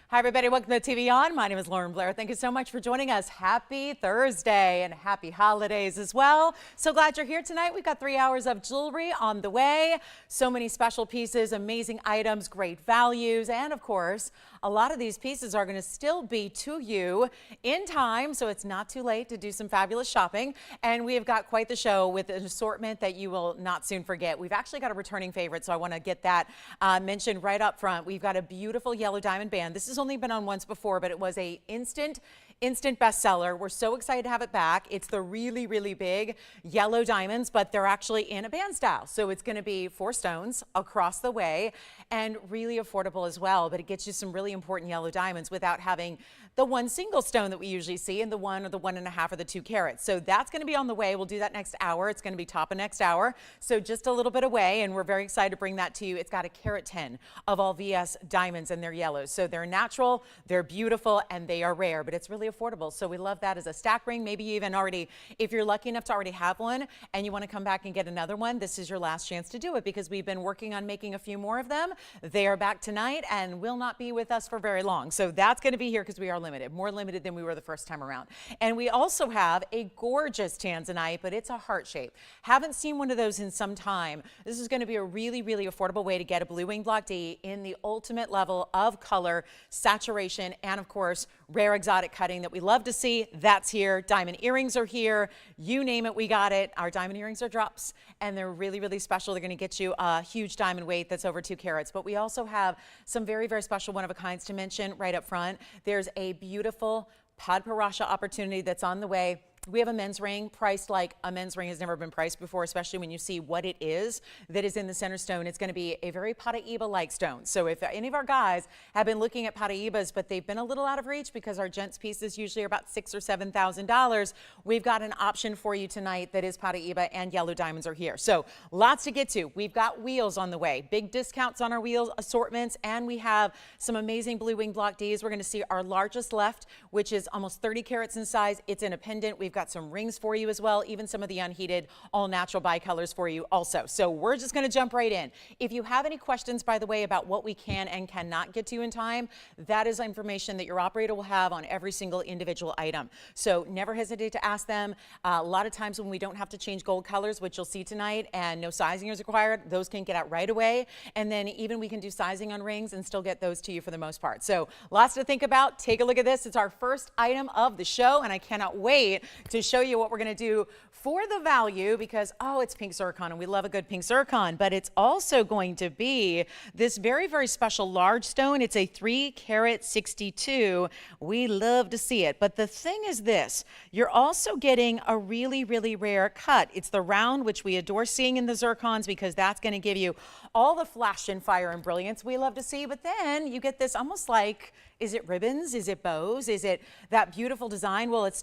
Hi, everybody. Welcome to TVON. My name is Blair. Thank you so much for joining us. Happy Thursday and happy holidays as well. So glad you're here tonight. We've got 3 hours of jewelry on the way. So many special pieces, amazing items, great values, and of course, a lot of these pieces are going to still be to you in time, so it's not too late to do some fabulous shopping. And we have got quite the show with an assortment that you will not soon forget. We've actually got a returning favorite, so I want to get that mentioned right up front. We've got a beautiful yellow diamond band. This has only been on once before, but it was a instant bestseller. We're so excited to have it back. It's the really, really big yellow diamonds, but they're actually in a band style. So it's going to be 4 stones across the way and really affordable as well. But it gets you some really important yellow diamonds without having the one single stone that we usually see in the 1 or the 1.5 or the 2 carats. So that's going to be on the way. We'll do that next hour. It's going to be top of next hour. So just a little bit away, and we're very excited to bring that to you. It's got a carat 10 of all VS diamonds and they're yellows. So they're natural, they're beautiful, and they are rare, but it's really affordable. So we love that as a stack ring. Maybe even already, if you're lucky enough to already have one and you want to come back and get another one, this is your last chance to do it because we've been working on making a few more of them. They are back tonight and will not be with us for very long. So that's going to be here because we are limited, more limited than we were the first time around. And we also have a gorgeous tanzanite, but it's a heart shape. Haven't seen one of those in some time. This is going to be a really, really affordable way to get a blue wing block D in the ultimate level of color, saturation, and of course, rare exotic cutting that we love to see. That's here. Diamond earrings are here. You name it, we got it. Our diamond earrings are drops and they're really, really special. They're going to get you a huge diamond weight that's over 2 carats. But we also have some very, very special one-of-a-kinds to mention right up front. There's a beautiful Padparadscha opportunity that's on the way. We have a men's ring priced like a men's ring has never been priced before, especially when you see what it is that is in the center stone. It's going to be a very Paraiba-like stone. So if any of our guys have been looking at Paraibas, but they've been a little out of reach because our gents pieces usually are about $6,000 or $7,000, we've got an option for you tonight that is Paraiba and yellow diamonds are here. So lots to get to. We've got wheels on the way, big discounts on our wheel assortments, and we have some amazing blue wing block Ds. We're going to see our largest left, which is almost 30 carats in size. It's in a pendant. We've got some rings for you as well, even some of the unheated all natural bicolors for you also. So we're just going to jump right in. If you have any questions, by the way, about what we can and cannot get to in time, that is information that your operator will have on every single individual item. So never hesitate to ask them. A lot of times when we don't have to change gold colors, which you'll see tonight, and no sizing is required, those can get out right away. And then even we can do sizing on rings and still get those to you for the most part. So lots to think about. Take a look at this. It's our first item of the show, and I cannot wait to show you what we're going to do for the value because, oh, it's pink zircon and we love a good pink zircon, but it's also going to be this very, very special large stone. It's a 3 carat 62. We love to see it. But the thing is this, you're also getting a really, really rare cut. It's the round, which we adore seeing in the zircons because that's going to give you all the flash and fire and brilliance we love to see. But then you get this almost like, is it ribbons? Is it bows? Is it that beautiful design? Well, it's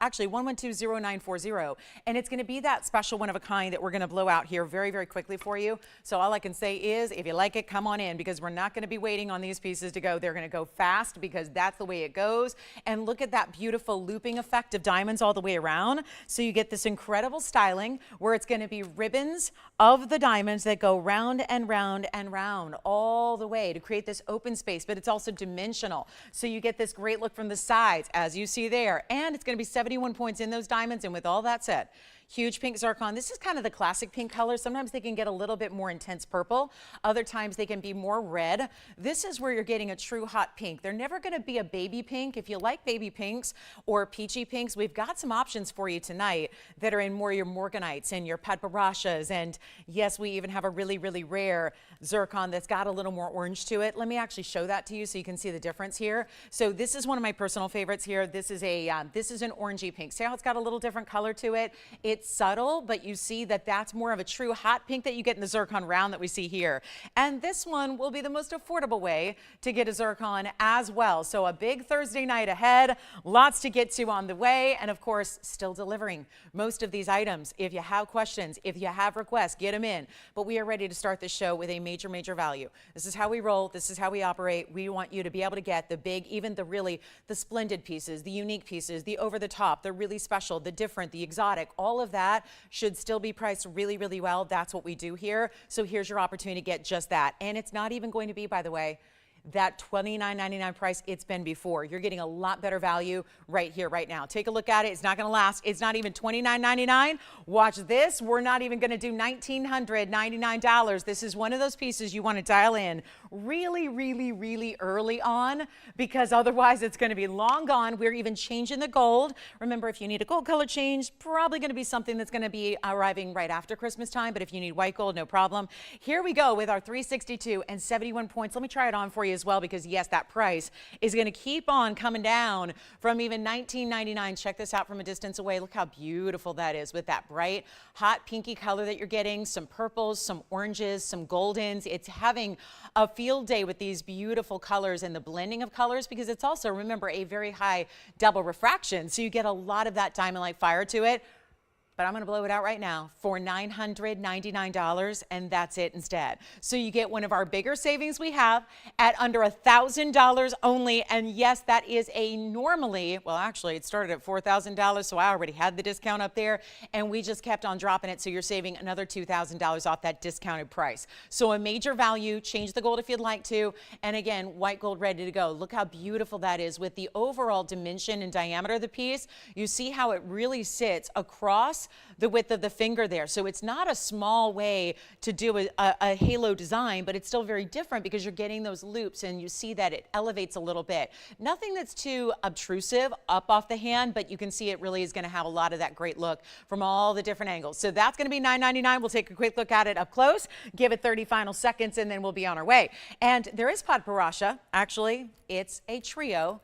actually 1120940, and it's going to be that special one of a kind that we're going to blow out here very, very quickly for you. So all I can say is, if you like it, come on in because we're not going to be waiting on these pieces to go. They're going to go fast because that's the way it goes. And look at that beautiful looping effect of diamonds all the way around. So you get this incredible styling where it's going to be ribbons of the diamonds that go round and round and round all the way to create this open space, but it's also dimensional. So you get this great look from the sides, as you see there. And it's going to be 71 points in those diamonds. And with all that said, huge pink zircon. This is kind of the classic pink color. Sometimes they can get a little bit more intense purple. Other times they can be more red. This is where you're getting a true hot pink. They're never going to be a baby pink. If you like baby pinks or peachy pinks, we've got some options for you tonight that are in more your Morganites and your Padparadschas. And yes, we even have a really, really rare zircon that's got a little more orange to it. Let me actually show that to you so you can see the difference here. So this is one of my personal favorites here. This is an orangey pink. See how it's got a little different color to it? It's subtle, but you see that that's more of a true hot pink that you get in the zircon round that we see here. And this one will be the most affordable way to get a zircon as well. So a big Thursday night ahead, lots to get to on the way, and of course, still delivering most of these items. If you have questions, if you have requests, get them in. But we are ready to start this show with a major, major value. This is how we roll. This is how we operate. We want you to be able to get the big, even the splendid pieces, the unique pieces, the over the top, the really special, the different, the exotic, all of that should still be priced really, really well. That's what we do here. So here's your opportunity to get just that. And it's not even going to be, by the way, that $29.99 price it's been before. You're getting a lot better value right here, right now. Take a look at it. It's not going to last. It's not even $29.99. Watch this. We're not even going to do $1,999. This is one of those pieces you want to dial in really, really, really early on, because otherwise it's going to be long gone. We're even changing the gold. Remember, if you need a gold color change, probably going to be something that's going to be arriving right after Christmas time. But if you need white gold, no problem. Here we go with our 362 and 71 points. Let me try it on for you as well, because yes, that price is going to keep on coming down from even $19.99. Check this out from a distance away. Look how beautiful that is with that bright, hot pinky color that you're getting, some purples, some oranges, some goldens. It's having a field day with these beautiful colors and the blending of colors, because it's also, remember, a very high double refraction. So you get a lot of that diamond-like fire to it. But I'm going to blow it out right now for $999, and that's it instead. So you get one of our bigger savings we have at under $1,000 only. And yes, that is a normally, well, actually, it started at $4,000, so I already had the discount up there, and we just kept on dropping it. So you're saving another $2,000 off that discounted price. So a major value. Change the gold if you'd like to. And again, white gold ready to go. Look how beautiful that is with the overall dimension and diameter of the piece. You see how it really sits across the width of the finger there. So it's not a small way to do a halo design, but it's still very different because you're getting those loops, and you see that it elevates a little bit. Nothing that's too obtrusive up off the hand, but you can see it really is going to have a lot of that great look from all the different angles. So that's going to be $999. We'll take a quick look at it up close, give it 30 final seconds, and then we'll be on our way. And there is Padparadscha. Actually, it's a trio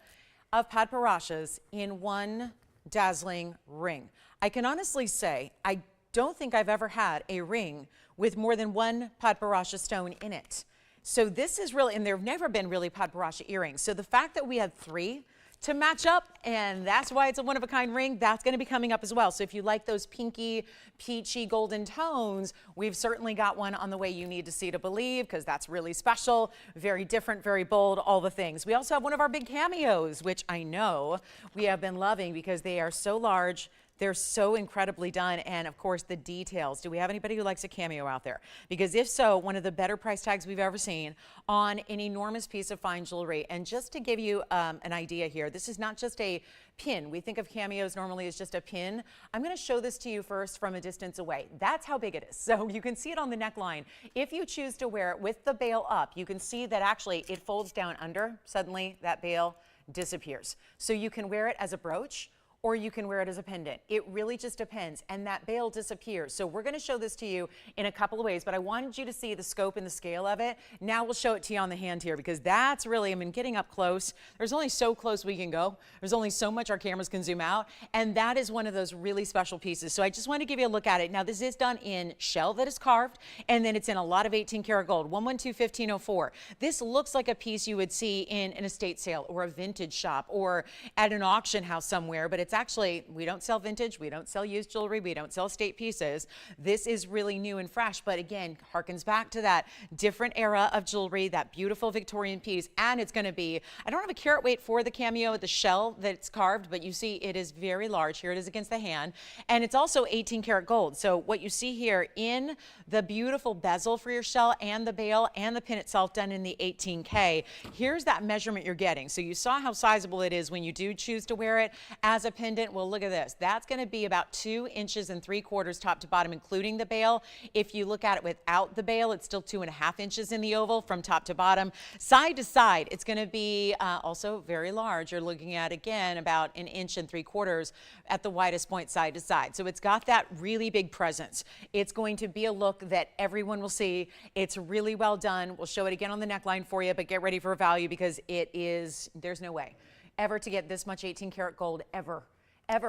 of Padparadschas in one dazzling ring. I can honestly say I don't think I've ever had a ring with more than one Padparadscha stone in it. So this is really, and there have never been really Padparadscha earrings. So the fact that we had 3 to match up, and that's why it's a one-of-a-kind ring, that's going to be coming up as well. So if you like those pinky, peachy, golden tones, we've certainly got one on the way you need to see to believe, because that's really special, very different, very bold, all the things. We also have one of our big cameos, which I know we have been loving because they are so large. They're so incredibly done, and of course the details. Do we have anybody who likes a cameo out there? Because if so, one of the better price tags we've ever seen on an enormous piece of fine jewelry. And just to give you an idea here, this is not just a pin. We think of cameos normally as just a pin. I'm going to show this to you first from a distance away. That's how big it is. So you can see it on the neckline. If you choose to wear it with the bail up, you can see that actually it folds down under. Suddenly that bail disappears. So you can wear it as a brooch, or you can wear it as a pendant. It really just depends, and that bail disappears. So we're gonna show this to you in a couple of ways, but I wanted you to see the scope and the scale of it. Now we'll show it to you on the hand here, because that's really, I mean, getting up close, there's only so close we can go. There's only so much our cameras can zoom out, and that is one of those really special pieces. So I just want to give you a look at it. Now this is done in shell that is carved, and then it's in a lot of 18 karat gold, 112-1504. This looks like a piece you would see in an estate sale or a vintage shop or at an auction house somewhere, but it's actually, we don't sell vintage, we don't sell used jewelry, we don't sell estate pieces. This is really new and fresh, but again, harkens back to that different era of jewelry, that beautiful Victorian piece, and it's gonna be, I don't have a carat weight for the cameo, the shell that's carved, but you see it is very large. Here it is against the hand, and it's also 18 karat gold. So what you see here in the beautiful bezel for your shell and the bail and the pin itself done in the 18K, here's that measurement you're getting. So you saw how sizable it is when you do choose to wear it as a pendant. Well, look at this. That's going to be about 2 inches and 3/4 top to bottom, including the bail. If you look at it without the bail, it's still 2.5 inches in the oval from top to bottom. Side to side, it's going to be also very large. You're looking at, again, about 1 3/4 inches at the widest point side to side. So it's got that really big presence. It's going to be a look that everyone will see. It's really well done. We'll show it again on the neckline for you, but get ready for a value, because it is, there's no way ever to get this much 18 karat gold ever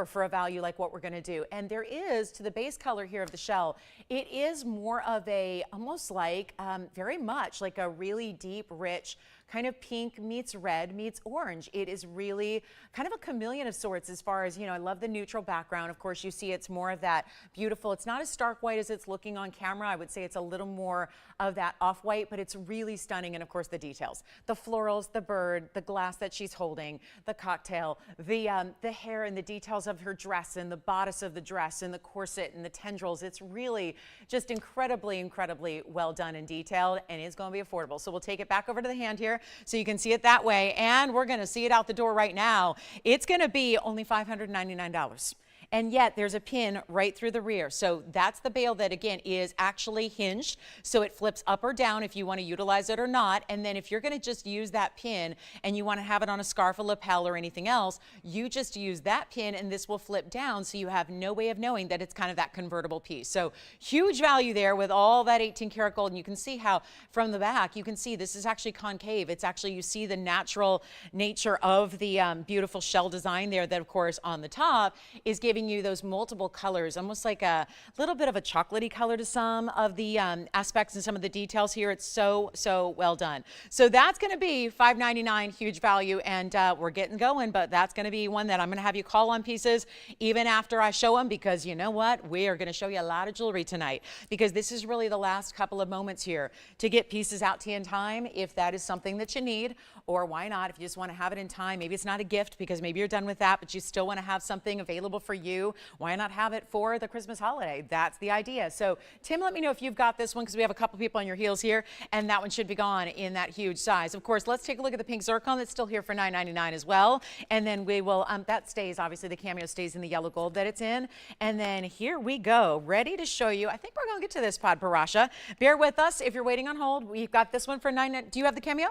for a value like what we're going to do. And there is, to the base color here of the shell, it is more of a, almost like, very much like a really deep, rich, kind of pink meets red meets orange. It is really kind of a chameleon of sorts as far as, you know, I love the neutral background. Of course, you see it's more of that beautiful, it's not as stark white as it's looking on camera. I would say it's a little more of that off-white, but it's really stunning. And of course, the details, the florals, the bird, the glass that she's holding, the cocktail, the hair and the details details of her dress and the bodice of the dress and the corset and the tendrils. It's really just incredibly, incredibly well done and detailed, and it's going to be affordable. So we'll take it back over to the hand here so you can see it that way, and we're going to see it out the door right now. It's going to be only $599. And yet there's a pin right through the rear. So that's the bail that, again, is actually hinged. So it flips up or down if you want to utilize it or not. And then if you're going to just use that pin and you want to have it on a scarf, a lapel, or anything else, you just use that pin and this will flip down, so you have no way of knowing that it's kind of that convertible piece. So huge value there with all that 18 karat gold. And you can see how from the back, you can see this is actually concave. It's actually, you see the natural nature of the beautiful shell design there that, of course, on the top is giving you those multiple colors, almost like a little bit of a chocolatey color to some of the aspects and some of the details here. It's so, so well done. So that's going to be $599, huge value, and we're getting going, but that's going to be one that I'm going to have you call on pieces even after I show them, because you know what? We are going to show you a lot of jewelry tonight, because this is really the last couple of moments here to get pieces out to you in time, if that is something that you need, or why not, if you just want to have it in time. Maybe it's not a gift because maybe you're done with that, but you still want to have something available for you. Why not have it for the Christmas holiday? That's the idea. So Tim, let me know if you've got this one, because we have a couple people on your heels here, and that one should be gone in that huge size. Of course, let's take a look at the pink zircon that's still here for $9.99 as well. And then we will, that stays, obviously the cameo stays in the yellow gold that it's in. And then here we go, ready to show you. I think we're going to get to this Padparadscha. Bear with us if you're waiting on hold. We've got this one for $9. Do you have the cameo?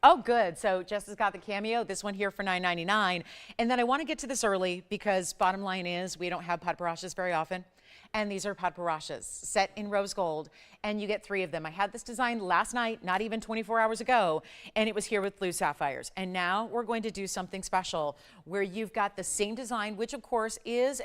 Oh, good. So Jess has got the cameo, this one here for $9.99. And then I want to get to this early, because bottom line is we don't have Padparadschas very often. And these are Padparadscha's set in rose gold, and you get 3 of them. I had this design last night, not even 24 hours ago, and it was here with blue sapphires. And now we're going to do something special where you've got the same design, which of course is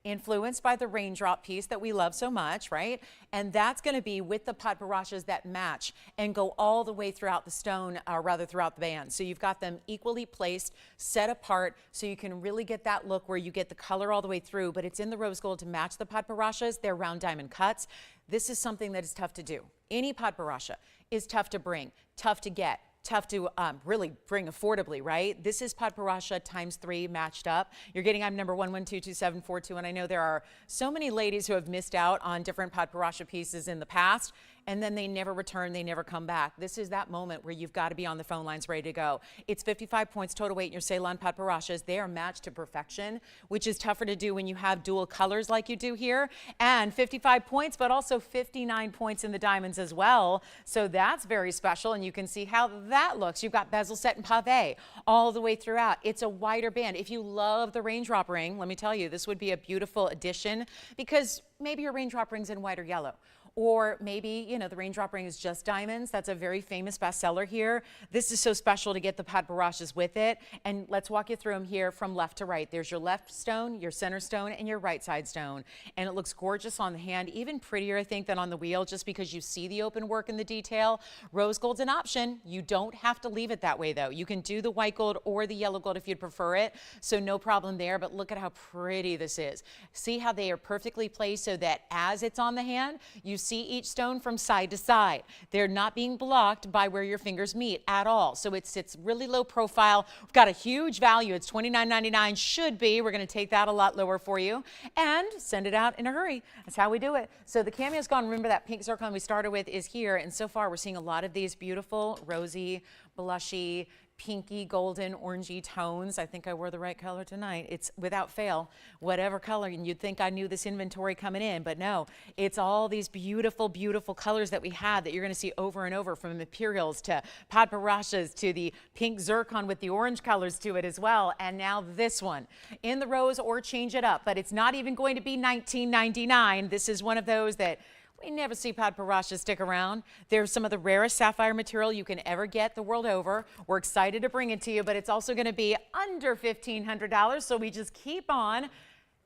influenced by the raindrop piece that we love so much, right? And that's going to be with the Padparadscha's that match and go all the way throughout the stone, or rather throughout the band. So you've got them equally placed, set apart, so you can really get that look where you get the color all the way through, but it's in the rose gold to match the Padparadscha's. They're round diamond cuts. This is something that is tough to do. Any Padparadscha is tough to bring, tough to get, tough to really bring affordably, right? This is Padparadscha ×3 matched up. You're getting item number 11222742, and I know there are so many ladies who have missed out on different Padparadscha pieces in the past, and then they never return, they never come back. This is that moment where you've got to be on the phone lines ready to go. It's 55 points total weight in your Ceylon Padparadscha's. They are matched to perfection, which is tougher to do when you have dual colors like you do here. And 55 points, but also 59 points in the diamonds as well. So that's very special, and you can see how that looks. You've got Bezel-set and pave all the way throughout. It's a wider band. If you love the raindrop ring, let me tell you, this would be a beautiful addition, because maybe your raindrop ring's in white or yellow. Or maybe, you know, the raindrop ring is just diamonds. That's a very famous bestseller here. This is so special to get the Padparadscha's with it. And let's walk you through them here from left to right. There's your left stone, your center stone, and your right side stone. And it looks gorgeous on the hand, even prettier, I think, than on the wheel, just because you see the open work and the detail. Rose gold's an option. You don't have to leave it that way, though. You can do the white gold or the yellow gold if you'd prefer it. So no problem there, but look at how pretty this is. See how they are perfectly placed so that as it's on the hand, you see each stone from side to side. They're not being blocked by where your fingers meet at all. So it sits really low profile. We've got a huge value. It's $29.99, should be. We're going to take that a lot lower for you and send it out in a hurry. That's how we do it. So the cameo's gone. Remember that pink zircon we started with is here. And so far we're seeing a lot of these beautiful rosy, blushy, pinky, golden, orangey tones. I think I wore the right color tonight. It's without fail, whatever color. And you'd think I knew this inventory coming in, but no, it's all these beautiful, beautiful colors that we had that you're going to see over and over, from imperials to Padparadscha's to the pink zircon with the orange colors to it as well. And now this one in the rose, or change it up, but it's not even going to be $19.99. This is one of those that we never see Padparadscha stick around. They're some of the rarest sapphire material you can ever get the world over. We're excited to bring it to you, but it's also going to be under $1,500. So we just keep on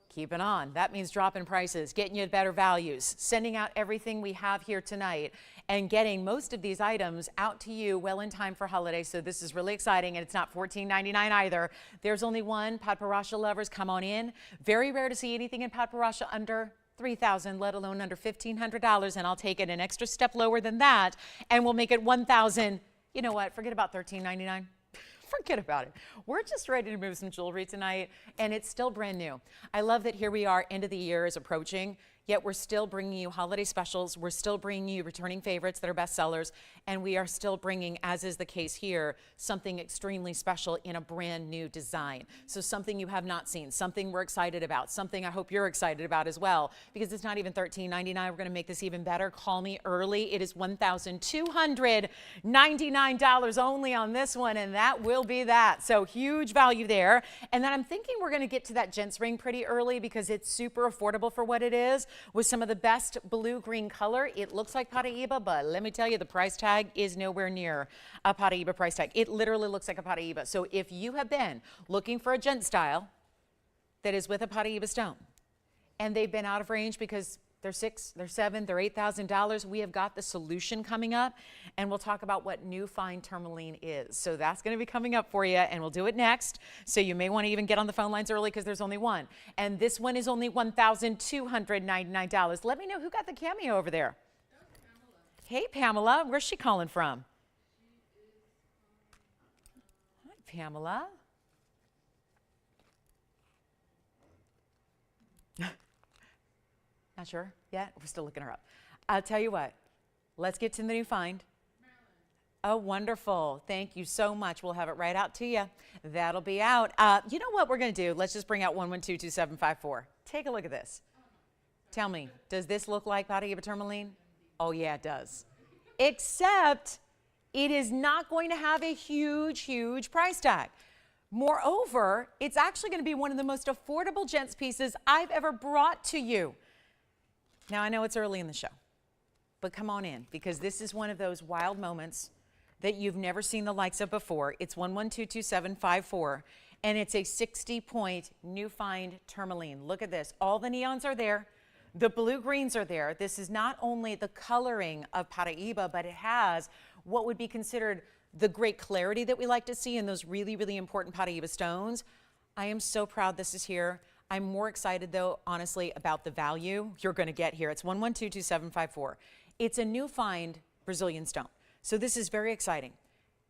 keeping on. That means dropping prices, getting you better values, sending out everything we have here tonight, and getting most of these items out to you well in time for holiday. So this is really exciting, and it's not $14.99 either. There's only one. Padparadscha lovers, come on in. Very rare to see anything in Padparadscha under $3,000, let alone under $1,500, and I'll take it an extra step lower than that, and we'll make it $1,000. You know what? Forget about $13.99. Forget about it. We're just ready to move some jewelry tonight, and it's still brand new. I love that here we are, end of the year is approaching, yet we're still bringing you holiday specials. We're still bringing you returning favorites that are bestsellers, and we are still bringing, as is the case here, something extremely special in a brand new design. So something you have not seen, something we're excited about, something I hope you're excited about as well, because it's not even $13.99. We're going to make this even better. Call me early. It is $1,299 only on this one, and that will be that. So huge value there. And then I'm thinking we're going to get to that gents ring pretty early because it's super affordable for what it is, with some of the best blue-green color. It looks like Paraiba, but let me tell you, the price tag is nowhere near a Paraiba price tag. It literally looks like a Paraiba. So if you have been looking for a gent style that is with a Paraiba stone, and they've been out of range because they're $6,000, they're $7,000, they're $8,000, we have got the solution coming up, and we'll talk about what new fine tourmaline is. So that's going to be coming up for you, and we'll do it next. So you may want to even get on the phone lines early because there's only one. And this one is only $1,299. Let me know who got the cameo over there. Hey, Pamela. Where's she calling from? Hi, Pamela. Not sure yet? We're still looking her up. I'll tell you what. Let's get to the new find. Oh, wonderful. Thank you so much. We'll have it right out to you. That'll be out. You know what we're going to do? Let's just bring out 1122754. Take a look at this. Tell me, does this look like Paraiba tourmaline? Oh, yeah, it does. Except it is not going to have a huge, huge price tag. Moreover, it's actually going to be one of the most affordable gents pieces I've ever brought to you. Now, I know it's early in the show, but come on in, because this is one of those wild moments that you've never seen the likes of before. It's 1122754, and it's a 60-point new find tourmaline. Look at this. All the neons are there. The blue-greens are there. This is not only the coloring of Paraiba, but it has what would be considered the great clarity that we like to see in those really, really important Paraiba stones. I am so proud this is here. I'm more excited, though, honestly, about the value you're going to get here. It's 1122754. It's a new find Brazilian stone. So this is very exciting.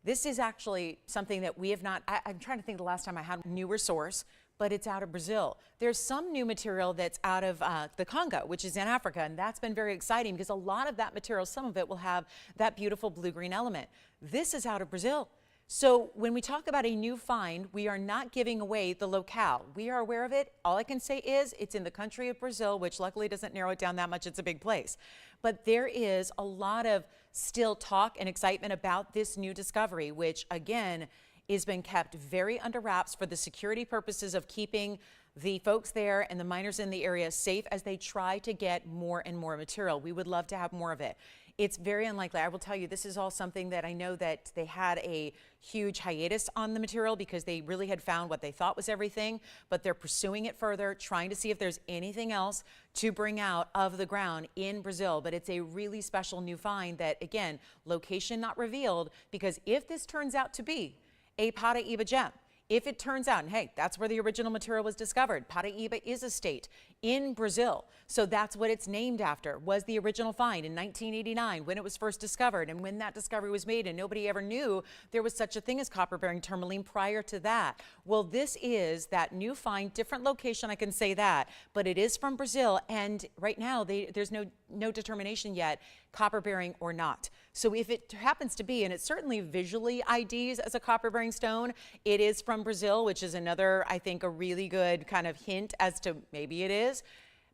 This is actually something that we have not, I'm trying to think the last time I had a newer source, but it's out of Brazil. There's some new material that's out of the Congo, which is in Africa, and that's been very exciting because a lot of that material, some of it will have that beautiful blue-green element. This is out of Brazil. So when we talk about a new find, we are not giving away the locale. We are aware of it. All I can say is it's in the country of Brazil, which luckily doesn't narrow it down that much. It's a big place. But there is a lot of still talk and excitement about this new discovery, which again has been kept very under wraps for the security purposes of keeping the folks there and the miners in the area safe as they try to get more and more material. We would love to have more of it. It's very unlikely. I will tell you, this is all something that I know that they had a huge hiatus on the material because they really had found what they thought was everything, but they're pursuing it further, trying to see if there's anything else to bring out of the ground in Brazil. But it's a really special new find that, again, location not revealed, because if this turns out to be a Paraiba gem, if it turns out, and hey, that's where the original material was discovered. Paraiba is a state in Brazil, so that's what it's named after, was the original find in 1989 when it was first discovered, and when that discovery was made and nobody ever knew there was such a thing as copper-bearing tourmaline prior to that. Well, this is that new find, different location, I can say that, but it is from Brazil, and right now there's no determination yet, copper-bearing or not. So if it happens to be, and it certainly visually IDs as a copper-bearing stone, it is from Brazil, which is another, I think, a really good kind of hint as to maybe it is.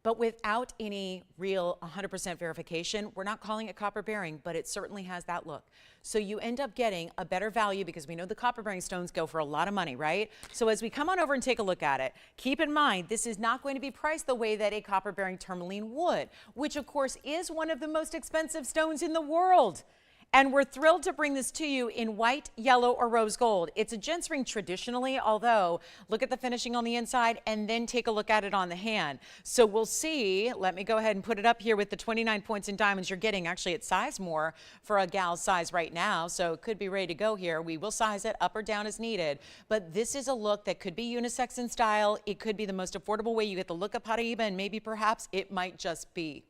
But without any real 100% verification, we're not calling it copper-bearing, but it certainly has that look. So you end up getting a better value because we know the copper-bearing stones go for a lot of money, right? So as we come on over and take a look at it, keep in mind this is not going to be priced the way that a copper-bearing tourmaline would, which of course is one of the most expensive stones in the world. And we're thrilled to bring this to you in white, yellow, or rose gold. It's a gents ring traditionally, although look at the finishing on the inside and then take a look at it on the hand. So we'll see. Let me go ahead and put it up here with the 29 points in diamonds you're getting. Actually, it's sized more for a gal's size right now, so it could be ready to go here. We will size it up or down as needed. But this is a look that could be unisex in style. It could be the most affordable way you get the look of Paraiba, and maybe perhaps it might just be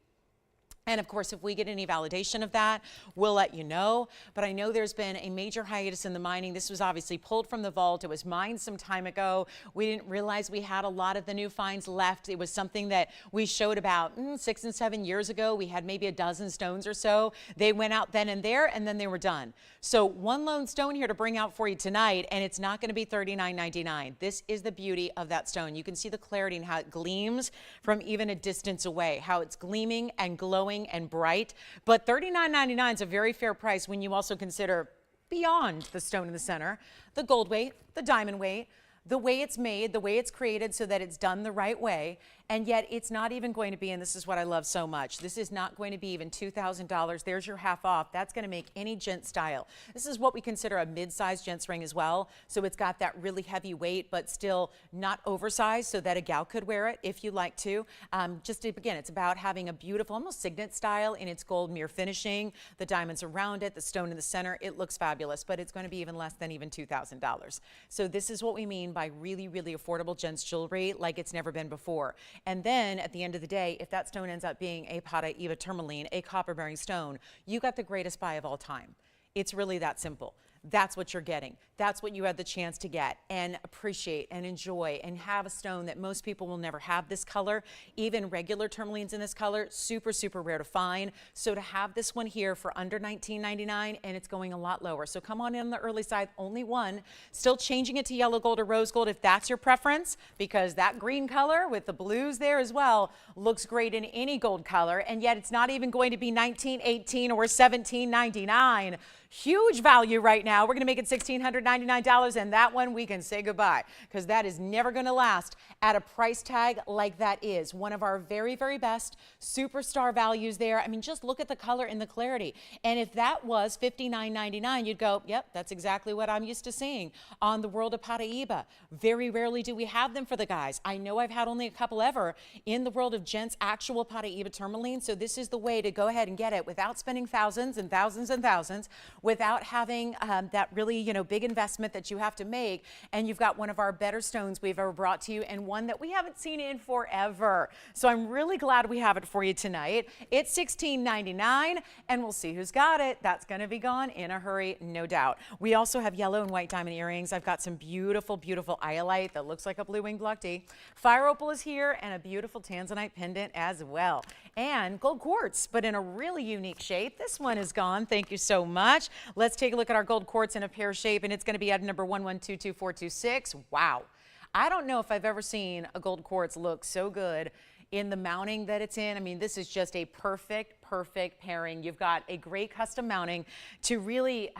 And of course, if we get any validation of that, we'll let you know. But I know there's been a major hiatus in the mining. This was obviously pulled from the vault. It was mined some time ago. We didn't realize we had a lot of the new finds left. It was something that we showed about 6 and 7 years ago. We had maybe a dozen stones or so. They went out then and there, and then they were done. So one lone stone here to bring out for you tonight, and it's not going to be $39.99. This is the beauty of that stone. You can see the clarity and how it gleams from even a distance away, how it's gleaming and glowing and bright. But $39.99 is a very fair price when you also consider beyond the stone in the center, the gold weight, the diamond weight, the way it's made, the way it's created so that it's done the right way. And yet it's not even going to be, and this is what I love so much, this is not going to be even $2,000. There's your half off. That's going to make any gent style. This is what we consider a mid-sized gents ring as well. So it's got that really heavy weight, but still not oversized so that a gal could wear it if you like to. Again, it's about having a beautiful, almost signet style in its gold mirror finishing, the diamonds around it, the stone in the center. It looks fabulous, but it's going to be even less than even $2,000. So this is what we mean by really, really affordable gents jewelry like it's never been before. And then at the end of the day, if that stone ends up being a Paraiba tourmaline, a copper bearing stone, you got the greatest buy of all time. It's really that simple. That's what you're getting. That's what you had the chance to get and appreciate and enjoy and have a stone that most people will never have this color. Even regular tourmalines in this color, super, super rare to find. So to have this one here for under $19.99, and it's going a lot lower. So come on in the early side, only one. Still changing it to yellow gold or rose gold if that's your preference, because that green color with the blues there as well looks great in any gold color. And yet it's not even going to be $19, $18, or $17.99. Huge value right now. We're going to make it $1,699, and that one we can say goodbye because that is never going to last at a price tag like that is. One of our very, very best superstar values there. I mean, just look at the color and the clarity. And if that was $59.99, you'd go, yep, that's exactly what I'm used to seeing on the world of Paraiba. Very rarely do we have them for the guys. I know I've had only a couple ever in the world of gents actual Paraiba tourmaline, so this is the way to go ahead and get it without spending thousands and thousands and thousands, without having that really, big investment that you have to make. And you've got one of our better stones we've ever brought to you, and one that we haven't seen in forever. So I'm really glad we have it for you tonight. It's $16.99, and we'll see who's got it. That's going to be gone in a hurry, no doubt. We also have yellow and white diamond earrings. I've got some beautiful, beautiful iolite that looks like a blue-winged block D. Fire opal is here, and a beautiful tanzanite pendant as well. And gold quartz, but in a really unique shape. This one is gone. Thank you so much. Let's take a look at our gold quartz in a pear shape, and it's going to be at number 11222426. Wow. I don't know if I've ever seen a gold quartz look so good in the mounting that it's in. I mean, this is just a perfect, perfect pairing. You've got a great custom mounting to really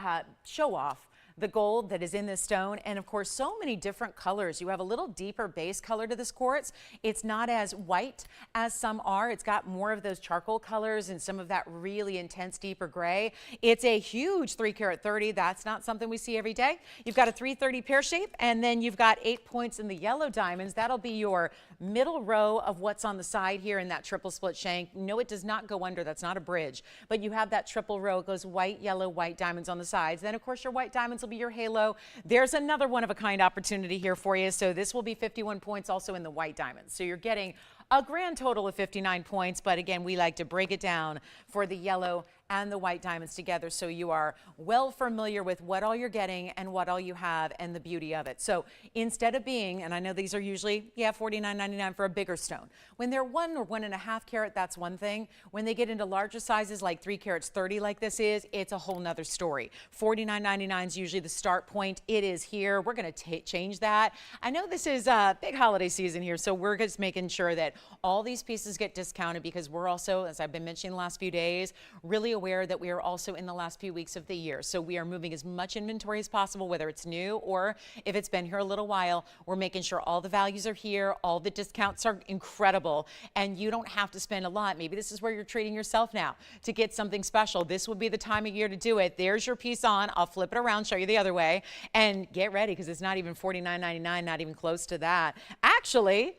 show off the gold that is in this stone, and of course so many different colors. You have a little deeper base color to this quartz. It's not as white as some are. It's got more of those charcoal colors and some of that really intense deeper gray. It's a huge 3 carat 30. That's not something we see every day. You've got a 330 pear shape, and then you've got 8 points in the yellow diamonds. That'll be your middle row of what's on the side here in that triple split shank. No, it does not go under. That's not a bridge, but you have that triple row. It goes white, yellow, white diamonds on the sides. Then of course your white diamonds will be your halo. There's another one of a kind opportunity here for you. So this will be 51 points also in the white diamonds. So you're getting a grand total of 59 points. But again, we like to break it down for the yellow and the white diamonds together, so you are well familiar with what all you're getting and what all you have and the beauty of it. So instead of being, and I know these are usually, $49.99 for a bigger stone. When they're 1 or 1.5 carat, that's one thing. When they get into larger sizes like 3 carats 30 like this is, it's a whole nother story. $49.99 is usually the start point. It is here. We're going to change that. I know this is a big holiday season here, so we're just making sure that all these pieces get discounted because we're also, as I've been mentioning the last few days, really aware that we are also in the last few weeks of the year. So we are moving as much inventory as possible, whether it's new or if it's been here a little while. We're making sure all the values are here, all the discounts are incredible, and you don't have to spend a lot. Maybe this is where you're treating yourself now to get something special. This would be the time of year to do it. There's your piece on. I'll flip it around, show you the other way, and get ready because it's not even $49.99, not even close to that. Actually,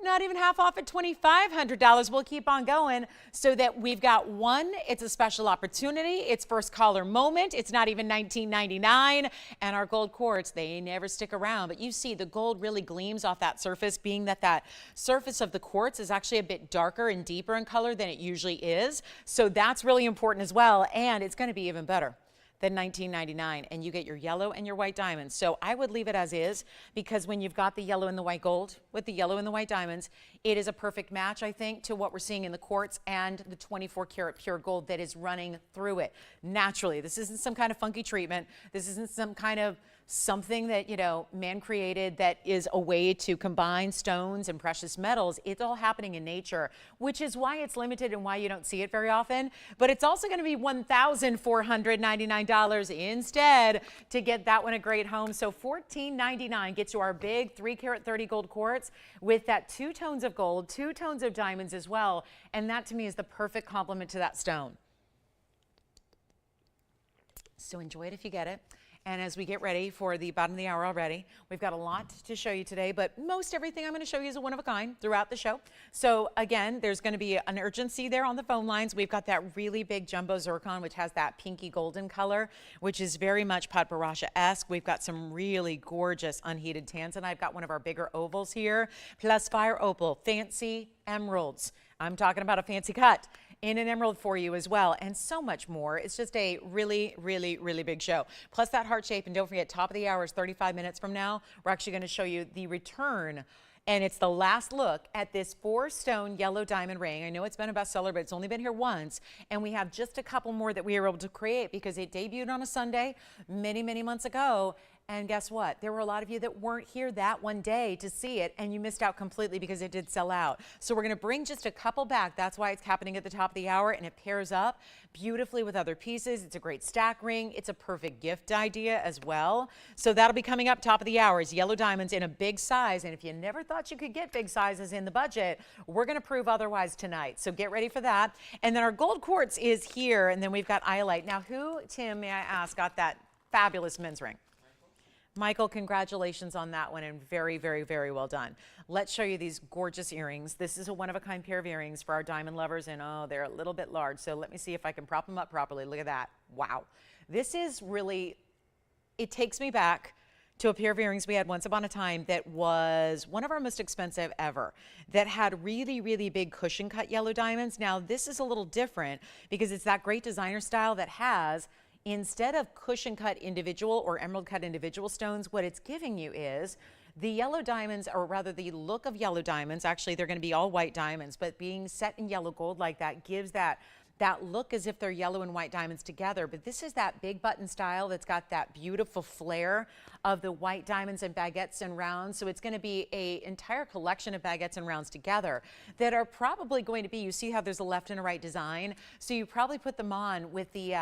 Not even half off at $2,500. We'll keep on going so that we've got one. It's a special opportunity. It's first caller moment. It's not even $19.99. And our gold quartz, they never stick around. But you see the gold really gleams off that surface, being that that surface of the quartz is actually a bit darker and deeper in color than it usually is. So that's really important as well. And it's going to be even better than $19.99, and you get your yellow and your white diamonds. So I would leave it as is, because when you've got the yellow and the white gold with the yellow and the white diamonds, it is a perfect match, I think, to what we're seeing in the quartz and the 24 karat pure gold that is running through it naturally. This isn't some kind of funky treatment. This isn't some kind of something that, you know, man created that is a way to combine stones and precious metals. It's all happening in nature, which is why it's limited and why you don't see it very often. But it's also going to be $1,499 instead to get that one a great home. So $1,499 gets you our big 3 carat 30 gold quartz with that 2 tones of gold, 2 tones of diamonds as well. And that to me is the perfect complement to that stone. So enjoy it if you get it. And as we get ready for the bottom of the hour already, we've got a lot to show you today, but most everything I'm going to show you is a one of a kind throughout the show. So again, there's going to be an urgency there on the phone lines. We've got that really big jumbo zircon, which has that pinky golden color, which is very much Padparadscha-esque. We've got some really gorgeous unheated tanzanite. I've got one of our bigger ovals here, plus fire opal, fancy emeralds. I'm talking about a fancy cut in an emerald for you as well, and so much more. It's just a really, really, really big show. Plus that heart shape, and don't forget, top of the hour is 35 minutes from now. We're actually going to show you the return, and it's the last look at this 4-stone yellow diamond ring. I know it's been a bestseller, but it's only been here once, and we have just a couple more that we were able to create because it debuted on a Sunday many, many months ago. And guess what? There were a lot of you that weren't here that one day to see it, and you missed out completely because it did sell out. So we're going to bring just a couple back. That's why it's happening at the top of the hour, and it pairs up beautifully with other pieces. It's a great stack ring. It's a perfect gift idea as well. So that'll be coming up top of the hour. Is yellow diamonds in a big size, and if you never thought you could get big sizes in the budget, we're going to prove otherwise tonight. So get ready for that. And then our gold quartz is here, and then we've got iolite. Now, who, Tim, may I ask, got that fabulous men's ring? Michael, congratulations on that one, and very, very, very well done. Let's show you these gorgeous earrings. This is a one-of-a-kind pair of earrings for our diamond lovers, and oh, they're a little bit large. So let me see if I can prop them up properly. Look at that. Wow. This is really, it takes me back to a pair of earrings we had once upon a time that was one of our most expensive ever, that had really, really big cushion cut yellow diamonds. Now, this is a little different because it's that great designer style that has, instead of cushion cut individual or emerald cut individual stones, what it's giving you is the yellow diamonds, or rather the look of yellow diamonds. Actually, they're going to be all white diamonds, but being set in yellow gold like that gives that look as if they're yellow and white diamonds together. But this is that big button style that's got that beautiful flare of the white diamonds and baguettes and rounds. So it's going to be an entire collection of baguettes and rounds together that are probably going to be, you see how there's a left and a right design. So you probably put them on with the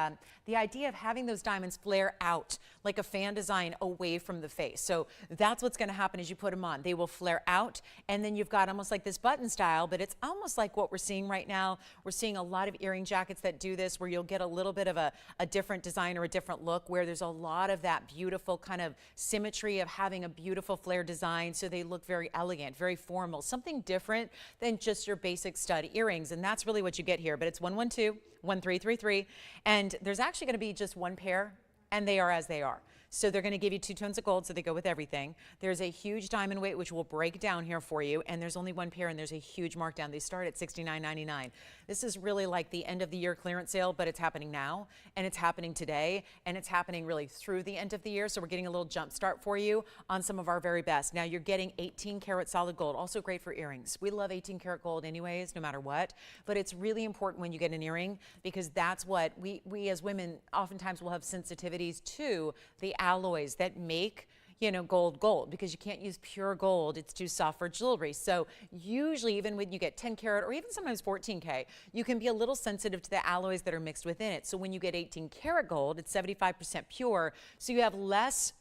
idea of having those diamonds flare out like a fan design away from the face. So that's what's going to happen as you put them on. They will flare out, and then you've got almost like this button style, but it's almost like what we're seeing right now. We're seeing a lot of earring jackets that do this, where you'll get a little bit of a different design or a different look, where there's a lot of that beautiful kind of symmetry of having a beautiful flare design, so they look very elegant, very formal, something different than just your basic stud earrings. And that's really what you get here. But it's 112-1333, and there's actually going to be just one pair, and they are as they are. So they're going to give you 2 tones of gold, so they go with everything. There's a huge diamond weight, which will break down here for you, and there's only one pair, and there's a huge markdown. They start at $69.99. This is really like the end of the year clearance sale, but it's happening now, and it's happening today, and it's happening really through the end of the year. So we're getting a little jump start for you on some of our very best. Now you're getting 18 karat solid gold, also great for earrings. We love 18 karat gold anyways, no matter what, but it's really important when you get an earring, because that's what we as women oftentimes will have sensitivities to the alloys that make, you know, gold, because you can't use pure gold. It's too soft for jewelry. So usually, even when you get 10 karat or even sometimes 14K, you can be a little sensitive to the alloys that are mixed within it. So when you get 18 karat gold, it's 75% pure. So you have less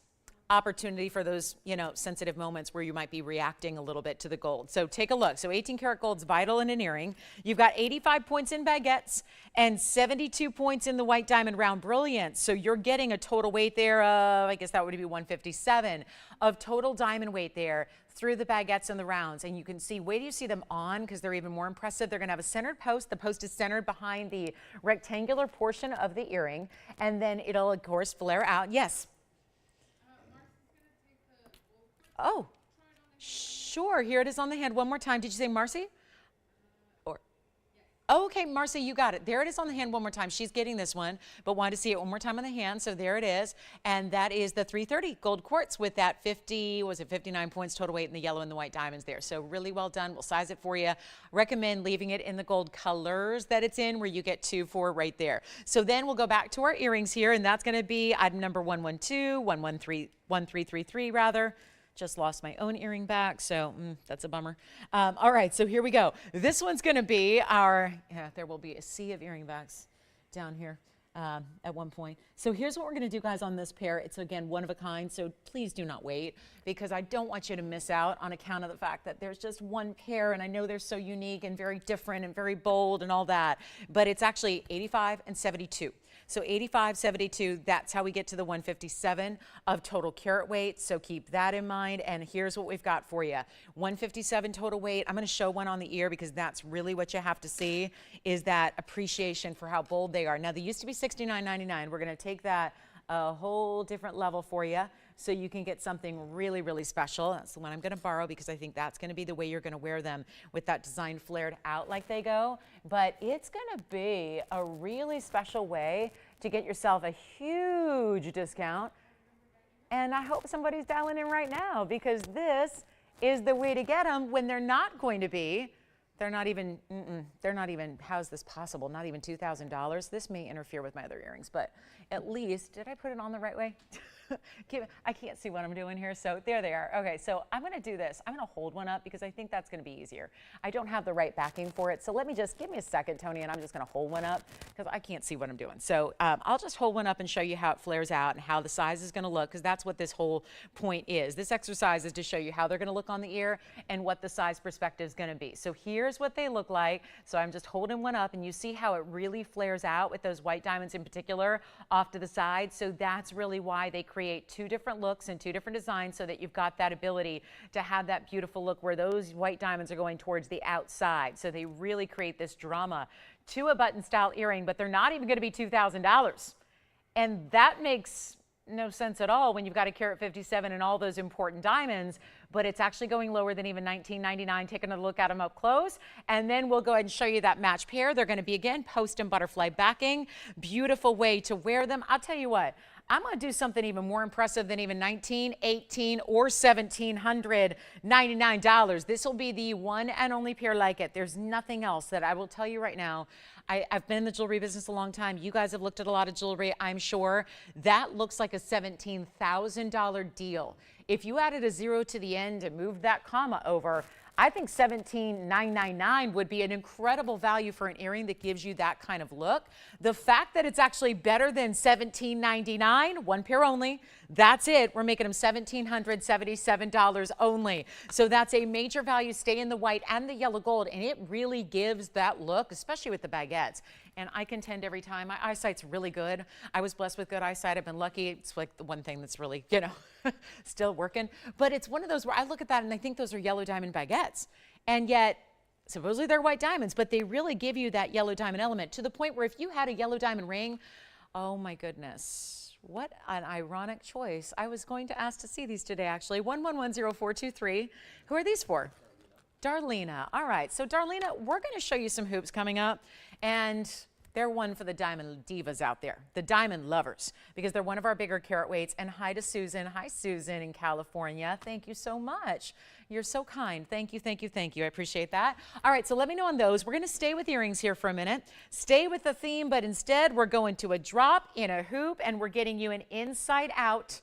opportunity for those, you know, sensitive moments where you might be reacting a little bit to the gold. So take a look. So 18 karat gold's vital in an earring. You've got 85 points in baguettes and 72 points in the white diamond round brilliance. So you're getting a total weight there of, I guess that would be 157 of total diamond weight there through the baguettes and the rounds. And you can see, wait till you see them on, because they're even more impressive. They're gonna have a centered post. The post is centered behind the rectangular portion of the earring. And then it'll, of course, flare out. Yes. Oh, sure. Here it is on the hand. One more time. Did you say Marcy? Or, oh, okay, Marcy, you got it. There it is on the hand one more time. She's getting this one, but wanted to see it one more time on the hand. So there it is. And that is the 330 gold quartz with that 59 points total weight in the yellow and the white diamonds there. So really well done. We'll size it for you. Recommend leaving it in the gold colors that it's in, where you get 2 for right there. So then we'll go back to our earrings here, and that's going to be item number 112, 1333 rather. Just lost my own earring back, so that's a bummer. All right, so here we go. This one's going to be our, there will be a sea of earring backs down here at one point. So here's what we're going to do, guys, on this pair. It's, again, one of a kind, so please do not wait, because I don't want you to miss out on account of the fact that there's just one pair, and I know they're so unique and very different and very bold and all that, but it's actually 85 and 72. So 85, 72, that's how we get to the 157 of total carat weight. So keep that in mind. And here's what we've got for you. 157 total weight. I'm going to show one on the ear because that's really what you have to see, is that appreciation for how bold they are. Now, they used to be $69.99. We're going to take that a whole different level for you, so you can get something really, really special. That's the one I'm going to borrow, because I think that's going to be the way you're going to wear them, with that design flared out like they go. But it's going to be a really special way to get yourself a huge discount. And I hope somebody's dialing in right now, because this is the way to get them when they're not going to be. They're not even, how's this possible? Not even $2,000. This may interfere with my other earrings, but at least, did I put it on the right way? I can't see what I'm doing here, so there they are. Okay, so I'm going to do this. I'm going to hold one up because I think that's going to be easier. I don't have the right backing for it, so let me just, give me a second, Tony, and I'm just going to hold one up because I can't see what I'm doing. So I'll just hold one up and show you how it flares out and how the size is going to look, because that's what this whole point is. This exercise is to show you how they're going to look on the ear and what the size perspective is going to be. So here's what they look like. So I'm just holding one up, and you see how it really flares out with those white diamonds in particular off to the side. So that's really why they create 2 different looks and 2 different designs, so that you've got that ability to have that beautiful look where those white diamonds are going towards the outside. So they really create this drama to a button style earring, but they're not even going to be $2,000. And that makes no sense at all when you've got a carat 57 and all those important diamonds, but it's actually going lower than even $19.99. Take another look at them up close, and then we'll go ahead and show you that match pair. They're going to be, again, post and butterfly backing. Beautiful way to wear them. I'll tell you what, I'm going to do something even more impressive than even $1,900, $1,800, or $1,799. This will be the one and only pair like it. There's nothing else that I will tell you right now. I've been in the jewelry business a long time. You guys have looked at a lot of jewelry, I'm sure. That looks like a $17,000 deal. If you added a 0 to the end and moved that comma over, I think $17,999 would be an incredible value for an earring that gives you that kind of look. The fact that it's actually better than $17.99, one pair only, that's it. We're making them $1,777 only. So that's a major value. Stay in the white and the yellow gold, and it really gives that look, especially with the baguettes. And I contend every time, my eyesight's really good. I was blessed with good eyesight. I've been lucky. It's like the one thing that's really, you know, still working. But it's one of those where I look at that and I think those are yellow diamond baguettes. And yet, supposedly they're white diamonds, but they really give you that yellow diamond element, to the point where if you had a yellow diamond ring, oh my goodness, what an ironic choice. I was going to ask to see these today, actually. 1110423. Who are these for? Darlena. All right, so Darlena, we're going to show you some hoops coming up, and they're one for the diamond divas out there, the diamond lovers, because they're one of our bigger carat weights. And hi to Susan. Hi, Susan in California. Thank you so much. You're so kind. Thank you, thank you, thank you. I appreciate that. All right, so let me know on those. We're going to stay with earrings here for a minute. Stay with the theme, but instead we're going to a drop in a hoop, and we're getting you an inside out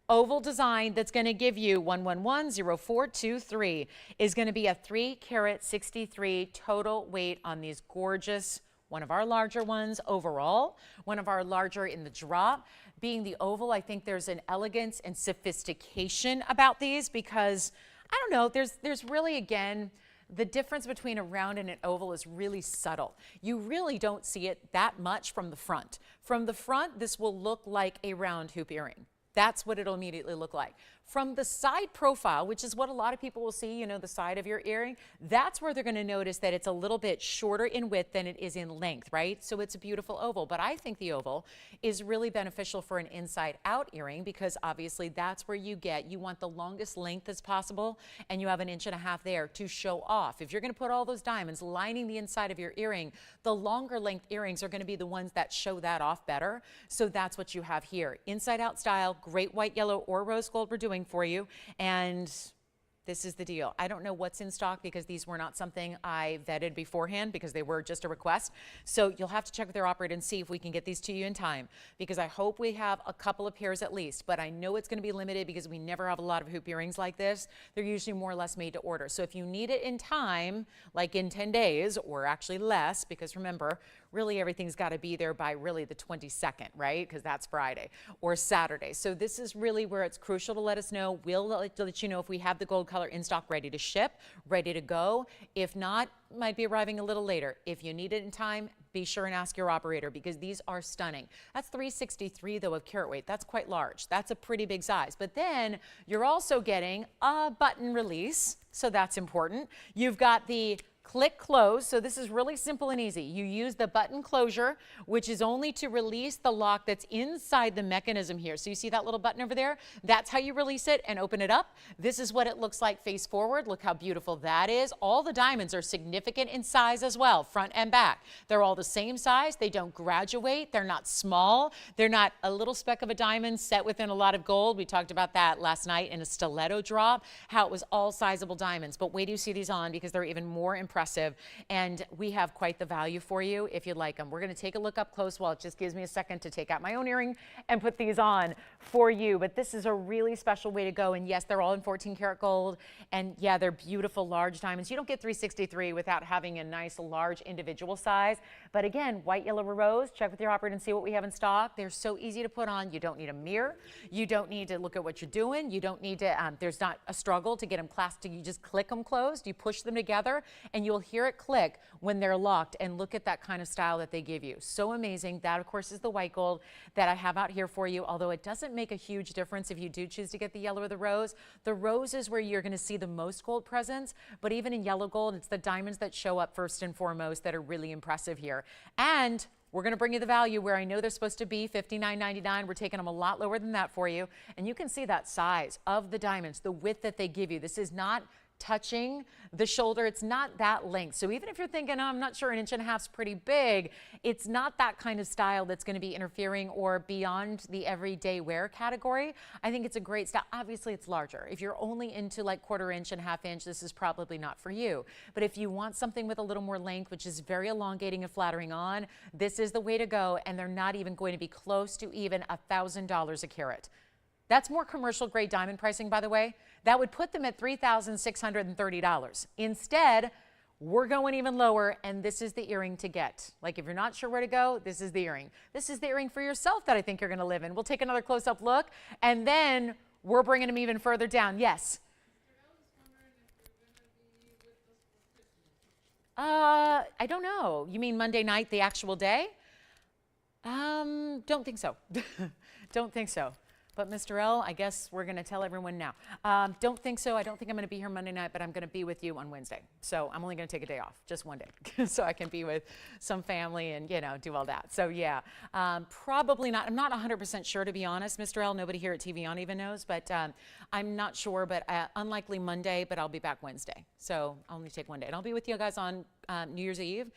oval design that's going to give you 1110423 is going to be a 3 carat 63 total weight on these gorgeous one of our larger ones overall, one of our larger in the drop. Being the oval, I think there's an elegance and sophistication about these because, I don't know, there's really, again, the difference between a round and an oval is really subtle. You really don't see it that much from the front. From the front, this will look like a round hoop earring. That's what it'll immediately look like. From the side profile, which is what a lot of people will see, you know, the side of your earring, that's where they're going to notice that it's a little bit shorter in width than it is in length, right? So it's a beautiful oval. But I think the oval is really beneficial for an inside out earring because obviously that's where you want the longest length as possible, and you have 1.5 inches there to show off. If you're going to put all those diamonds lining the inside of your earring, the longer length earrings are going to be the ones that show that off better. So that's what you have here. Inside out style, great white, yellow, or rose gold we're doing for you, and this is the deal. I don't know what's in stock because these were not something I vetted beforehand because they were just a request. So you'll have to check with their operator and see if we can get these to you in time because I hope we have a couple of pairs at least, but I know it's going to be limited because we never have a lot of hoop earrings like this. They're usually more or less made to order. So if you need it in time, like in 10 days or actually less, because remember, really everything's got to be there by really the 22nd, right? Because that's Friday or Saturday. So this is really where it's crucial to let us know. We'll let you know if we have the gold color in stock ready to ship, ready to go. If not, might be arriving a little later. If you need it in time, be sure and ask your operator because these are stunning. That's 363 though of carat weight. That's quite large. That's a pretty big size. But then you're also getting a button release. So that's important. You've got the click close. So this is really simple and easy. You use the button closure, which is only to release the lock that's inside the mechanism here. So you see that little button over there? That's how you release it and open it up. This is what it looks like face forward. Look how beautiful that is. All the diamonds are significant in size as well, front and back. They're all the same size. They don't graduate. They're not small. They're not a little speck of a diamond set within a lot of gold. We talked about that last night in a stiletto drop, how it was all sizable diamonds. But wait till you see these on because they're even more impressive. And we have quite the value for you if you'd like them. We're going to take a look up close while it just gives me a second to take out my own earring and put these on for you. But this is a really special way to go. And yes, they're all in 14 karat gold. And yeah, they're beautiful large diamonds. You don't get 363 without having a nice large individual size. But again, white, yellow, or rose, check with your operator and see what we have in stock. They're so easy to put on. You don't need a mirror. You don't need to look at what you're doing. You don't need to, there's not a struggle to get them clasped. You just click them closed. You push them together and you'll hear it click when they're locked, and look at that kind of style that they give you. So amazing. That of course is the white gold that I have out here for you, although it doesn't make a huge difference if you do choose to get the yellow or the rose. The rose is where you're going to see the most gold presence, but even in yellow gold, it's the diamonds that show up first and foremost that are really impressive here. And we're going to bring you the value where I know they're supposed to be $59.99. We're taking them a lot lower than that for you. And you can see that size of the diamonds, the width that they give you. This is not touching the shoulder. It's not that length. So even if you're thinking, oh, I'm not sure 1.5 inches is pretty big, it's not that kind of style that's going to be interfering or beyond the everyday wear category. I think it's a great style. Obviously it's larger. If you're only into like 1/4 inch and 1/2 inch, this is probably not for you. But if you want something with a little more length, which is very elongating and flattering on, this is the way to go. And they're not even going to be close to even $1,000 a carat. That's more commercial grade diamond pricing, by the way. That would put them at $3,630. Instead, we're going even lower, and this is the earring to get. Like if you're not sure where to go, this is the earring. This is the earring for yourself that I think you're going to live in. We'll take another close-up look, and then we're bringing them even further down. Yes? I don't know. You mean Monday night, the actual day? Don't think so. Don't think so. But Mr. L, I guess we're going to tell everyone now. Don't think so. I don't think I'm going to be here Monday night, but I'm going to be with you on Wednesday. So I'm only going to take a day off, just one day, so I can be with some family and, you know, do all that. So yeah, probably not. I'm not 100% sure, to be honest, Mr. L. Nobody here at TVON even knows, but I'm not sure, but unlikely Monday, but I'll be back Wednesday. So I'll only take one day. And I'll be with you guys on New Year's Eve.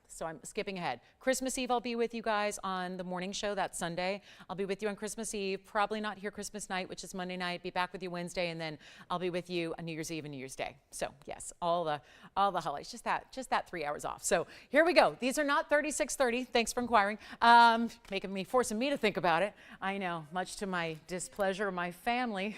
So I'm skipping ahead. Christmas Eve, I'll be with you guys on the morning show. That's Sunday. I'll be with you on Christmas Eve. Probably not here Christmas night, which is Monday night. Be back with you Wednesday, and then I'll be with you on New Year's Eve and New Year's Day. So yes, all the holidays. Just that 3 hours off. So here we go. These are not $36.30. Thanks for inquiring. Forcing me to think about it. I know, much to my displeasure, my family,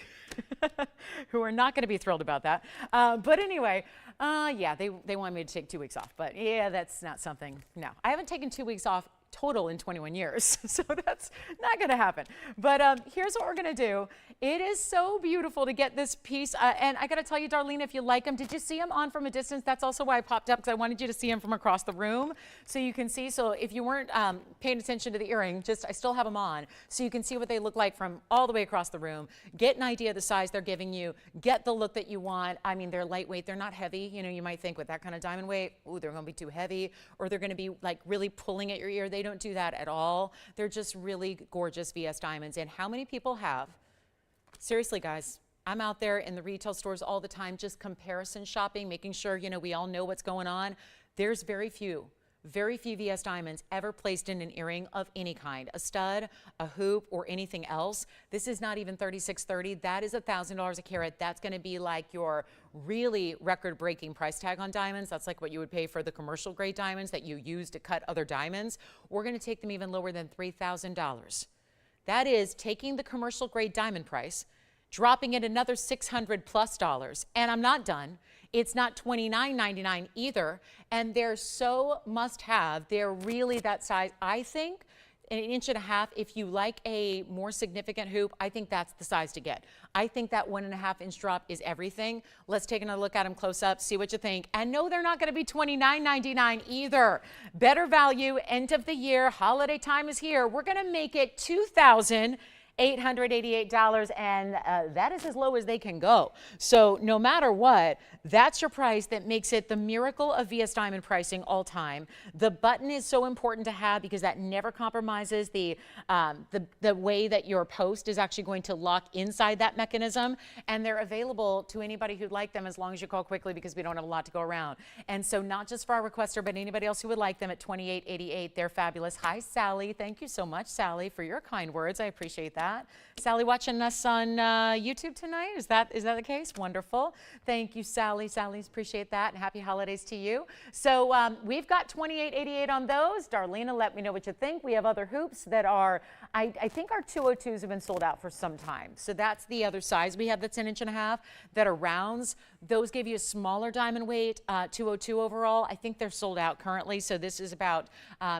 who are not going to be thrilled about that. But anyway, yeah, they want me to take 2 weeks off. But yeah, that's not something something? No, I haven't taken 2 weeks off total in 21 years, so that's not going to happen. But here's what we're going to do. It is so beautiful to get this piece, and I got to tell you, Darlene, if you like them, did you see them on from a distance? That's also why I popped up, because I wanted you to see them from across the room, so you can see. So if you weren't paying attention to the earring, I still have them on, so you can see what they look like from all the way across the room. Get an idea of the size they're giving you. Get the look that you want. I mean, they're lightweight. They're not heavy. You know, you might think with that kind of diamond weight, ooh, they're going to be too heavy, or they're going to be like really pulling at your ear. They don't do that at all. They're just really gorgeous VS diamonds. And how many people have, seriously guys, I'm out there in the retail stores all the time, just comparison shopping, making sure, you know, we all know what's going on. There's very few VS diamonds ever placed in an earring of any kind, a stud, a hoop, or anything else. This is not even $3,630. That is $1,000 a carat. That's going to be like your really record-breaking price tag on diamonds. That's like what you would pay for the commercial grade diamonds that you use to cut other diamonds. We're going to take them even lower than $3,000. That is taking the commercial grade diamond price, dropping it another $600+. And I'm not done. It's not $29.99 either. And they're so must-have. They're really that size. I think an 1.5 inches, if you like a more significant hoop, I think that's the size to get. I think that 1.5 inch drop is everything. Let's take another look at them close up, see what you think. And no, they're not going to be $29.99 either. Better value, end of the year, holiday time is here. We're going to make it $2,888, and that is as low as they can go. So no matter what, that's your price that makes it the miracle of VS diamond pricing all time. The button is so important to have because that never compromises the way that your post is actually going to lock inside that mechanism, and they're available to anybody who'd like them as long as you call quickly, because we don't have a lot to go around. And so not just for our requester, but anybody else who would like them at $28.88. They're fabulous. Hi, Sally. Thank you so much, Sally, for your kind words. I appreciate that. Sally watching us on YouTube tonight? Is that the case? Wonderful. Thank you, Sally. Sally, appreciate that, and happy holidays to you. So we've got $28.88 on those. Darlena, let me know what you think. We have other hoops that are, I think our 202s have been sold out for some time. So that's the other size we have that's 1.5 inches that are rounds. Those give you a smaller diamond weight, 202 overall. I think they're sold out currently. So this is about,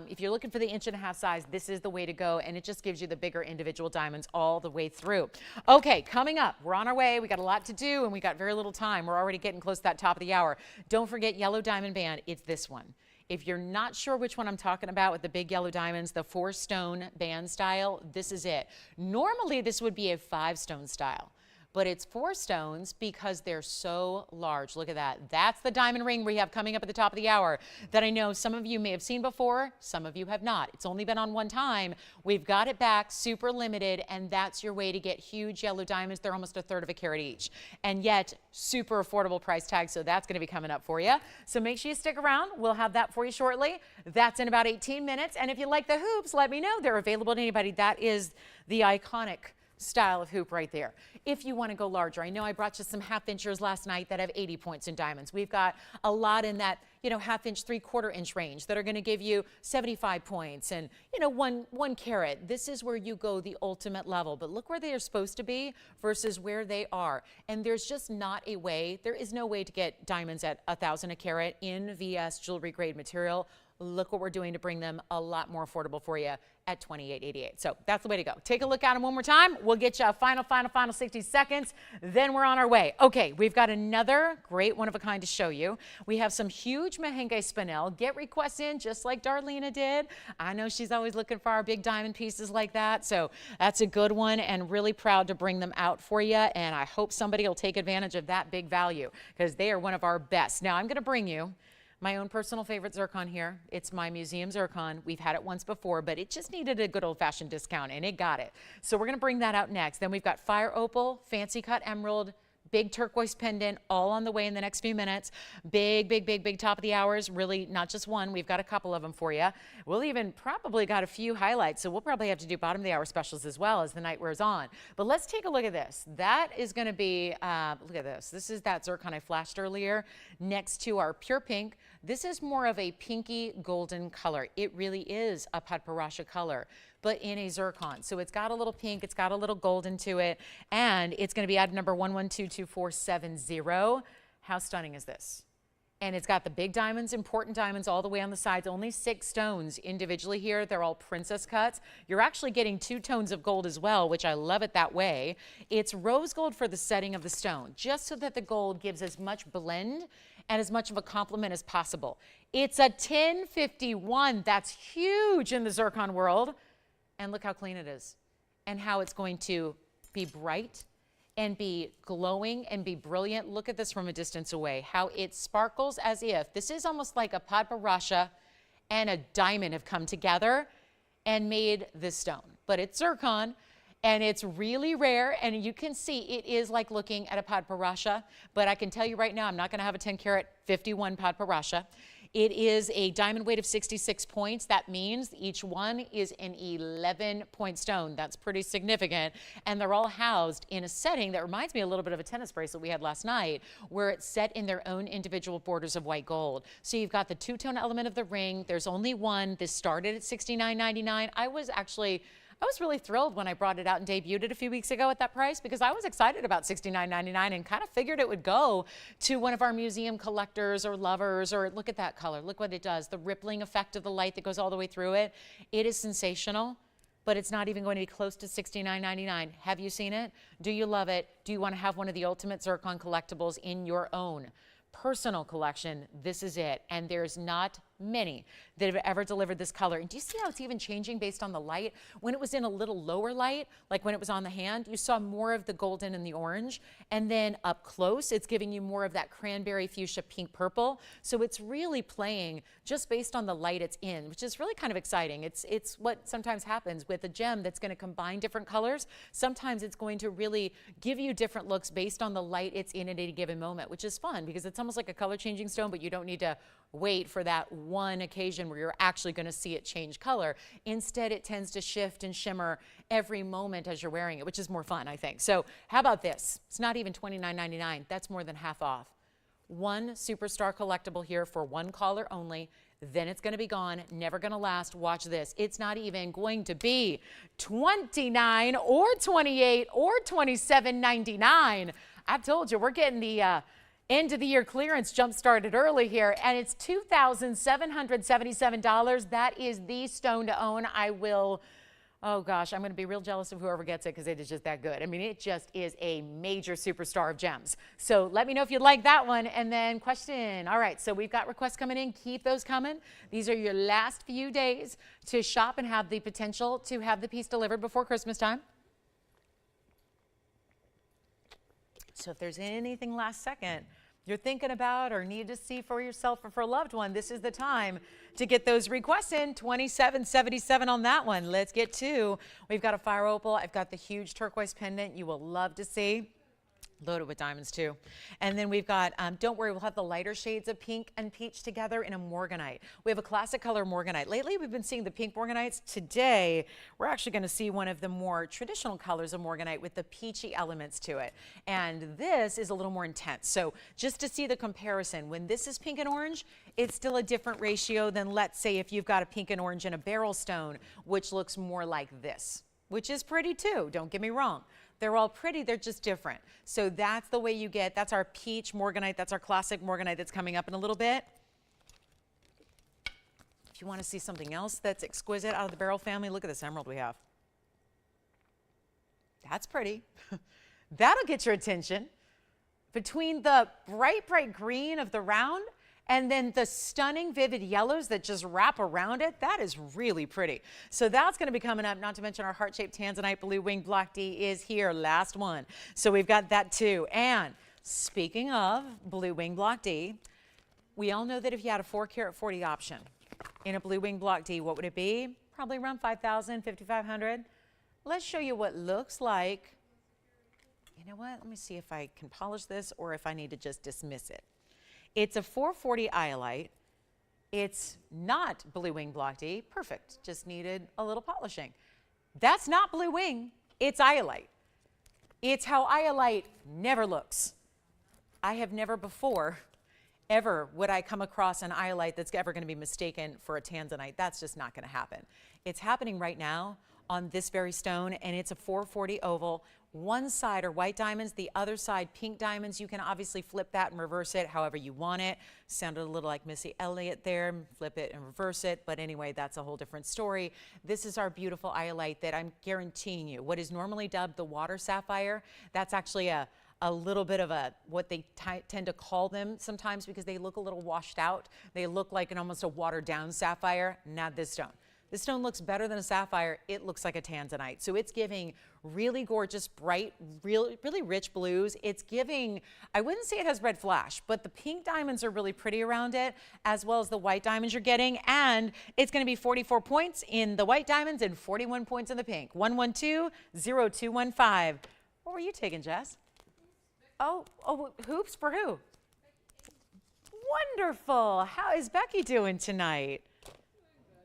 if you're looking for the 1.5 inch size, this is the way to go. And it just gives you the bigger individual diamonds all the way through. Okay, coming up, we're on our way. We got a lot to do and we got very little time. We're already getting close to that top of the hour. Don't forget yellow diamond band. It's this one. If you're not sure which one I'm talking about with the big yellow diamonds, the 4-stone band style, this is it. Normally this would be a 5-stone style, but it's 4 stones because they're so large. Look at that. That's the diamond ring we have coming up at the top of the hour that I know some of you may have seen before, some of you have not. It's only been on one time. We've got it back, super limited, and that's your way to get huge yellow diamonds. They're almost 1/3 of a carat each, and yet super affordable price tag, so that's going to be coming up for you. So make sure you stick around. We'll have that for you shortly. That's in about 18 minutes, and if you like the hoops, let me know. They're available to anybody. That is the iconic style of hoop right there. If you want to go larger, I know I brought you some 1/2 inchers last night that have 80 points in diamonds. We've got a lot in that, you know, 1/2 inch, 3/4 inch range that are going to give you 75 points and, you know, one carat. This is where you go the ultimate level, but look where they are supposed to be versus where they are. And there's just not a way, there is no way to get diamonds at 1,000 a carat in VS jewelry grade material. Look what we're doing to bring them a lot more affordable for you at $28.88. So that's the way to go. Take a look at them one more time. We'll get you a final 60 seconds. Then we're on our way. Okay, we've got another great one of a kind to show you. We have some huge Mahenge spinel. Get requests in just like Darlena did. I know she's always looking for our big diamond pieces like that. So that's a good one and really proud to bring them out for you. And I hope somebody will take advantage of that big value because they are one of our best. Now I'm going to bring you my own personal favorite zircon here. It's my museum zircon. We've had it once before, but it just needed a good old-fashioned discount, and it got it. So we're going to bring that out next. Then we've got fire opal, fancy cut emerald, big turquoise pendant, all on the way in the next few minutes. Big top of the hours. Really, not just one. We've got a couple of them for you. We'll even probably got a few highlights, so we'll probably have to do bottom of the hour specials as well as the night wears on. But let's take a look at this. That is going to be, look at this. This is that zircon I flashed earlier next to our pure pink. This is more of a pinky golden color. It really is a Padparadscha color, but in a zircon. So it's got a little pink, it's got a little golden to it, and it's going to be item number 11222470. How stunning is this? And it's got the big diamonds, important diamonds all the way on the sides. Only 6 stones individually here. They're all princess cuts. You're actually getting 2 tones of gold as well, which I love it that way. It's rose gold for the setting of the stone, just so that the gold gives as much blend and as much of a complement as possible. It's a 1051. That's huge in the zircon world. And look how clean it is and how it's going to be bright and be glowing and be brilliant. Look at this from a distance away, how it sparkles as if this is almost like a Padparadscha and a diamond have come together and made this stone. But it's zircon and it's really rare, and you can see it is like looking at a Padparadscha, but I can tell you right now, I'm not gonna have a 10 karat 51 Padparadscha. It is a diamond weight of 66 points. That means each one is an 11-point stone. That's pretty significant. And they're all housed in a setting that reminds me a little bit of a tennis bracelet we had last night, where it's set in their own individual borders of white gold. So you've got the 2-tone element of the ring. There's only one. This started at $69.99. I was really thrilled when I brought it out and debuted it a few weeks ago at that price, because I was excited about $69.99 and kind of figured it would go to one of our museum collectors or lovers. Or look at that color. Look what it does. The rippling effect of the light that goes all the way through it. It is sensational, but it's not even going to be close to $69.99. Have you seen it? Do you love it? Do you want to have one of the ultimate zircon collectibles in your own personal collection? This is it. And there's not many that have ever delivered this color. And do you see how it's even changing based on the light? When it was in a little lower light, like when it was on the hand, you saw more of the golden and the orange. And then up close, it's giving you more of that cranberry, fuchsia, pink, purple. So it's really playing just based on the light it's in, which is really kind of exciting. It's what sometimes happens with a gem that's going to combine different colors. Sometimes it's going to really give you different looks based on the light it's in at any given moment, which is fun because it's almost like a color changing stone, but you don't need to wait for that one occasion where you're actually going to see it change color. Instead, it tends to shift and shimmer every moment as you're wearing it, which is more fun, I think. So how about this? It's not even $29.99. That's more than half off. One superstar collectible here for one caller only. Then it's going to be gone, never going to last. Watch this. It's not even going to be $29 or $28 or $27.99. I told you, we're getting the end of the year clearance jump started early here, and it's $2,777. That is the stone to own. Oh gosh, I'm going to be real jealous of whoever gets it because it is just that good. I mean, it just is a major superstar of gems. So let me know if you like that one. And then question. All right, so we've got requests coming in. Keep those coming. These are your last few days to shop and have the potential to have the piece delivered before Christmas time. So if there's anything last second you're thinking about or need to see for yourself or for a loved one, this is the time to get those requests in. $27.77 on that one. Let's get to, we've got a fire opal. I've got the huge turquoise pendant you will love to see. Loaded with diamonds too. And then we've got, don't worry, we'll have the lighter shades of pink and peach together in a Morganite. We have a classic color Morganite. Lately, we've been seeing the pink Morganites. Today, we're actually going to see one of the more traditional colors of Morganite with the peachy elements to it. And this is a little more intense. So just to see the comparison, when this is pink and orange, it's still a different ratio than, let's say, if you've got a pink and orange in a beryl stone, which looks more like this, which is pretty too, don't get me wrong. They're all pretty, they're just different. So that's the way you get, that's our peach Morganite, that's our classic Morganite that's coming up in a little bit. If you want to see something else that's exquisite out of the beryl family, look at this emerald we have. That's pretty. That'll get your attention. Between the bright, bright green of the round and then the stunning vivid yellows that just wrap around it, that is really pretty. So that's going to be coming up, not to mention our heart-shaped tanzanite blue wing block D is here, last one. So we've got that too. And speaking of blue wing block D, we all know that if you had a 4 karat 40 option in a blue wing block D, what would it be? Probably around $5,000, $5,500. Let's show you what it looks like. You know what? Let me see if I can polish this or if I need to just dismiss it. It's a 440 iolite. It's not blue wing block D. Perfect. Just needed a little polishing. That's not blue wing. It's iolite. It's how iolite never looks. I have never before, ever would I come across an iolite that's ever going to be mistaken for a tanzanite. That's just not going to happen. It's happening right now on this very stone, and it's a 440 oval. One side are white diamonds, the other side pink diamonds. You can obviously flip that and reverse it however you want it. Sounded a little like Missy Elliott there, flip it and reverse it, but anyway, that's a whole different story. This is our beautiful iolite that I'm guaranteeing you, what is normally dubbed the water sapphire, that's actually a little bit of a, what they tend to call them sometimes because they look a little washed out. They look like almost a watered down sapphire, not this stone. This stone looks better than a sapphire. It looks like a tanzanite. So it's giving really gorgeous, bright, really rich blues. It's giving, I wouldn't say it has red flash, but the pink diamonds are really pretty around it, as well as the white diamonds you're getting. And it's going to be 44 points in the white diamonds and 41 points in the pink. 112-0215. What were you taking, Jess? Oh, hoops for who? Wonderful. How is Becky doing tonight?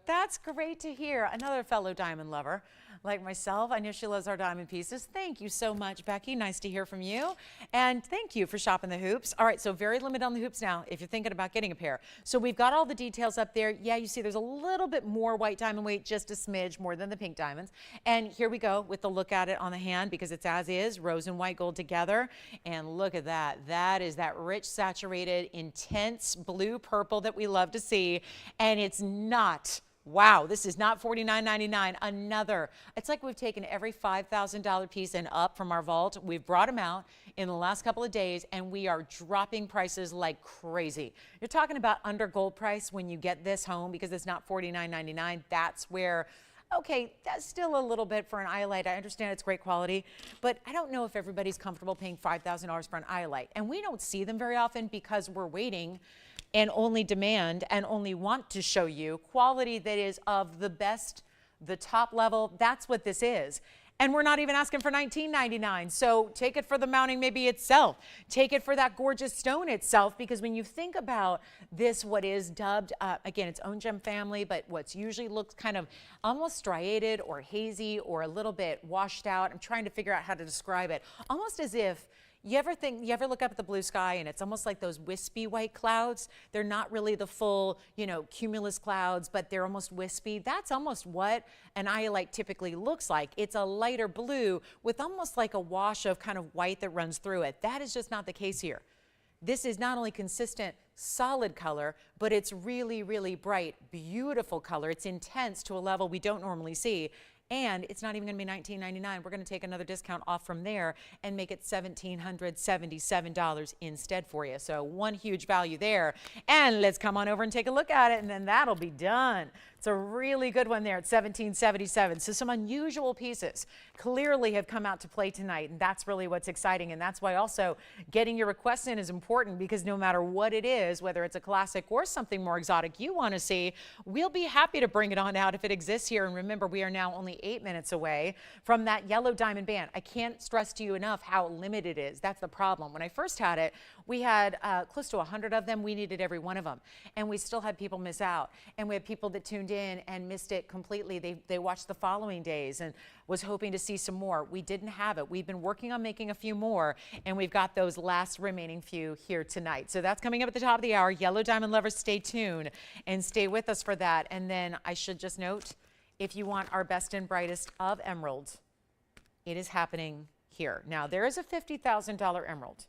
That's great to hear. Another fellow diamond lover like myself. I know she loves our diamond pieces. Thank you so much, Becky. Nice to hear from you. And thank you for shopping the hoops. All right, so very limited on the hoops now if you're thinking about getting a pair. So we've got all the details up there. Yeah, you see there's a little bit more white diamond weight, just a smidge more than the pink diamonds. And here we go with the look at it on the hand because it's as is, rose and white gold together. And look at that. That is that rich, saturated, intense blue purple that we love to see. And it's not, wow, this is not $49.99. Another, it's like we've taken every $5,000 piece and up from our vault. We've brought them out in the last couple of days, and we are dropping prices like crazy. You're talking about under gold price when you get this home because it's not $49.99. That's where, okay, that's still a little bit for an iolite. I understand it's great quality, but I don't know if everybody's comfortable paying $5,000 for an iolite. And we don't see them very often because we're waiting and only demand and only want to show you quality that is of the best, the top level. That's what this is. And we're not even asking for $19.99. So take it for the mounting maybe itself. Take it for that gorgeous stone itself, because when you think about this, what is dubbed, again, its own gem family, but what's usually looks kind of almost striated or hazy or a little bit washed out. I'm trying to figure out how to describe it. Almost as if, you ever look up at the blue sky and it's almost like those wispy white clouds? They're not really the full, cumulus clouds, but they're almost wispy. That's almost what an iolite typically looks like. It's a lighter blue with almost like a wash of kind of white that runs through it. That is just not the case here. This is not only consistent, solid color, but it's really, really bright, beautiful color. It's intense to a level we don't normally see. And it's not even going to be $19.99. We're going to take another discount off from there and make it $1,777 instead for you. So one huge value there. And let's come on over and take a look at it, and then that'll be done. It's a really good one there at $1,777. So some unusual pieces clearly have come out to play tonight, and that's really what's exciting. And that's why also getting your requests in is important, because no matter what it is, whether it's a classic or something more exotic you want to see, we'll be happy to bring it on out if it exists here. And remember, we are now only 8 minutes away from that yellow diamond band. I can't stress to you enough how limited it is. That's the problem. When I first had it, we had close to 100 of them. We needed every one of them. And we still had people miss out. And we had people that tuned in and missed it completely. They watched the following days and was hoping to see some more. We didn't have it. We've been working on making a few more, and we've got those last remaining few here tonight. So that's coming up at the top of the hour. Yellow diamond lovers, stay tuned and stay with us for that. And then I should just note, if you want our best and brightest of emeralds, it is happening here. Now, there is a $50,000 emerald.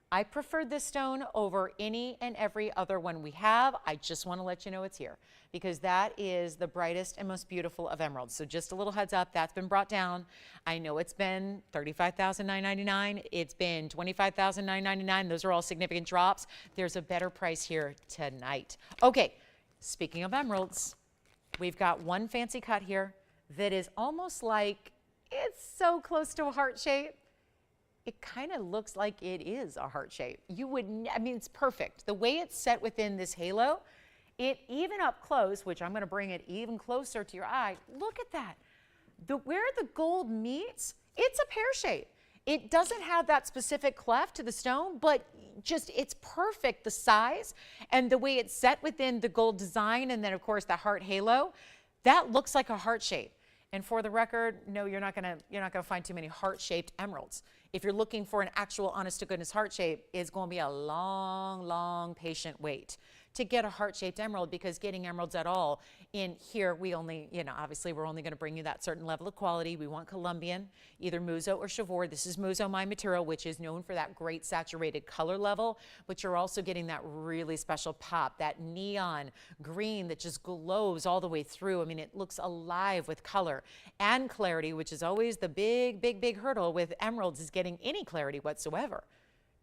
I preferred this stone over any and every other one we have. I just want to let you know it's here, because that is the brightest and most beautiful of emeralds. So just a little heads up, that's been brought down. I know it's been $35,999. It's been $25,999. Those are all significant drops. There's a better price here tonight. Okay, speaking of emeralds, we've got one fancy cut here that is almost like, it's so close to a heart shape. It kind of looks like it is a heart shape. It's perfect. The way it's set within this halo, it even up close, which I'm going to bring it even closer to your eye. Look at that. Where the gold meets, it's a pear shape. It doesn't have that specific cleft to the stone, but just it's perfect, the size and the way it's set within the gold design, and then of course the heart halo. That looks like a heart shape. And for the record, no, you're not gonna find too many heart-shaped emeralds. If you're looking for an actual honest-to-goodness heart shape, it's going to be a long, long, patient wait to get a heart-shaped emerald, because getting emeralds at all in here, we only, you know, obviously we're only going to bring you that certain level of quality. We want Colombian, either Muzo or Chivor. This is Muzo, my material, which is known for that great saturated color level, but you're also getting that really special pop, that neon green that just glows all the way through. I mean, it looks alive with color and clarity, which is always the big hurdle with emeralds, is getting any clarity whatsoever.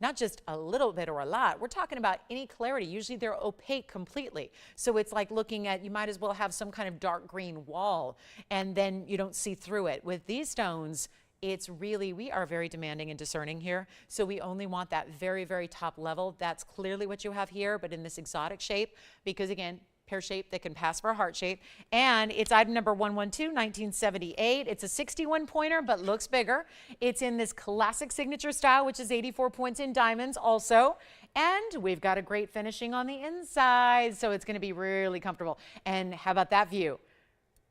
Not just a little bit or a lot. We're talking about any clarity. Usually they're opaque completely. So it's like looking at, you might as well have some kind of dark green wall and then you don't see through it. With these stones, it's really, we are very demanding and discerning here. So we only want that very top level. That's clearly what you have here, but in this exotic shape, because again, pear shape that can pass for a heart shape. And it's item number 112, 1978. It's a 61 pointer, but looks bigger. It's in this classic signature style, which is 84 points in diamonds also. And we've got a great finishing on the inside, so it's going to be really comfortable. And how about that view?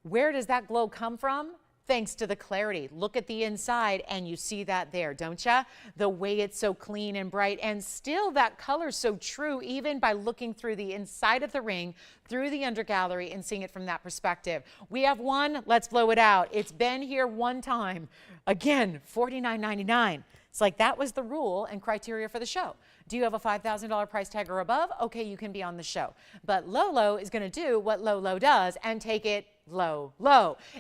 Where does that glow come from? Thanks to the clarity. Look at the inside and you see that there, don't ya? The way it's so clean and bright, and still that color's so true even by looking through the inside of the ring, through the undergallery, and seeing it from that perspective. We have one, let's blow it out. It's been here one time. Again, $49.99. It's like that was the rule and criteria for the show. Do you have a $5,000 price tag or above? Okay, you can be on the show. But Lolo is going to do what Lolo does and take it low.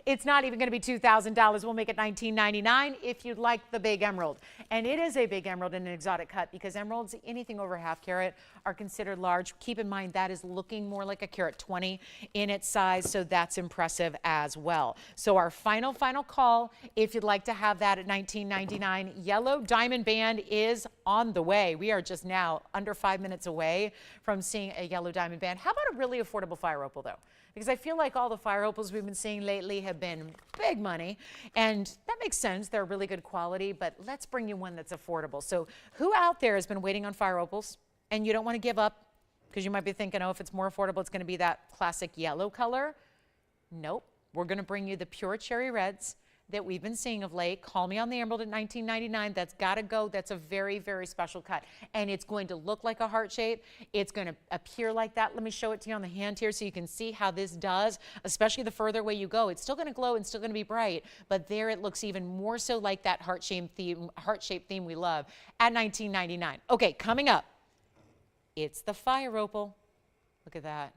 It's not even going to be $2,000. We'll make it $19.99 if you'd like the big emerald. And it is a big emerald in an exotic cut, because emeralds, anything over ½ carat, are considered large. Keep in mind that is looking more like a carat 20 in its size, so that's impressive as well. So our final call, if you'd like to have that at $19.99, yellow diamond band is on the way. We are just now under 5 minutes away from seeing a yellow diamond band. How about a really affordable fire opal though? Because I feel like all the fire opals we've been seeing lately have been big money, and that makes sense. They're really good quality, but let's bring you one that's affordable. So who out there has been waiting on fire opals and you don't want to give up, because you might be thinking, oh, if it's more affordable, it's going to be that classic yellow color? Nope. We're going to bring you the pure cherry reds that we've been seeing of late. Call me on the emerald at $19.99. That's got to go. That's a very special cut. And it's going to look like a heart shape. It's going to appear like that. Let me show it to you on the hand here so you can see how this does, especially the further away you go. It's still going to glow and still going to be bright, but there it looks even more so like that heart shape theme we love at $19.99. Okay, coming up, it's the fire opal. Look at that.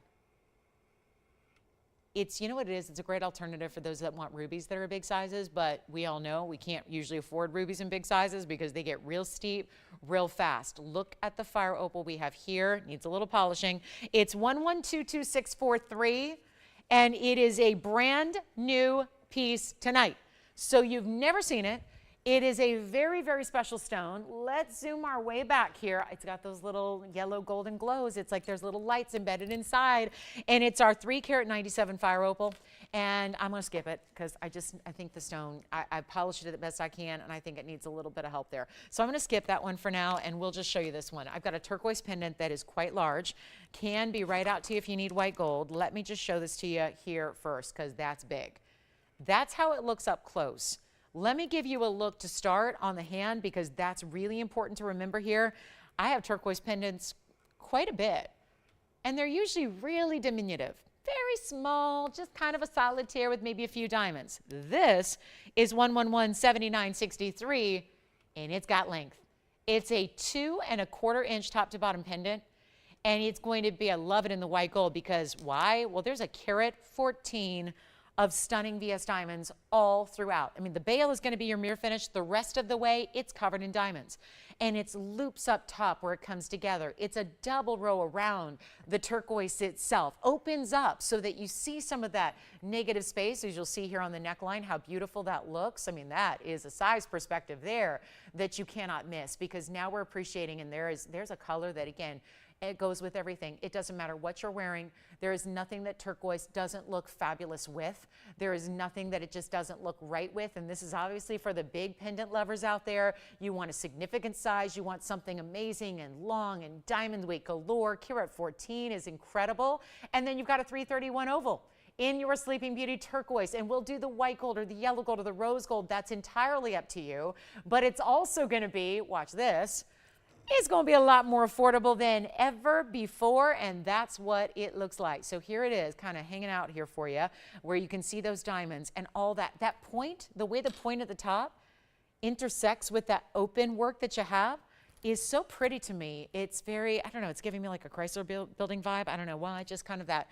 It's, you know what it is? It's a great alternative for those that want rubies that are big sizes, but we all know we can't usually afford rubies in big sizes because they get real steep real fast. Look at the fire opal we have here. Needs a little polishing. It's 1122643, and it is a brand new piece tonight. So you've never seen it. It is a very special stone. Let's zoom our way back here. It's got those little yellow golden glows. It's like there's little lights embedded inside. And it's our 3 carat 97 fire opal. And I'm going to skip it because I think the stone, I polished it the best I can, and I think it needs a little bit of help there. So I'm going to skip that one for now, and we'll just show you this one. I've got a turquoise pendant that is quite large. Can be right out to you if you need white gold. Let me just show this to you here first because that's big. That's how it looks up close. Let me give you a look to start on the hand, because that's really important to remember here. I have turquoise pendants quite a bit, and they're usually really diminutive, very small, just kind of a solitaire with maybe a few diamonds. This is 111-7963, and it's got length. It's a 2 1/4 inch top to bottom pendant, and it's going to be, I love it in the white gold, because why? Well, there's a carat 14 of stunning VS diamonds all throughout. I mean, the bail is going to be your mirror finish. The rest of the way, it's covered in diamonds. And it's loops up top where it comes together. It's a double row around the turquoise itself. Opens up so that you see some of that negative space, as you'll see here on the neckline, how beautiful that looks. I mean, that is a size perspective there that you cannot miss, because now we're appreciating, and there's a color that, again, it goes with everything. It doesn't matter what you're wearing. There is nothing that turquoise doesn't look fabulous with. There is nothing that it just doesn't look right with. And this is obviously for the big pendant lovers out there. You want a significant size. You want something amazing and long and diamond weight galore. Carat 14 is incredible. And then you've got a 331 oval in your Sleeping Beauty turquoise, and we'll do the white gold or the yellow gold or the rose gold. That's entirely up to you. But it's also going to be, watch this, It's going to be a lot more affordable than ever before, and that's what it looks like. So here it is, kind of hanging out here for you, where you can see those diamonds and all that. That point, the way the point at the top intersects with that open work that you have is so pretty to me. It's very, I don't know, it's giving me like a Chrysler building vibe. I don't know why, just kind of that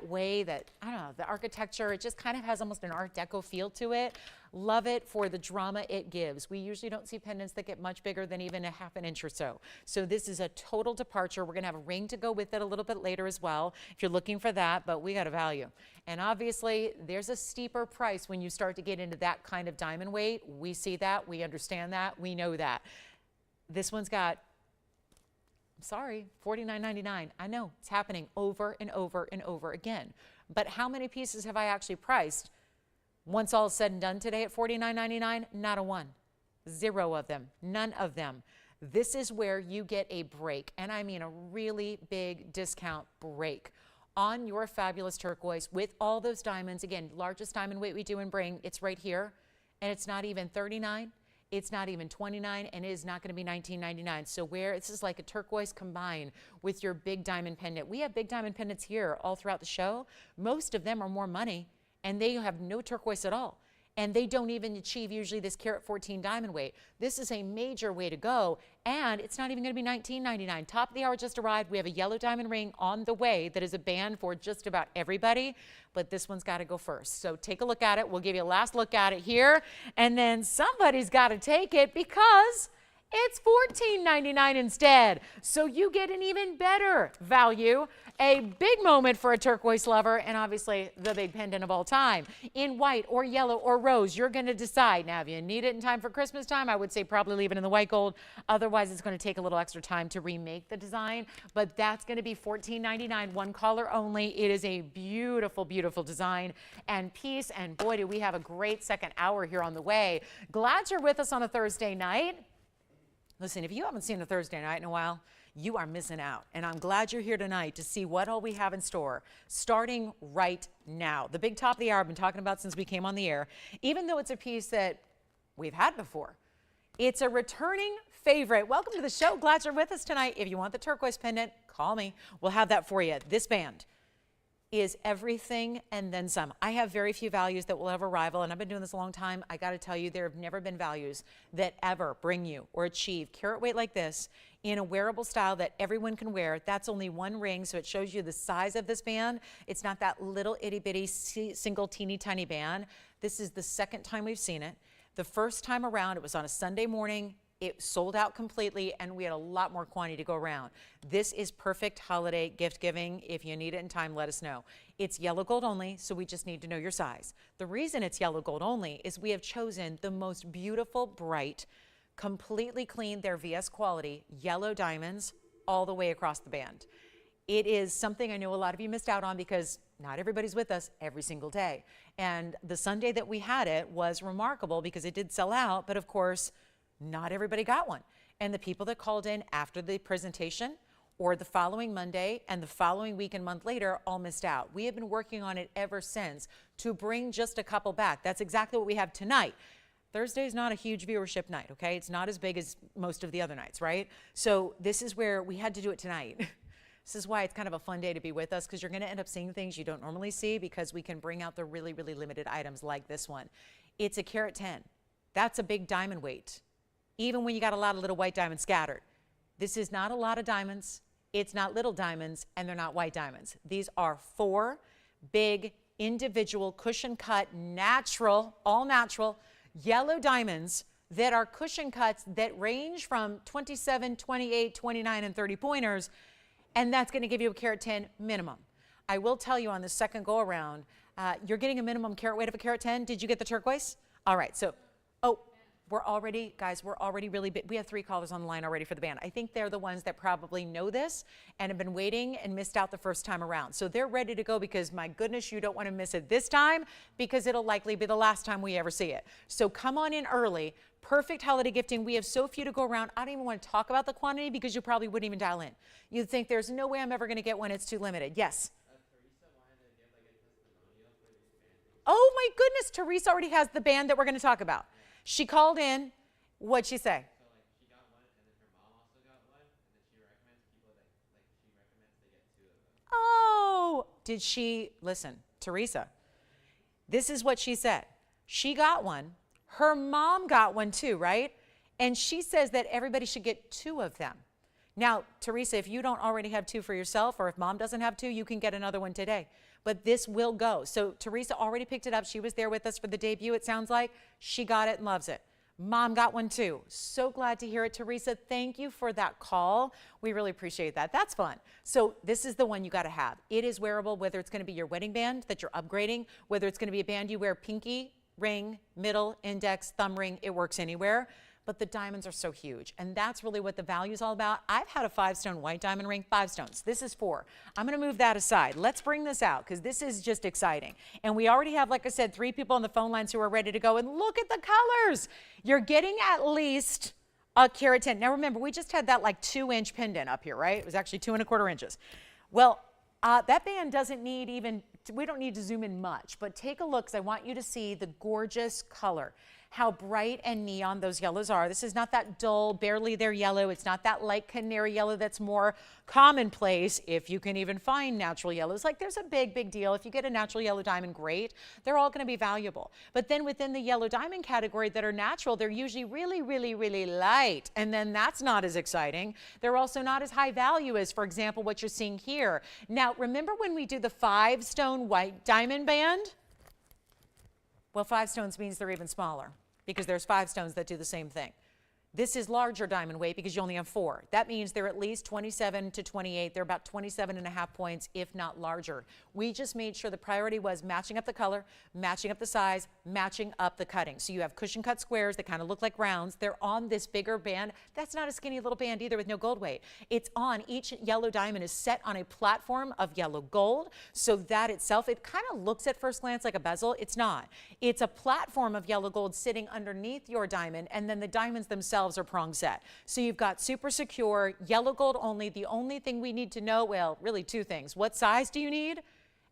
way that, I don't know, the architecture, it just kind of has almost an Art Deco feel to it. Love it for the drama it gives. We usually don't see pendants that get much bigger than even a ½ inch or so. So this is a total departure. We're gonna have a ring to go with it a little bit later as well, if you're looking for that, but we got a value. And obviously there's a steeper price when you start to get into that kind of diamond weight. We see that, we understand that, we know that. This one's got, I'm sorry, $49.99. I know it's happening over and over and over again. But how many pieces have I actually priced once all is said and done today at $49.99? Not a one. 0 of them. None of them. This is where you get a break, and I mean a really big discount break on your fabulous turquoise with all those diamonds. Again, largest diamond weight we do and bring, it's right here, and it's not even $39. It's not even $29, and it is not going to be $19.99. So where this is like a turquoise combined with your big diamond pendant. We have big diamond pendants here all throughout the show. Most of them are more money, and they have no turquoise at all. And they don't even achieve usually this carat 14 diamond weight. This is a major way to go, and it's not even going to be $19.99. Top of the hour just arrived. We have a yellow diamond ring on the way that is a band for just about everybody, but this one's got to go first. So take a look at it. We'll give you a last look at it here, and then somebody's got to take it because it's $14.99 instead. So you get an even better value, a big moment for a turquoise lover, and obviously the big pendant of all time. In white or yellow or rose, you're going to decide. Now, if you need it in time for Christmas time, I would say probably leave it in the white gold. Otherwise, it's going to take a little extra time to remake the design, but that's going to be $14.99, one color only. It is a beautiful, beautiful design and piece, and boy, do we have a great second hour here on the way. Glad you're with us on a Thursday night. Listen, if you haven't seen a Thursday night in a while, you are missing out. And I'm glad you're here tonight to see what all we have in store, starting right now. The big top of the hour I've been talking about since we came on the air, even though it's a piece that we've had before. It's a returning favorite. Welcome to the show. Glad you're with us tonight. If you want the turquoise pendant, call me. We'll have that for you. This band is everything and then some. I have very few values that will ever rival, and I've been doing this a long time. I got to tell you, there have never been values that ever bring you or achieve carat weight like this in a wearable style that everyone can wear. That's only one ring, so it shows you the size of this band. It's not that little itty bitty single teeny tiny band. This is the second time we've seen it. The first time around, it was on a Sunday morning. It sold out completely, and we had a lot more quantity to go around. This is perfect holiday gift giving. If you need it in time, let us know. It's yellow gold only, so we just need to know your size. The reason it's yellow gold only is we have chosen the most beautiful, bright, completely clean, their VS quality, yellow diamonds all the way across the band. It is something I know a lot of you missed out on because not everybody's with us every single day. And the Sunday that we had it was remarkable because it did sell out, but of course, not everybody got one. And the people that called in after the presentation or the following Monday and the following week and month later all missed out. We have been working on it ever since to bring just a couple back. That's exactly what we have tonight. Thursday is not a huge viewership night, okay? It's not as big as most of the other nights, right? So this is where we had to do it tonight. This is why it's kind of a fun day to be with us, because you're going to end up seeing things you don't normally see because we can bring out the really, really limited items like this one. It's a carat 10. That's a big diamond weight, even when you got a lot of little white diamonds scattered. This is not a lot of diamonds. It's not little diamonds, and they're not white diamonds. These are 4 big, individual, cushion cut, natural, all natural, yellow diamonds that are cushion cuts that range from 27, 28, 29, and 30 pointers, and that's going to give you a carat 10 minimum. I will tell you on the second go around, you're getting a minimum carat weight of a carat 10. Did you get the turquoise? All right, so, we're already, guys, we're already really big. We have 3 callers on the line already for the band. I think they're the ones that probably know this and have been waiting and missed out the first time around. So they're ready to go because, my goodness, you don't want to miss it this time because it'll likely be the last time we ever see it. So come on in early. Perfect holiday gifting. We have so few to go around. I don't even want to talk about the quantity because you probably wouldn't even dial in. You'd think there's no way I'm ever going to get one. It's too limited. Yes? Oh my goodness, Teresa already has the band that we're going to talk about. She called in. What'd she say? So like she got one and then her mom also got one. Oh, did she, listen, Teresa, this is what she said. She got one. Her mom got one too, right? And she says that everybody should get 2 of them. Now, Teresa, if you don't already have 2 for yourself, or if mom doesn't have 2, you can get another one today. But this will go. So Teresa already picked it up. She was there with us for the debut, it sounds like. She got it and loves it. Mom got one too. So glad to hear it, Teresa. Thank you for that call. We really appreciate that. That's fun. So this is the one you got to have. It is wearable, whether it's going to be your wedding band that you're upgrading, whether it's going to be a band you wear pinky, ring, middle, index, thumb ring. It works anywhere. But the diamonds are so huge, and that's really what the value is all about. I've had a 5-stone white diamond ring, 5 stones. This is 4. I'm going to move that aside. Let's bring this out because this is just exciting. And we already have, like I said, 3 people on the phone lines who are ready to go. And look at the colors. You're getting at least a carat 10. Now remember, we just had that like 2-inch pendant up here, right? It was actually 2¼ inches. Well, that band doesn't need even, we don't need to zoom in much, but take a look because I want you to see the gorgeous color. How bright and neon those yellows are. This is not that dull, barely there yellow. It's not that light canary yellow that's more commonplace, if you can even find natural yellows. Like there's a big deal. If you get a natural yellow diamond, great. They're all gonna be valuable. But then within the yellow diamond category that are natural, they're usually really light. And then that's not as exciting. They're also not as high value as, for example, what you're seeing here. Now, remember when we do the 5-stone white diamond band? Well, 5 stones means they're even smaller because there's 5 stones that do the same thing. This is larger diamond weight because you only have 4. That means they're at least 27 to 28. They're about 27.5 points, if not larger. We just made sure the priority was matching up the color, matching up the size, matching up the cutting. So you have cushion cut squares that kind of look like rounds. They're on this bigger band. That's not a skinny little band either with no gold weight. It's on, each yellow diamond is set on a platform of yellow gold. So that itself, it kind of looks at first glance like a bezel. It's not. It's a platform of yellow gold sitting underneath your diamond, and then the diamonds themselves are prong set. So you've got super secure, yellow gold only. The only thing we need to know, well, really 2 things. What size do you need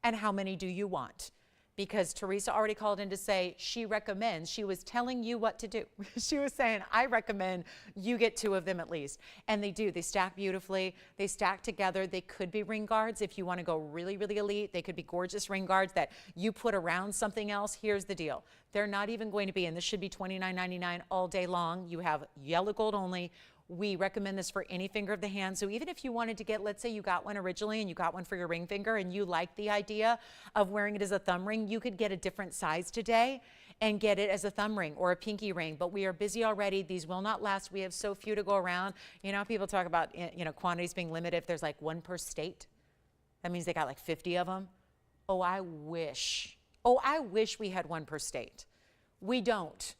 and how many do you want? Because Teresa already called in to say she recommends, she was telling you what to do. She was saying, I recommend you get 2 of them at least. And they do, they stack beautifully. They stack together. They could be ring guards if you want to go really elite. They could be gorgeous ring guards that you put around something else. Here's the deal. They're not even going to be, and this should be $29.99 all day long. You have yellow gold only. We recommend this for any finger of the hand. So even if you wanted to get, let's say you got one originally and you got one for your ring finger and you like the idea of wearing it as a thumb ring, you could get a different size today and get it as a thumb ring or a pinky ring. But we are busy already. These will not last. We have so few to go around. You know, people talk about, you know, quantities being limited. If there's like 1 per state, that means they got like 50 of them. Oh, I wish. Oh, I wish we had 1 per state. We don't.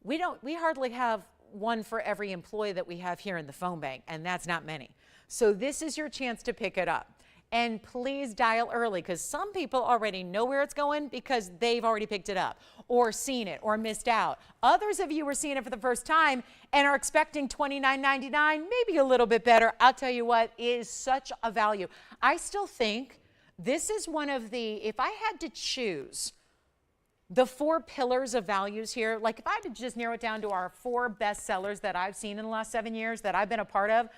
We hardly have 1 for every employee that we have here in the phone bank, and that's not many. So this is your chance to pick it up. And please dial early because some people already know where it's going because they've already picked it up or seen it or missed out. Others of you are seeing it for the first time and are expecting $29.99, maybe a little bit better. I'll tell you what, it is such a value. I still think this is one of the, if I had to choose the 4 pillars of values here, like if I had to just narrow it down to our 4 best sellers that I've seen in the last 7 years that I've been a part of,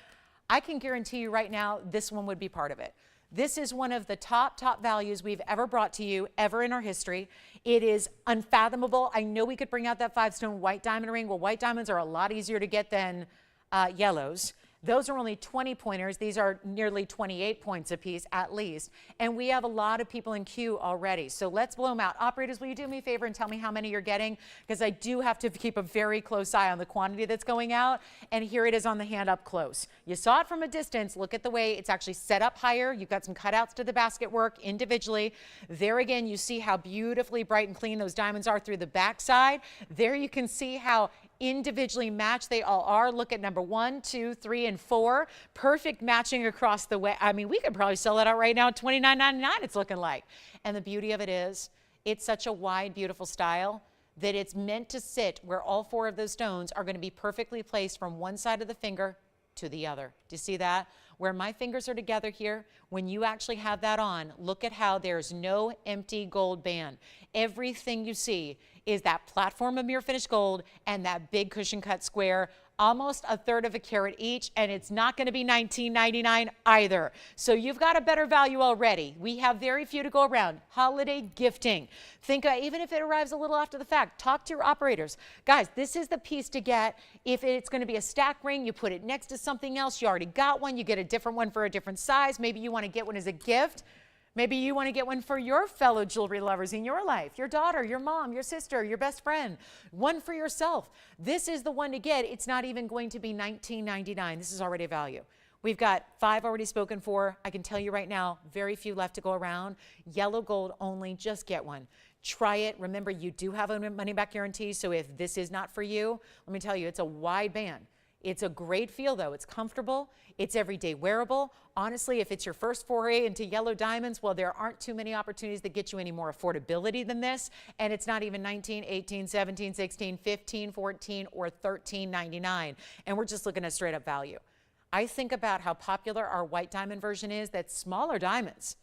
I can guarantee you right now this one would be part of it. This is one of the top values we've ever brought to you ever in our history. It is unfathomable. I know we could bring out that 5-stone white diamond ring. Well, white diamonds are a lot easier to get than yellows. Those are only 20 pointers. These are nearly 28 points a piece at least. And we have a lot of people in queue already. So let's blow them out. Operators, will you do me a favor and tell me how many you're getting? Because I do have to keep a very close eye on the quantity that's going out. And here it is on the hand up close. You saw it from a distance. Look at the way it's actually set up higher. You've got some cutouts to the basket work individually. There again, you see how beautifully bright and clean those diamonds are through the backside. There you can see how individually matched they all are. Look at number 1, 2, 3, and 4. Perfect matching across the way. I mean, we could probably sell it out right now at $29.99, it's looking like. And the beauty of it is, it's such a wide, beautiful style that it's meant to sit where all 4 of those stones are going to be perfectly placed from one side of the finger to the other. Do you see that? Where my fingers are together here, when you actually have that on, look at how there's no empty gold band. Everything you see is that platform of mirror finished gold and that big cushion cut square almost a third of a carat each, and it's not going to be $19.99 either. So you've got a better value already. We have very few to go around. Holiday gifting. Think even if it arrives a little after the fact, talk to your operators. Guys, this is the piece to get. If it's going to be a stack ring, you put it next to something else. You already got one. You get a different one for a different size. Maybe you want to get one as a gift. Maybe you want to get one for your fellow jewelry lovers in your life, your daughter, your mom, your sister, your best friend, one for yourself. This is the one to get. It's not even going to be $19.99. This is already a value. We've got 5 already spoken for. I can tell you right now, very few left to go around. Yellow gold only, just get one. Try it. Remember, you do have a money back guarantee, so if this is not for you, let me tell you, it's a wide band. It's a great feel though. It's comfortable. It's everyday wearable. Honestly, if it's your first foray into yellow diamonds, well, there aren't too many opportunities that get you any more affordability than this. And it's not even $19, $18, $17, $16, $15, $14, or $13.99. And we're just looking at straight up value. I think about how popular our white diamond version is. That's smaller diamonds.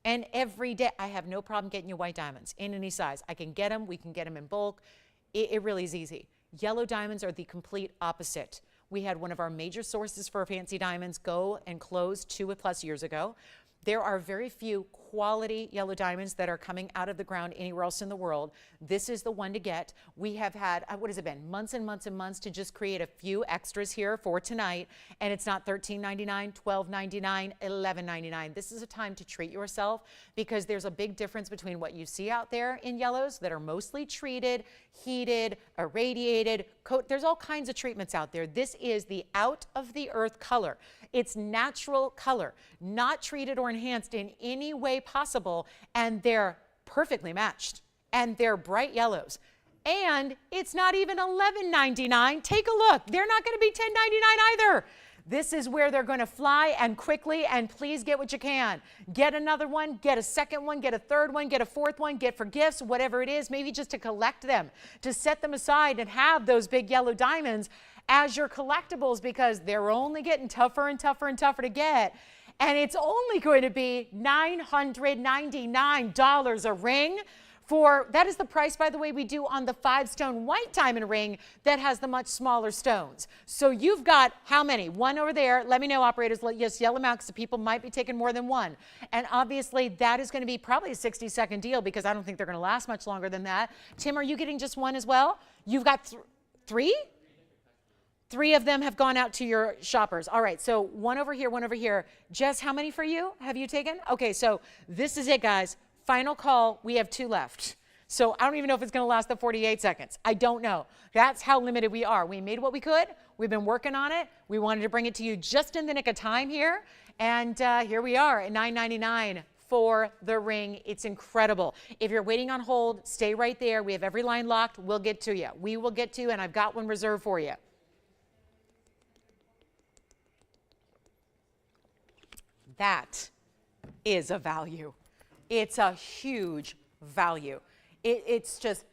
And every day, I have no problem getting you white diamonds in any size. I can get them. We can get them in bulk. It really is easy. Yellow diamonds are the complete opposite. We had one of our major sources for fancy diamonds go and close 2+ years ago. There are very few quality yellow diamonds that are coming out of the ground anywhere else in the world. This is the one to get. We have had, what has it been, months and months and months to just create a few extras here for tonight. And it's not $13.99, $12.99, $11.99. This is a time to treat yourself because there's a big difference between what you see out there in yellows that are mostly treated, heated, irradiated, there's all kinds of treatments out there. This is the out of the earth color. It's natural color, not treated or enhanced in any way possible, and they're perfectly matched, and they're bright yellows. And it's not even $11.99. Take a look. They're not going to be $10.99 either. This is where they're going to fly and quickly, and please get what you can. Get another one, get a second one, get a third one, get a fourth one, get for gifts, whatever it is, maybe just to collect them, to set them aside and have those big yellow diamonds as your collectibles because they're only getting tougher and tougher and tougher to get. And it's only going to be $999 a ring. That is the price, by the way, we do on the 5-stone white diamond ring that has the much smaller stones. So you've got how many? One over there. Let me know, operators. Just yell them out because the people might be taking more than one. And obviously, that is going to be probably a 60-second deal because I don't think they're going to last much longer than that. Tim, are you getting just one as well? You've got 3? 3 of them have gone out to your shoppers. All right, so one over here, one over here. Jess, how many for you have you taken? Okay, so this is it, guys. Final call. We have 2 left. So I don't even know if it's going to last the 48 seconds. I don't know. That's how limited we are. We made what we could. We've been working on it. We wanted to bring it to you just in the nick of time here. And here we are at $9.99 for the ring. It's incredible. If you're waiting on hold, stay right there. We have every line locked. We'll get to you. We will get to you, and I've got one reserved for you. That is a value. It's a huge value. It's just,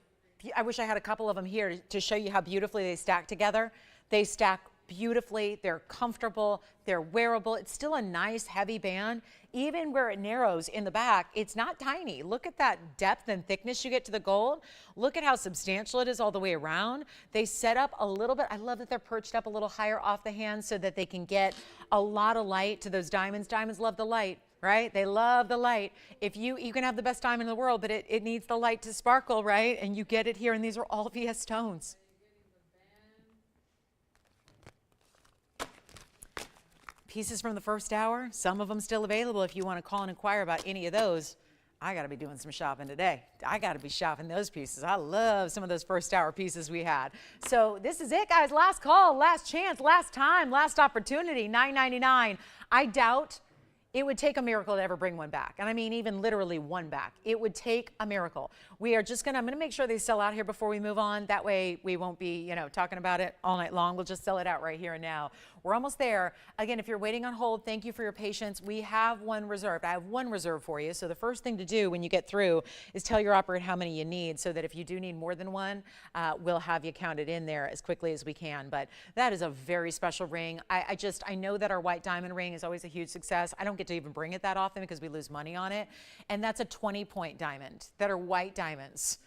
I wish I had a couple of them here to show you how beautifully they stack together. They stack beautifully. They're comfortable. They're wearable. It's still a nice heavy band. Even where it narrows in the back, it's not tiny. Look at that depth and thickness you get to the gold. Look at how substantial it is all the way around. They set up a little bit. I love that they're perched up a little higher off the hand so that they can get a lot of light to those diamonds. Diamonds love the light, right? They love the light. If you can have the best diamond in the world, but it needs the light to sparkle, right? And you get it here, and these are all VS stones. Pieces from the first hour, some of them still available if you want to call and inquire about any of those. I got to be doing some shopping today. I got to be shopping those pieces. I love some of those first hour pieces we had. So this is it, guys. Last call, last chance, last time, last opportunity, $9.99. I doubt it would take a miracle to ever bring one back. And I mean, even literally one back. It would take a miracle. We are just I'm going to make sure they sell out here before we move on. That way we won't be, talking about it all night long. We'll just sell it out right here and now. We're almost there. Again, if you're waiting on hold, thank you for your patience. We have one reserved. I have one reserved for you. So the first thing to do when you get through is tell your operator how many you need so that if you do need more than one, we'll have you counted in there as quickly as we can. But that is a very special ring. I know that our white diamond ring is always a huge success. I don't get to even bring it that often because we lose money on it. And that's a 20-point diamond that are white diamonds.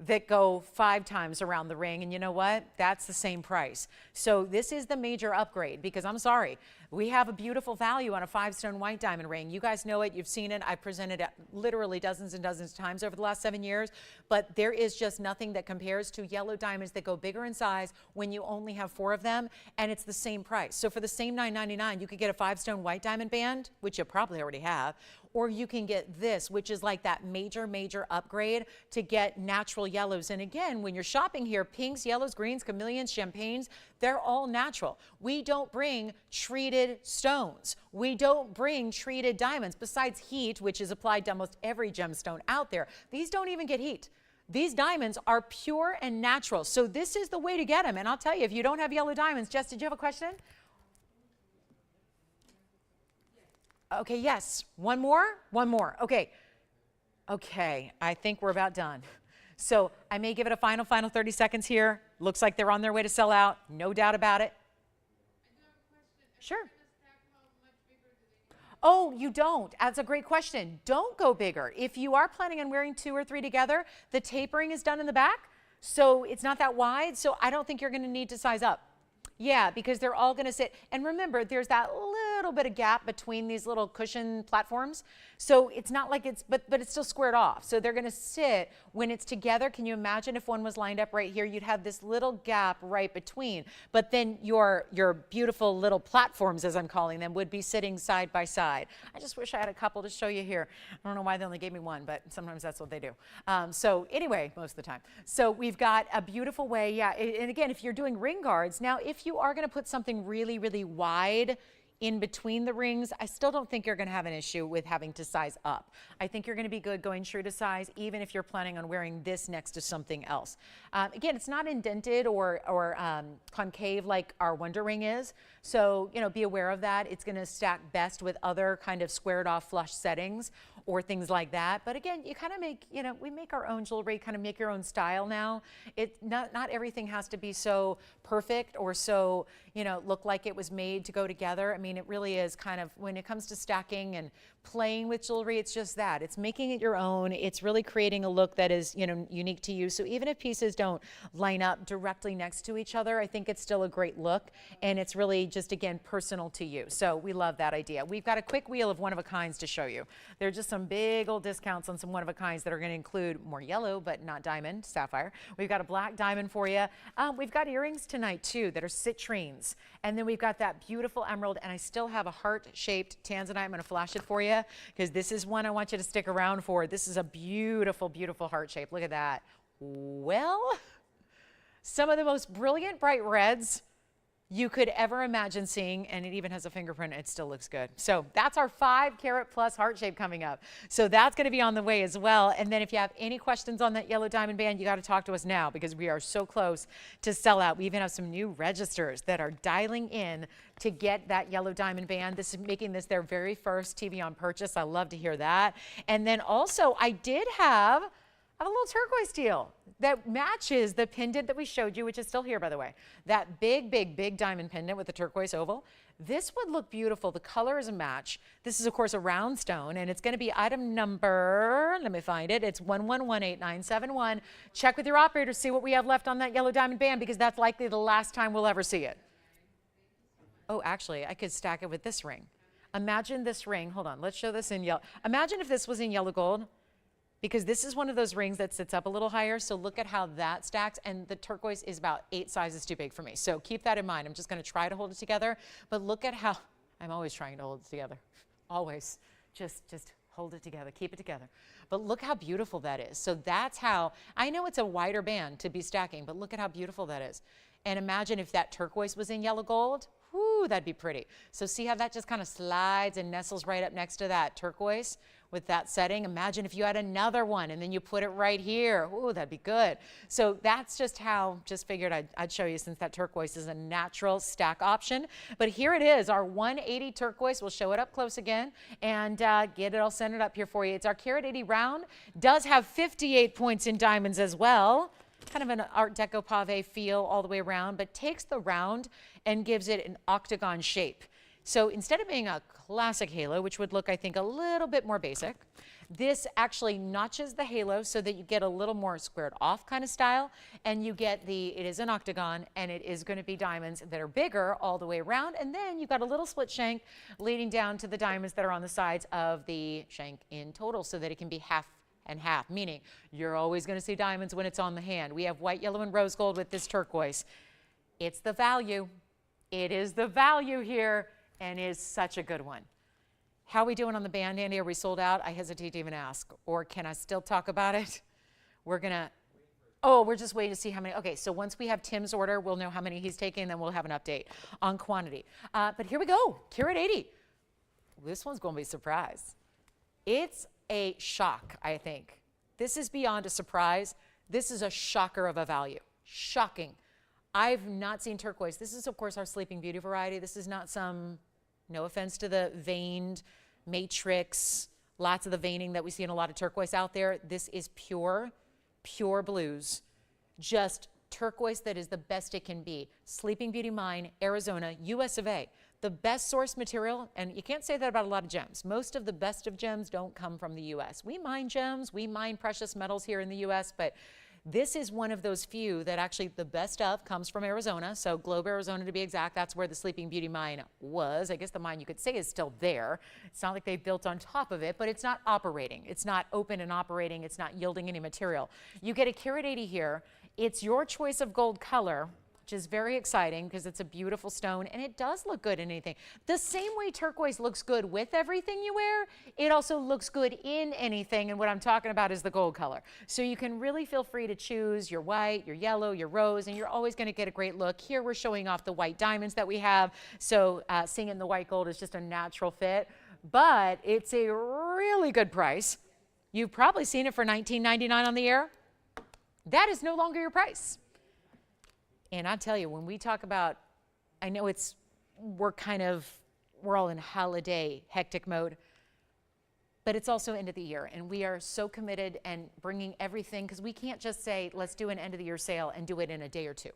that go 5 times around the ring, and you know what? That's the same price. So this is the major upgrade, because I'm sorry, we have a beautiful value on a 5-stone white diamond ring. You guys know it, you've seen it. I've presented it literally dozens and dozens of times over the last 7 years, but there is just nothing that compares to yellow diamonds that go bigger in size when you only have 4 of them, and it's the same price. So for the same $9.99, you could get a 5-stone white diamond band, which you probably already have, or you can get this, which is like that major upgrade to get natural yellows. And again, when you're shopping here, pinks, yellows, greens, chameleons, champagnes, they're all natural. We don't bring treated stones. We don't bring treated diamonds, besides heat, which is applied to almost every gemstone out there. These don't even get heat. These diamonds are pure and natural. So this is the way to get them. And I'll tell you, if you don't have yellow diamonds, Jess, did you have a question? Okay, yes. One more? One more. Okay. Okay, I think we're about done. So I may give it a final 30 seconds here. Looks like they're on their way to sell out. No doubt about it. I do have a question. Sure. How much bigger do they need? Oh, you don't. That's a great question. Don't go bigger. If you are planning on wearing 2 or 3 together, the tapering is done in the back, so it's not that wide. So I don't think you're going to need to size up. Yeah, because they're all going to sit. And remember, there's that little bit of gap between these little cushion platforms. So it's not like it's, but it's still squared off. So they're going to sit when it's together. Can you imagine if one was lined up right here? You'd have this little gap right between. But then your beautiful little platforms, as I'm calling them, would be sitting side by side. I just wish I had a couple to show you here. I don't know why they only gave me one, but sometimes that's what they do. So anyway, most of the time. So we've got a beautiful way. Yeah, and again, if you're doing ring guards, now if you are going to put something really wide in between the rings, I still don't think you're going to have an issue with having to size up. I think you're going to be good going true to size, even if you're planning on wearing this next to something else. Again, it's not indented or concave like our Wonder Ring is, so be aware of that. It's going to stack best with other kind of squared off flush settings or things like that. But again, you kind of make, we make our own jewelry, kind of make your own style now. Not everything has to be so perfect or so, look like it was made to go together. I mean, it really is kind of, when it comes to stacking and playing with jewelry, it's just that. It's making it your own. It's really creating a look that is, unique to you. So even if pieces don't line up directly next to each other, I think it's still a great look. And it's really just, again, personal to you. So we love that idea. We've got a quick wheel of one-of-a-kinds to show you. They're just some big old discounts on some one-of-a-kinds that are going to include more yellow, but not diamond, sapphire. We've got a black diamond for you. We've got earrings tonight, too, that are citrines. And then we've got that beautiful emerald, and I still have a heart-shaped tanzanite. I'm going to flash it for you, because this is one I want you to stick around for. This is a beautiful heart shape. Look at that. Well, some of the most brilliant bright reds you could ever imagine seeing, and it even has a fingerprint. It still looks good. So that's our 5-carat plus heart shape coming up. So that's going to be on the way as well. And then if you have any questions on that yellow diamond band, you got to talk to us now, because we are so close to sell out. We even have some new registers that are dialing in to get that yellow diamond band. This is making this their very first TVON purchase. I love to hear that. And then also I did have a little turquoise deal that matches the pendant that we showed you, which is still here, by the way. That big diamond pendant with the turquoise oval. This would look beautiful. The color is a match. This is, of course, a round stone, and it's going to be item number, let me find it. It's 1118971. Check with your operator, see what we have left on that yellow diamond band, because that's likely the last time we'll ever see it. Oh, actually, I could stack it with this ring. Imagine this ring. Hold on, let's show this in yellow. Imagine if this was in yellow gold, because this is one of those rings that sits up a little higher. So look at how that stacks, and the turquoise is about 8 sizes too big for me. So keep that in mind. I'm just going to try to hold it together, but look at how, I'm always trying to hold it together. Always. Just hold it together, keep it together. But look how beautiful that is. So that's how, I know it's a wider band to be stacking, but look at how beautiful that is. And imagine if that turquoise was in yellow gold. Whoo, that'd be pretty. So see how that just kind of slides and nestles right up next to that turquoise with that setting? Imagine if you had another one and then you put it right here. Ooh, that'd be good. So that's just how, just figured I'd show you, since that turquoise is a natural stack option. But here it is, our 180 turquoise. We'll show it up close again and get it all centered up here for you. It's our carat 80 round. Does have 58 points in diamonds as well. Kind of an Art Deco pave feel all the way around, but takes the round and gives it an octagon shape. So instead of being a classic halo, which would look, I think, a little bit more basic, this actually notches the halo so that you get a little more squared off kind of style, and you get it is an octagon, and it is going to be diamonds that are bigger all the way around, and then you've got a little split shank leading down to the diamonds that are on the sides of the shank in total so that it can be half and half, meaning you're always going to see diamonds when it's on the hand. We have white, yellow, and rose gold with this turquoise. It's the value. It is the value here, and is such a good one. How are we doing on the band, Andy? Are we sold out? I hesitate to even ask. Or can I still talk about it? We're just waiting to see how many. Okay, so once we have Tim's order, we'll know how many he's taking, then we'll have an update on quantity. But here we go, Carat 80. This one's going to be a surprise. It's a shock, I think. This is beyond a surprise. This is a shocker of a value. Shocking. I've not seen turquoise. This is, of course, our Sleeping Beauty variety. This is not some, no offense to the veined matrix, lots of the veining that we see in a lot of turquoise out there. This is pure blues, just turquoise that is the best it can be. Sleeping Beauty Mine, Arizona, US of A. The best source material, and you can't say that about a lot of gems. Most of the best of gems don't come from the US. We mine gems, we mine precious metals here in the US, but this is one of those few that actually the best of comes from Arizona. So Globe, Arizona to be exact. That's where the Sleeping Beauty mine was. I guess the mine you could say is still there. It's not like they built on top of it, but it's not operating. It's not open and operating. It's not yielding any material. You get a Carat 80 here. It's your choice of gold color, which is very exciting because it's a beautiful stone and it does look good in anything. The same way turquoise looks good with everything you wear, it also looks good in anything, and what I'm talking about is the gold color. So you can really feel free to choose your white, your yellow, your rose, and you're always going to get a great look. Here we're showing off the white diamonds that we have, so seeing it in the white gold is just a natural fit, but it's a really good price. You've probably seen it for $19.99 on the air. That is no longer your price. And I tell you, when we talk about, I know we're all in holiday hectic mode, but it's also end of the year. And we are so committed and bringing everything, because we can't just say, let's do an end of the year sale and do it in a day or two.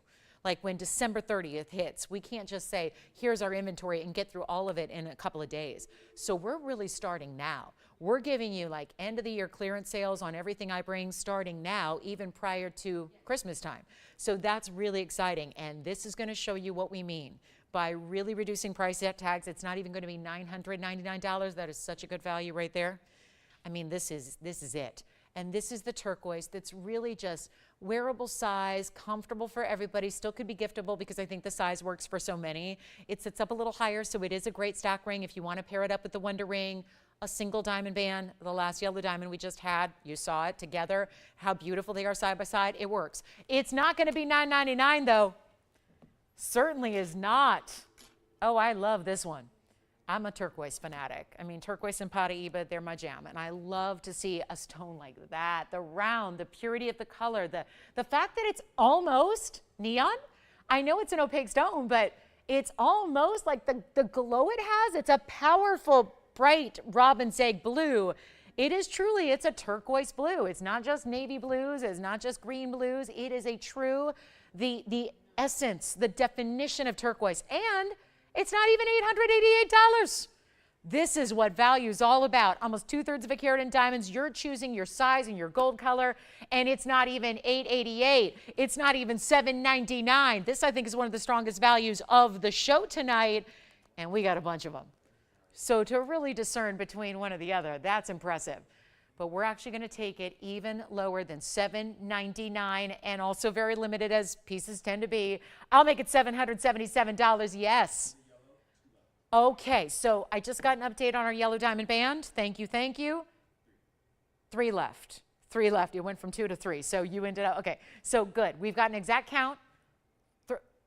Like when December 30th hits, we can't just say, here's our inventory and get through all of it in a couple of days. So we're really starting now. We're giving you like end of the year clearance sales on everything I bring starting now, even prior to Christmas time. So that's really exciting. And this is going to show you what we mean by really reducing price tags. It's not even going to be $999. That is such a good value right there. I mean, this is it. And this is the turquoise that's really just wearable size, comfortable for everybody, still could be giftable because I think the size works for so many. It sits up a little higher, so it is a great stack ring if you want to pair it up with the Wonder Ring, a single diamond band, the last yellow diamond we just had, you saw it together, how beautiful they are side by side, it works. It's not going to be $9.99 though. Certainly is not. Oh, I love this one. I'm a turquoise fanatic. I mean, turquoise and Paraiba, they're my jam. And I love to see a stone like that, the round, the purity of the color, the fact that it's almost neon. I know it's an opaque stone, but it's almost like the glow it has. It's a powerful, bright robin's egg blue. It is truly, it's a turquoise blue. It's not just navy blues. It's not just green blues. It is a true, the essence, the definition of turquoise. And it's not even $888. This is what value is all about. Almost 2/3 of a carat in diamonds. You're choosing your size and your gold color, and it's not even $888. It's not even $799. This, I think, is one of the strongest values of the show tonight, and we got a bunch of them. So to really discern between one or the other, that's impressive. But we're actually going to take it even lower than $799, and also very limited as pieces tend to be. I'll make it $777, yes. Okay, so I just got an update on our yellow diamond band. Thank you, thank you. 3 left. 3 left. You went from 2 to 3, so you ended up, okay. So good. We've got an exact count.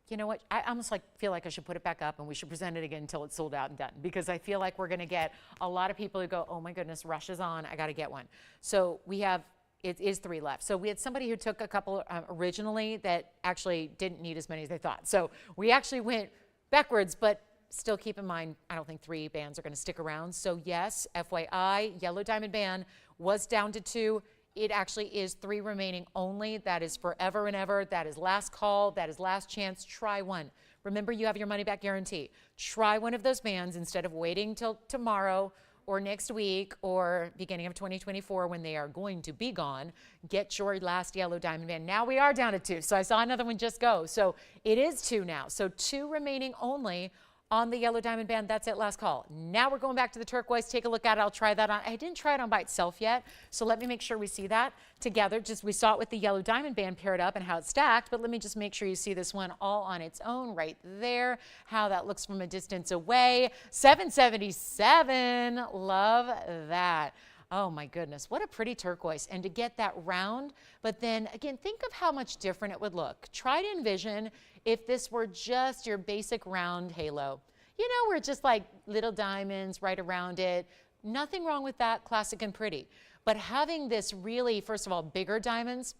You know what? I almost feel like I should put it back up and we should present it again until it's sold out and done, because I feel like we're going to get a lot of people who go, oh my goodness, rush is on. I got to get one. So we have, it is 3 left. So we had somebody who took a couple originally that actually didn't need as many as they thought. So we actually went backwards, but still keep in mind, I don't think 3 bands are going to stick around. So yes, FYI, yellow diamond band was down to 2. It actually is 3 remaining only. That is forever and ever. That is last call. That is last chance. Try one. Remember, you have your money back guarantee. Try one of those bands instead of waiting till tomorrow or next week or beginning of 2024 when they are going to be gone. Get your last yellow diamond band. Now we are down to 2. So I saw another one just go. So it is 2 now. So 2 remaining only on the yellow diamond band. That's it, last call. Now we're going back to the turquoise. Take a look at it. I'll try that on. I didn't try it on by itself yet, so let me make sure we see that together. Just we saw it with the yellow diamond band paired up and how it's stacked, but let me just make sure you see this one all on its own right there, how that looks from a distance away. 777, love that. Oh my goodness, what a pretty turquoise. And to get that round, but then again, think of how much different it would look. Try to envision if this were just your basic round halo. You know, where it's just like little diamonds right around it. Nothing wrong with that, classic and pretty. But having this really, first of all, bigger diamonds,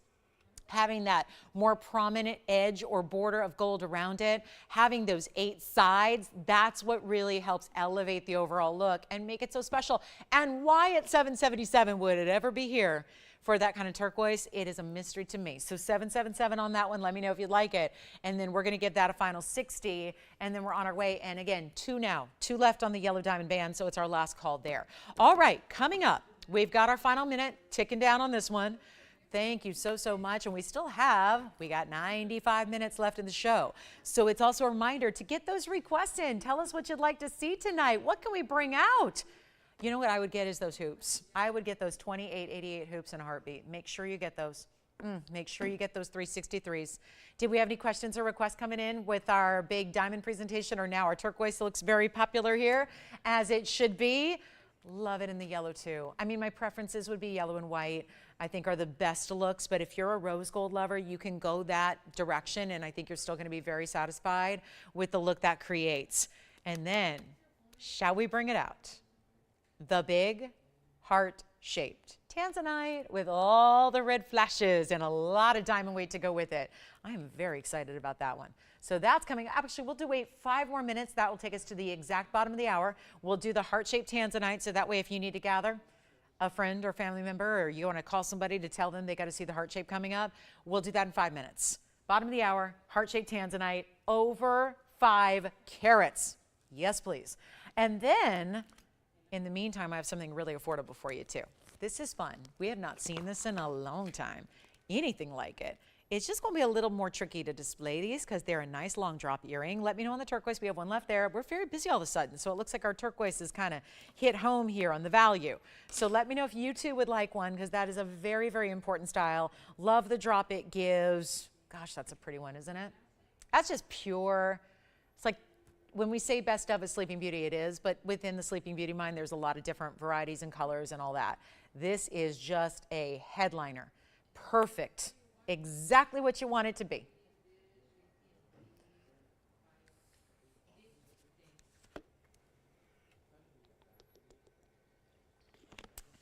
having that more prominent edge or border of gold around it, having those 8 sides, that's what really helps elevate the overall look and make it so special. And why at 777 would it ever be here for that kind of turquoise? It is a mystery to me. So 777 on that one. Let me know if you'd like it. And then we're going to give that a final 60, and then we're on our way. And again, 2 now, 2 left on the yellow diamond band, so it's our last call there. All right, coming up, we've got our final minute ticking down on this one. Thank you so much. And we got 95 minutes left in the show. So it's also a reminder to get those requests in. Tell us what you'd like to see tonight. What can we bring out? You know what I would get is those hoops. I would get those 2888 hoops in a heartbeat. Make sure you get those. Make sure you get those 363s. Did we have any questions or requests coming in with our big diamond presentation, or now our turquoise looks very popular here, as it should be? Love it in the yellow too. I mean, my preferences would be yellow and white, I think are the best looks, but if you're a rose gold lover, you can go that direction, and I think you're still going to be very satisfied with the look that creates. And then, shall we bring it out? The big heart-shaped tanzanite with all the red flashes and a lot of diamond weight to go with it. I am very excited about that one. So that's coming. Actually, we'll wait 5 more minutes. That will take us to the exact bottom of the hour. We'll do the heart-shaped tanzanite, so that way if you need to gather a friend or family member, or you want to call somebody to tell them they got to see the heart shape coming up, we'll do that in 5 minutes. Bottom of the hour, heart-shaped tanzanite, over 5 carats. Yes, please. And then, in the meantime, I have something really affordable for you too. This is fun. We have not seen this in a long time. Anything like it. It's just going to be a little more tricky to display these because they're a nice long drop earring. Let me know on the turquoise. We have one left there. We're very busy all of a sudden, so it looks like our turquoise is kind of hit home here on the value. So let me know if you too would like one, because that is a very, very important style. Love the drop it gives. Gosh, that's a pretty one, isn't it? That's just pure. It's like when we say best of a Sleeping Beauty, it is, but within the Sleeping Beauty line, there's a lot of different varieties and colors and all that. This is just a headliner. Perfect. Exactly what you want it to be.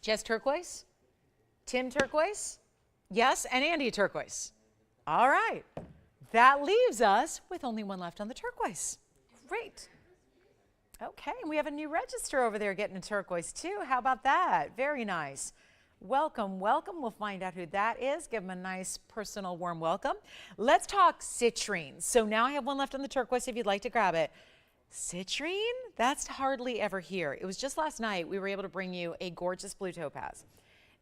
Jess turquoise? Tim turquoise? Yes, and Andy turquoise. All right. That leaves us with only one left on the turquoise. Great. Okay, and we have a new register over there getting a turquoise too. How about that? Very nice. Welcome, welcome. We'll find out who that is. Give them a nice personal warm welcome. Let's talk citrine. So now I have one left on the turquoise if you'd like to grab it. Citrine? That's hardly ever here. It was just last night we were able to bring you a gorgeous blue topaz.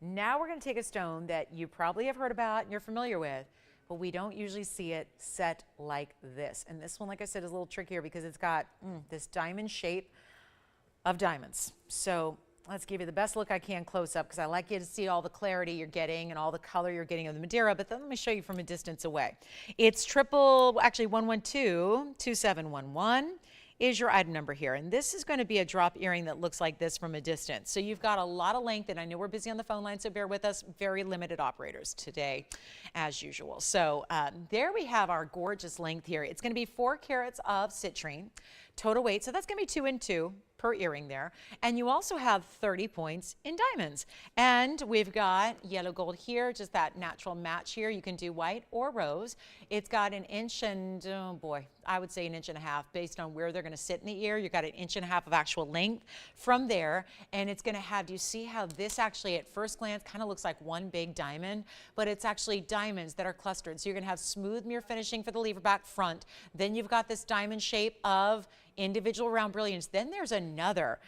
Now we're going to take a stone that you probably have heard about and you're familiar with, but we don't usually see it set like this. And this one, like I said, is a little trickier because it's got this diamond shape of diamonds. So let's give you the best look I can close up, because I like you to see all the clarity you're getting and all the color you're getting of the Madera, but then let me show you from a distance away. It's actually 112-2711 is your item number here. And this is going to be a drop earring that looks like this from a distance. So you've got a lot of length, and I know we're busy on the phone line, so bear with us. Very limited operators today, as usual. So there we have our gorgeous length here. It's going to be 4 carats of citrine total weight. So that's going to be 2 and 2. per earring there. And you also have 30 points in diamonds. And we've got yellow gold here, just that natural match here. You can do white or rose. It's got an inch and, oh boy, I would say an inch and a half based on where they're going to sit in the ear. You've got an inch and a half of actual length from there. And it's going to have, do you see how this actually at first glance kind of looks like one big diamond, but it's actually diamonds that are clustered. So you're going to have smooth mirror finishing for the lever back front. Then you've got this diamond shape of individual round brilliance. Then there's another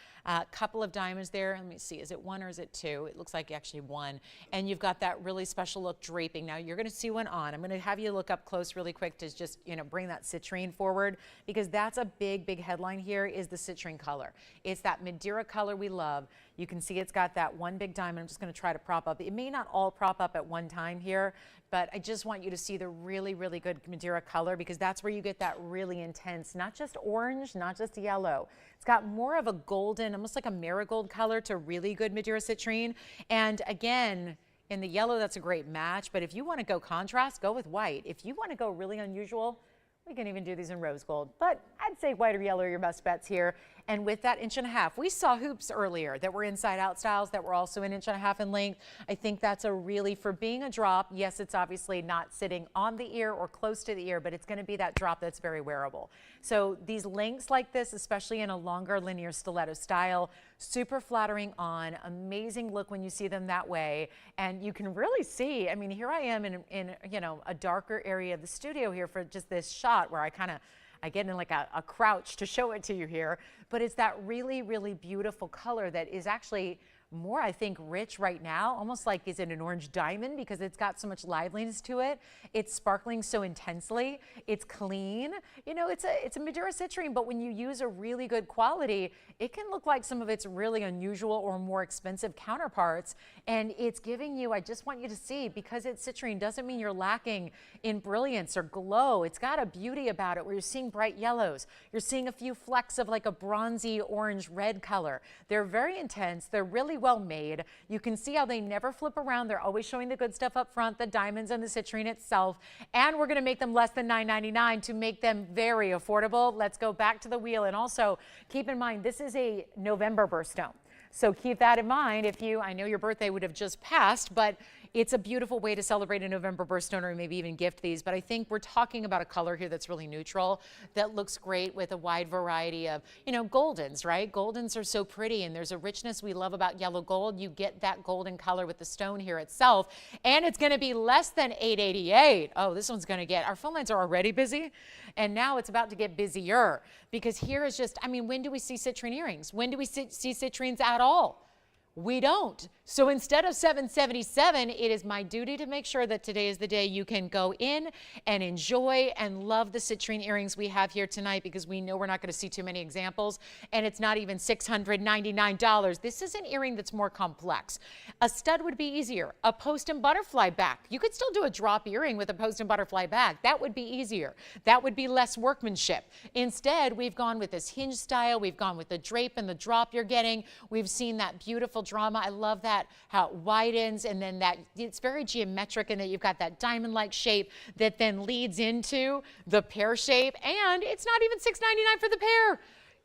couple of diamonds there. Let me see, is it one or is it two? It looks like actually one. And you've got that really special look draping. Now you're going to see one on. I'm going to have you look up close really quick to just, you know, bring that citrine forward, because that's a big, big headline here is the citrine color. It's that Madera color we love. You can see it's got that one big diamond. I'm just going to try to prop up. It may not all prop up at one time here, but I just want you to see the really, really good Madera color, because that's where you get that really intense, not just orange, not just yellow. It's got more of a golden, almost like a marigold color to really good Madera citrine. And again, in the yellow, that's a great match. But if you want to go contrast, go with white. If you want to go really unusual, we can even do these in rose gold. But I'd say white or yellow are your best bets here. And with that inch and a half, we saw hoops earlier that were inside out styles that were also an inch and a half in length. I think that's a really, for being a drop, yes, it's obviously not sitting on the ear or close to the ear, but it's going to be that drop that's very wearable. So these lengths like this, especially in a longer linear stiletto style, super flattering on, amazing look when you see them that way. And you can really see, I mean, here I am in you know, a darker area of the studio here for just this shot where I get in like a crouch to show it to you here, but it's that really, really beautiful color that is actually more, I think, rich right now, almost like, is it an orange diamond, because it's got so much liveliness to it. It's sparkling so intensely. It's clean. You know, it's a Madera citrine, but when you use a really good quality, it can look like some of its really unusual or more expensive counterparts. And it's giving you, I just want you to see, because it's citrine doesn't mean you're lacking in brilliance or glow. It's got a beauty about it where you're seeing bright yellows. You're seeing a few flecks of like a bronzy orange red color. They're very intense. They're really well made. You can see how they never flip around. They're always showing the good stuff up front, the diamonds and the citrine itself. And we're going to make them less than $9.99 to make them very affordable. Let's go back to the wheel. And also keep in mind, this is a November birthstone. So keep that in mind. If you, I know your birthday would have just passed, but it's a beautiful way to celebrate a November birthstone, or maybe even gift these. But I think we're talking about a color here that's really neutral, that looks great with a wide variety of, you know, goldens, right? Goldens are so pretty, and there's a richness we love about yellow gold. You get that golden color with the stone here itself, and it's going to be less than $888. Oh, this one's going to get, our phone lines are already busy, and now it's about to get busier, because here is just, I mean, when do we see citrine earrings? When do we see citrines at all? We don't. So instead of $777, it is my duty to make sure that today is the day you can go in and enjoy and love the citrine earrings we have here tonight, because we know we're not going to see too many examples, and it's not even $699. This is an earring that's more complex. A stud would be easier. A post and butterfly back. You could still do a drop earring with a post and butterfly back. That would be easier. That would be less workmanship. Instead, we've gone with this hinge style. We've gone with the drape and the drop you're getting. We've seen that beautiful drama. I love that, how it widens, and then that it's very geometric, and that you've got that diamond-like shape that then leads into the pear shape, and it's not even $699 for the pear.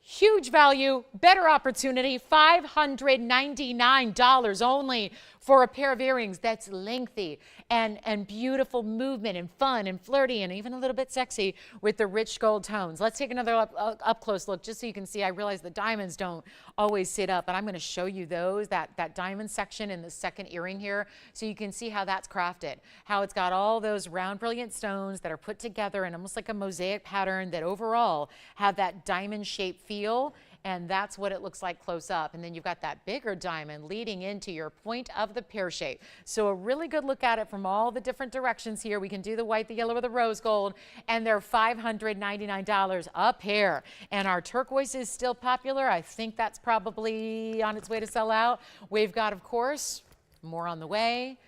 Huge value, better opportunity, $599 only for a pair of earrings that's lengthy and beautiful movement and fun and flirty and even a little bit sexy with the rich gold tones. Let's take another up close look just so you can see. I realize the diamonds don't always sit up, but I'm going to show you those, that diamond section in the second earring here, so you can see how that's crafted, how it's got all those round brilliant stones that are put together in almost like a mosaic pattern that overall have that diamond shape feel. And that's what it looks like close up. And then you've got that bigger diamond leading into your point of the pear shape. So a really good look at it from all the different directions here. We can do the white, the yellow, or the rose gold, and they're $599 a pair. And our turquoise is still popular. I think that's probably on its way to sell out. We've got, of course, more on the way.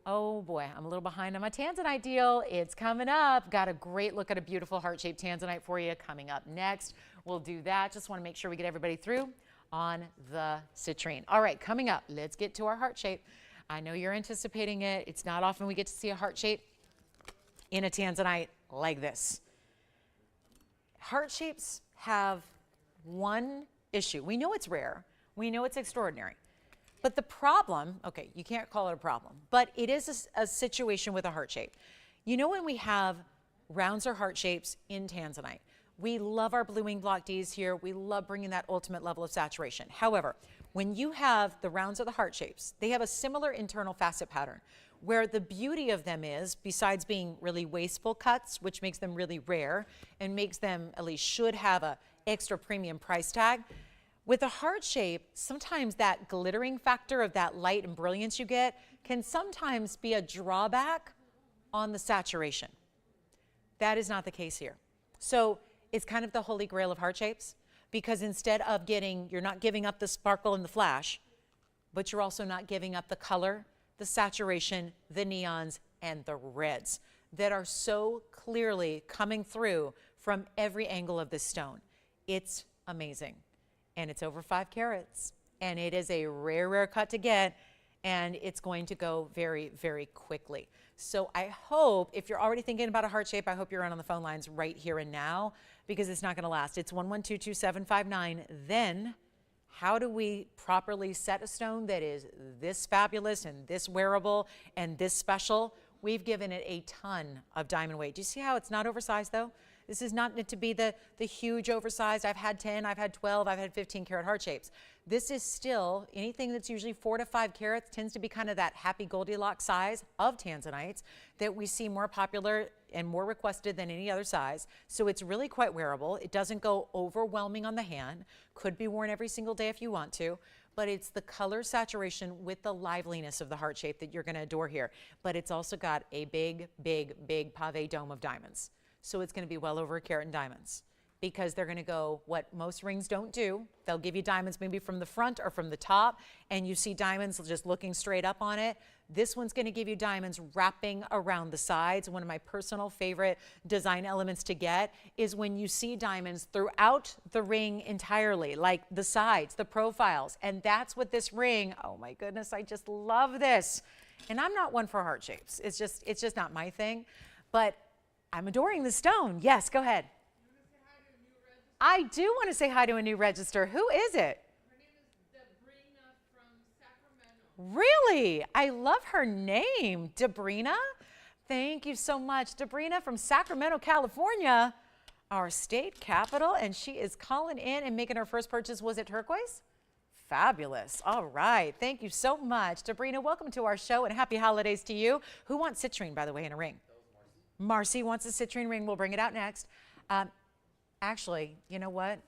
Oh boy, I'm a little behind on my tanzanite deal. It's coming up. Got a great look at a beautiful heart-shaped tanzanite for you coming up next. We'll do that. Just want to make sure we get everybody through on the citrine. All right, coming up, let's get to our heart shape. I know you're anticipating it. It's not often we get to see a heart shape in a tanzanite like this. Heart shapes have one issue. We know it's rare. We know it's extraordinary. But the problem, okay, you can't call it a problem, but it is a situation with a heart shape. You know, when we have rounds or heart shapes in tanzanite, we love our blue wing block Ds here. We love bringing that ultimate level of saturation. However, when you have the rounds or the heart shapes, they have a similar internal facet pattern, where the beauty of them is, besides being really wasteful cuts, which makes them really rare and makes them, at least should have a extra premium price tag, with a heart shape, sometimes that glittering factor of that light and brilliance you get can sometimes be a drawback on the saturation. That is not the case here. So it's kind of the holy grail of heart shapes, because instead of you're not giving up the sparkle and the flash, but you're also not giving up the color, the saturation, the neons, and the reds that are so clearly coming through from every angle of this stone. It's amazing. And it's over 5 carats. And it is a rare, rare cut to get. And it's going to go very, very quickly. So I hope, if you're already thinking about a heart shape, I hope you're on the phone lines right here and now, because it's not going to last. It's 112-2759. Then, how do we properly set a stone that is this fabulous and this wearable and this special? We've given it a ton of diamond weight. Do you see how it's not oversized, though? This is not meant to be the huge oversized. I've had 10, I've had 12, I've had 15 carat heart shapes. This is still, anything that's usually 4 to 5 carats tends to be kind of that happy Goldilocks size of tanzanites that we see more popular and more requested than any other size. So it's really quite wearable. It doesn't go overwhelming on the hand. Could be worn every single day if you want to. But it's the color saturation with the liveliness of the heart shape that you're going to adore here. But it's also got a big, big, big pave dome of diamonds. So it's going to be well over a carat in diamonds, because they're going to go what most rings don't do. They'll give you diamonds maybe from the front or from the top, and you see diamonds just looking straight up on it. This one's going to give you diamonds wrapping around the sides. One of my personal favorite design elements to get is when you see diamonds throughout the ring entirely, like the sides, the profiles. And that's what this ring, oh my goodness, I just love this. And I'm not one for heart shapes. It's just not my thing. But I'm adoring the stone. Yes, go ahead. I do want to say hi to a new register. Who is it? Her name is Debrina from Sacramento. Really? I love her name. Debrina? Thank you so much. Debrina from Sacramento, California, our state capital, and she is calling in and making her first purchase. Was it turquoise? Fabulous. All right. Thank you so much. Debrina, welcome to our show and happy holidays to you. Who wants citrine, by the way, in a ring? Marcy wants a citrine ring. We'll bring it out next. Actually, you know what?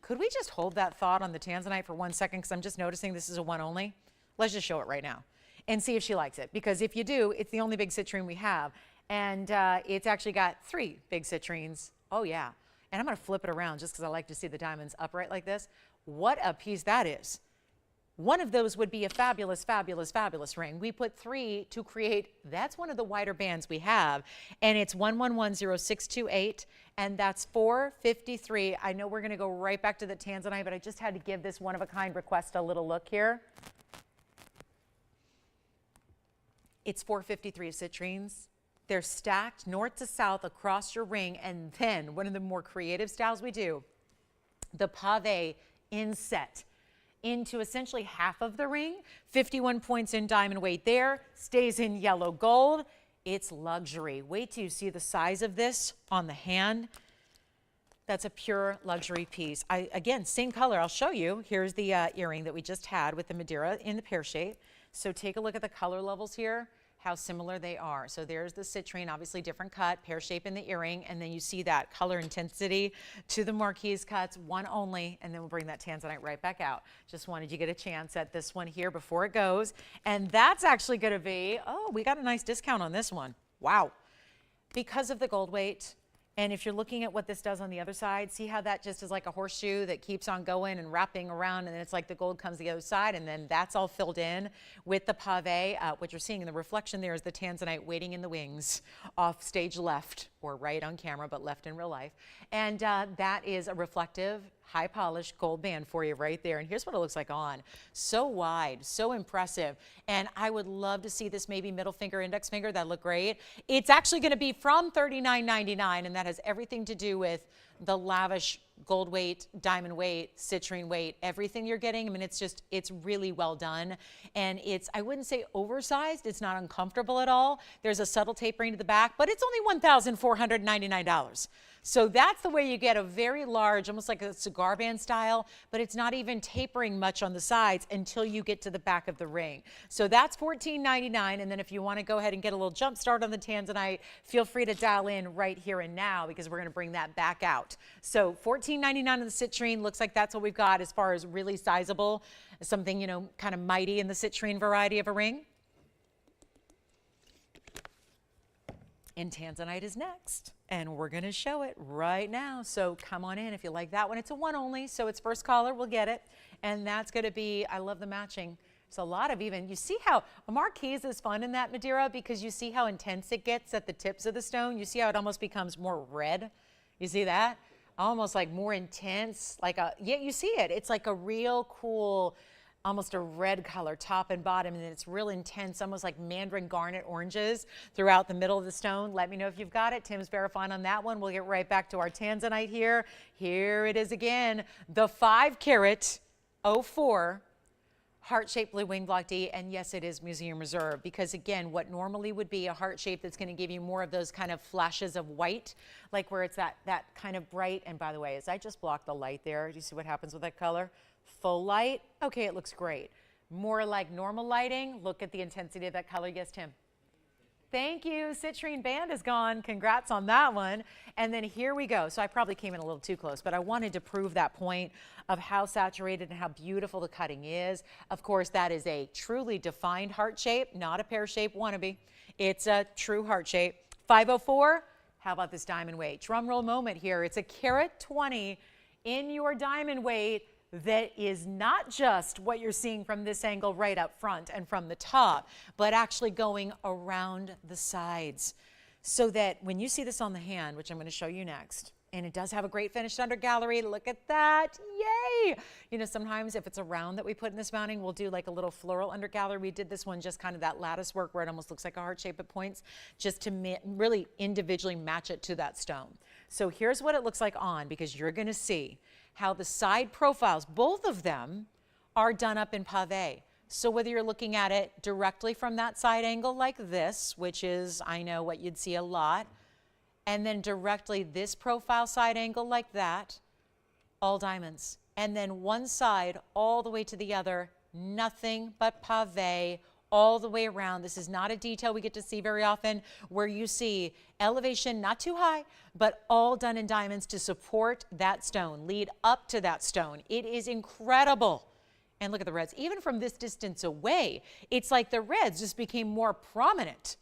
Could we just hold that thought on the tanzanite for 1 second? Because I'm just noticing this is a one only. Let's just show it right now and see if she likes it. Because if you do, it's the only big citrine we have. And it's actually got 3 big citrines. Oh, yeah. And I'm going to flip it around just because I like to see the diamonds upright like this. What a piece that is. One of those would be a fabulous, fabulous, fabulous ring. We put 3 to create, that's one of the wider bands we have, and it's 1110628, and that's $453. I know we're gonna go right back to the tanzanite, but I just had to give this one-of-a-kind request a little look here. It's $453 citrines. They're stacked north to south across your ring, and then one of the more creative styles we do, the pave inset into essentially half of the ring. 51 points in diamond weight there, stays in yellow gold. It's luxury. Wait till you see the size of this on the hand. That's a pure luxury piece. Again, same color, I'll show you. Here's the earring that we just had with the Madera in the pear shape. So take a look at the color levels here, how similar they are. So there's the citrine, obviously different cut, pear shape in the earring, and then you see that color intensity to the marquise cuts, one only, and then we'll bring that tanzanite right back out. Just wanted you to get a chance at this one here before it goes. And that's actually gonna be, oh, we got a nice discount on this one. Wow. Because of the gold weight, and if you're looking at what this does on the other side, see how that just is like a horseshoe that keeps on going and wrapping around, and then it's like the gold comes the other side, and then that's all filled in with the pave. What you're seeing in the reflection there is the tanzanite waiting in the wings off stage left, or right on camera, but left in real life. And that is a reflective high polished gold band for you right there. And here's what it looks like on. So wide, so impressive. And I would love to see this maybe middle finger, index finger. That'd look great. It's actually going to be from $39.99, and that has everything to do with the lavish gold weight, diamond weight, citrine weight, everything you're getting. I mean, it's really well done. And it's, I wouldn't say oversized. It's not uncomfortable at all. There's a subtle tapering to the back, but it's only $1,499. So that's the way you get a very large, almost like a cigar band style, but it's not even tapering much on the sides until you get to the back of the ring. So that's $14.99. And then if you want to go ahead and get a little jump start on the tanzanite, feel free to dial in right here and now, because we're going to bring that back out. So $14.99 on the citrine. Looks like that's what we've got as far as really sizable, something, you know, kind of mighty in the citrine variety of a ring. And tanzanite is next, and we're going to show it right now. So come on in if you like that one. It's a one only, so it's first caller will get it. And that's going to be, I love the matching. It's a lot of even, you see how a marquise is fun in that Madera, because you see how intense it gets at the tips of the stone. You see how it almost becomes more red. You see that? Almost like more intense, like a, yeah, you see it. It's like a real cool, almost a red color top and bottom, and it's real intense, almost like mandarin garnet oranges throughout the middle of the stone. Let me know if you've got it. Tim's verifying on that one. We'll get right back to our tanzanite here. Here it is again, the 5 carat 04 heart-shaped blue wing block D, and yes, it is museum reserve, because again, what normally would be a heart shape that's going to give you more of those kind of flashes of white, like where it's that kind of bright, and by the way, as I just blocked the light there, do you see what happens with that color? Full light, okay, it looks great. More like normal lighting, look at the intensity of that color. Yes, Tim? Thank you, citrine band is gone. Congrats on that one. And then here we go. So I probably came in a little too close, but I wanted to prove that point of how saturated and how beautiful the cutting is. Of course, that is a truly defined heart shape, not a pear-shaped wannabe. It's a true heart shape. 504, how about this diamond weight? Drum roll moment here. It's a carat 20 in your diamond weight. That is not just what you're seeing from this angle right up front and from the top, but actually going around the sides, so that when you see this on the hand, which I'm going to show you next, and it does have a great finished under gallery. Look at that. Yay. You know, sometimes if it's a round that we put in this mounting, we'll do like a little floral under gallery. We did this one just kind of that lattice work where it almost looks like a heart shape at points, just to really individually match it to that stone. So here's what it looks like on, because you're going to see how the side profiles, both of them, are done up in pave. So whether you're looking at it directly from that side angle like this, which is, I know, what you'd see a lot, and then directly this profile side angle like that, all diamonds. And then one side all the way to the other, nothing but pave all the way around. This is not a detail we get to see very often, where you see elevation not too high, but all done in diamonds to support that stone, lead up to that stone. It is incredible. And look at the reds. Even from this distance away, it's like the reds just became more prominent.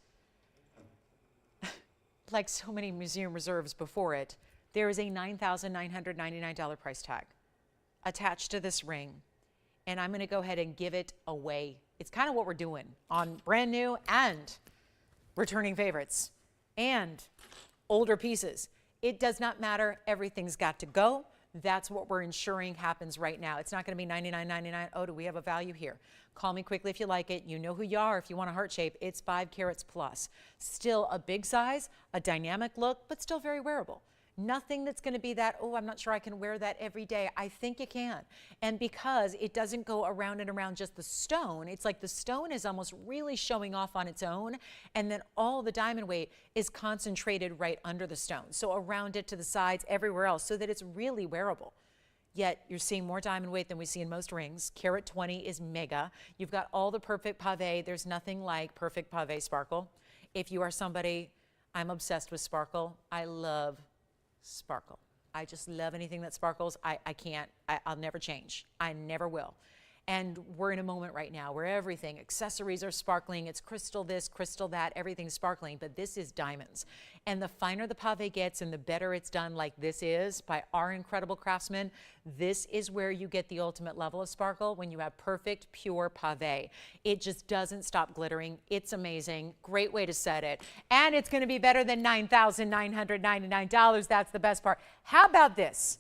Like so many museum reserves before it, there is a $9,999 price tag attached to this ring. And I'm going to go ahead and give it away. It's kind of what we're doing on brand new and returning favorites and older pieces. It does not matter. Everything's got to go. That's what we're ensuring happens right now. It's not going to be $99.99. Oh, do we have a value here? Call me quickly if you like it. You know who you are if you want a heart shape. It's 5 carats plus. Still a big size, a dynamic look, but still very wearable. Nothing that's going to be that, oh, I'm not sure I can wear that every day. I think you can. And because it doesn't go around and around just the stone, it's like the stone is almost really showing off on its own, and then all the diamond weight is concentrated right under the stone. So around it, to the sides, everywhere else, so that it's really wearable. Yet you're seeing more diamond weight than we see in most rings. Carat 20 is mega. You've got all the perfect pave. There's nothing like perfect pave sparkle. If you are somebody, I'm obsessed with sparkle. I love sparkle. I just love anything that sparkles. I'll never change. I never will. And we're in a moment right now where everything, accessories are sparkling. It's crystal this, crystal that, everything's sparkling, but this is diamonds. And the finer the pave gets and the better it's done, like this is by our incredible craftsmen, this is where you get the ultimate level of sparkle, when you have perfect, pure pave. It just doesn't stop glittering. It's amazing. Great way to set it. And it's going to be better than $9,999. That's the best part. How about this?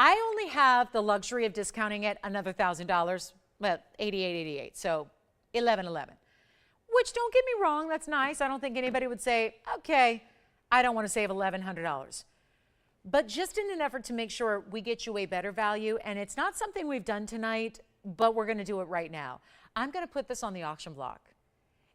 I only have the luxury of discounting it another $1,000, well, $88.88, so $11.11. Which, don't get me wrong, that's nice. I don't think anybody would say, okay, I don't want to save $1,100. But just in an effort to make sure we get you a better value, and it's not something we've done tonight, but we're going to do it right now. I'm going to put this on the auction block.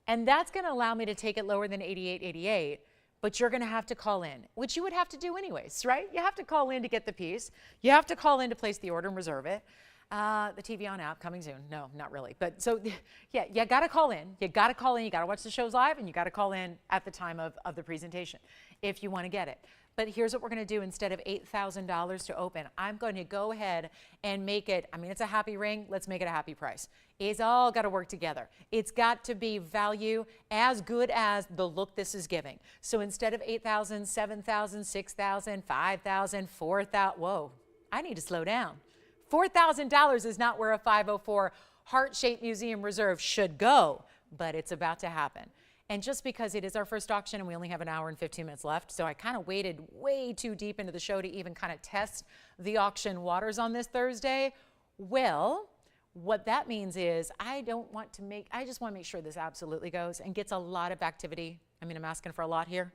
And that's going to allow me to take it lower than $88.88, but you're going to have to call in, which you would have to do anyways, right? You have to call in to get the piece. You have to call in to place the order and reserve it. The TVON app coming soon. No, not really. But so, yeah, you got to call in. You got to call in. You got to watch the shows live, and you got to call in at the time of the presentation if you want to get it. But here's what we're going to do. Instead of $8,000 to open, I'm going to go ahead and make it, I mean, it's a happy ring. Let's make it a happy price. It's all got to work together. It's got to be value as good as the look this is giving. So instead of $8,000, $7,000, $6,000, $5,000, $4,000, whoa, I need to slow down. $4,000 is not where a 504 heart-shaped museum reserve should go, but it's about to happen. And just because it is our first auction and we only have an hour and 15 minutes left, so I kind of waded way too deep into the show to even kind of test the auction waters on this Thursday. Well, what that means is I just want to make sure this absolutely goes and gets a lot of activity. I mean, I'm asking for a lot here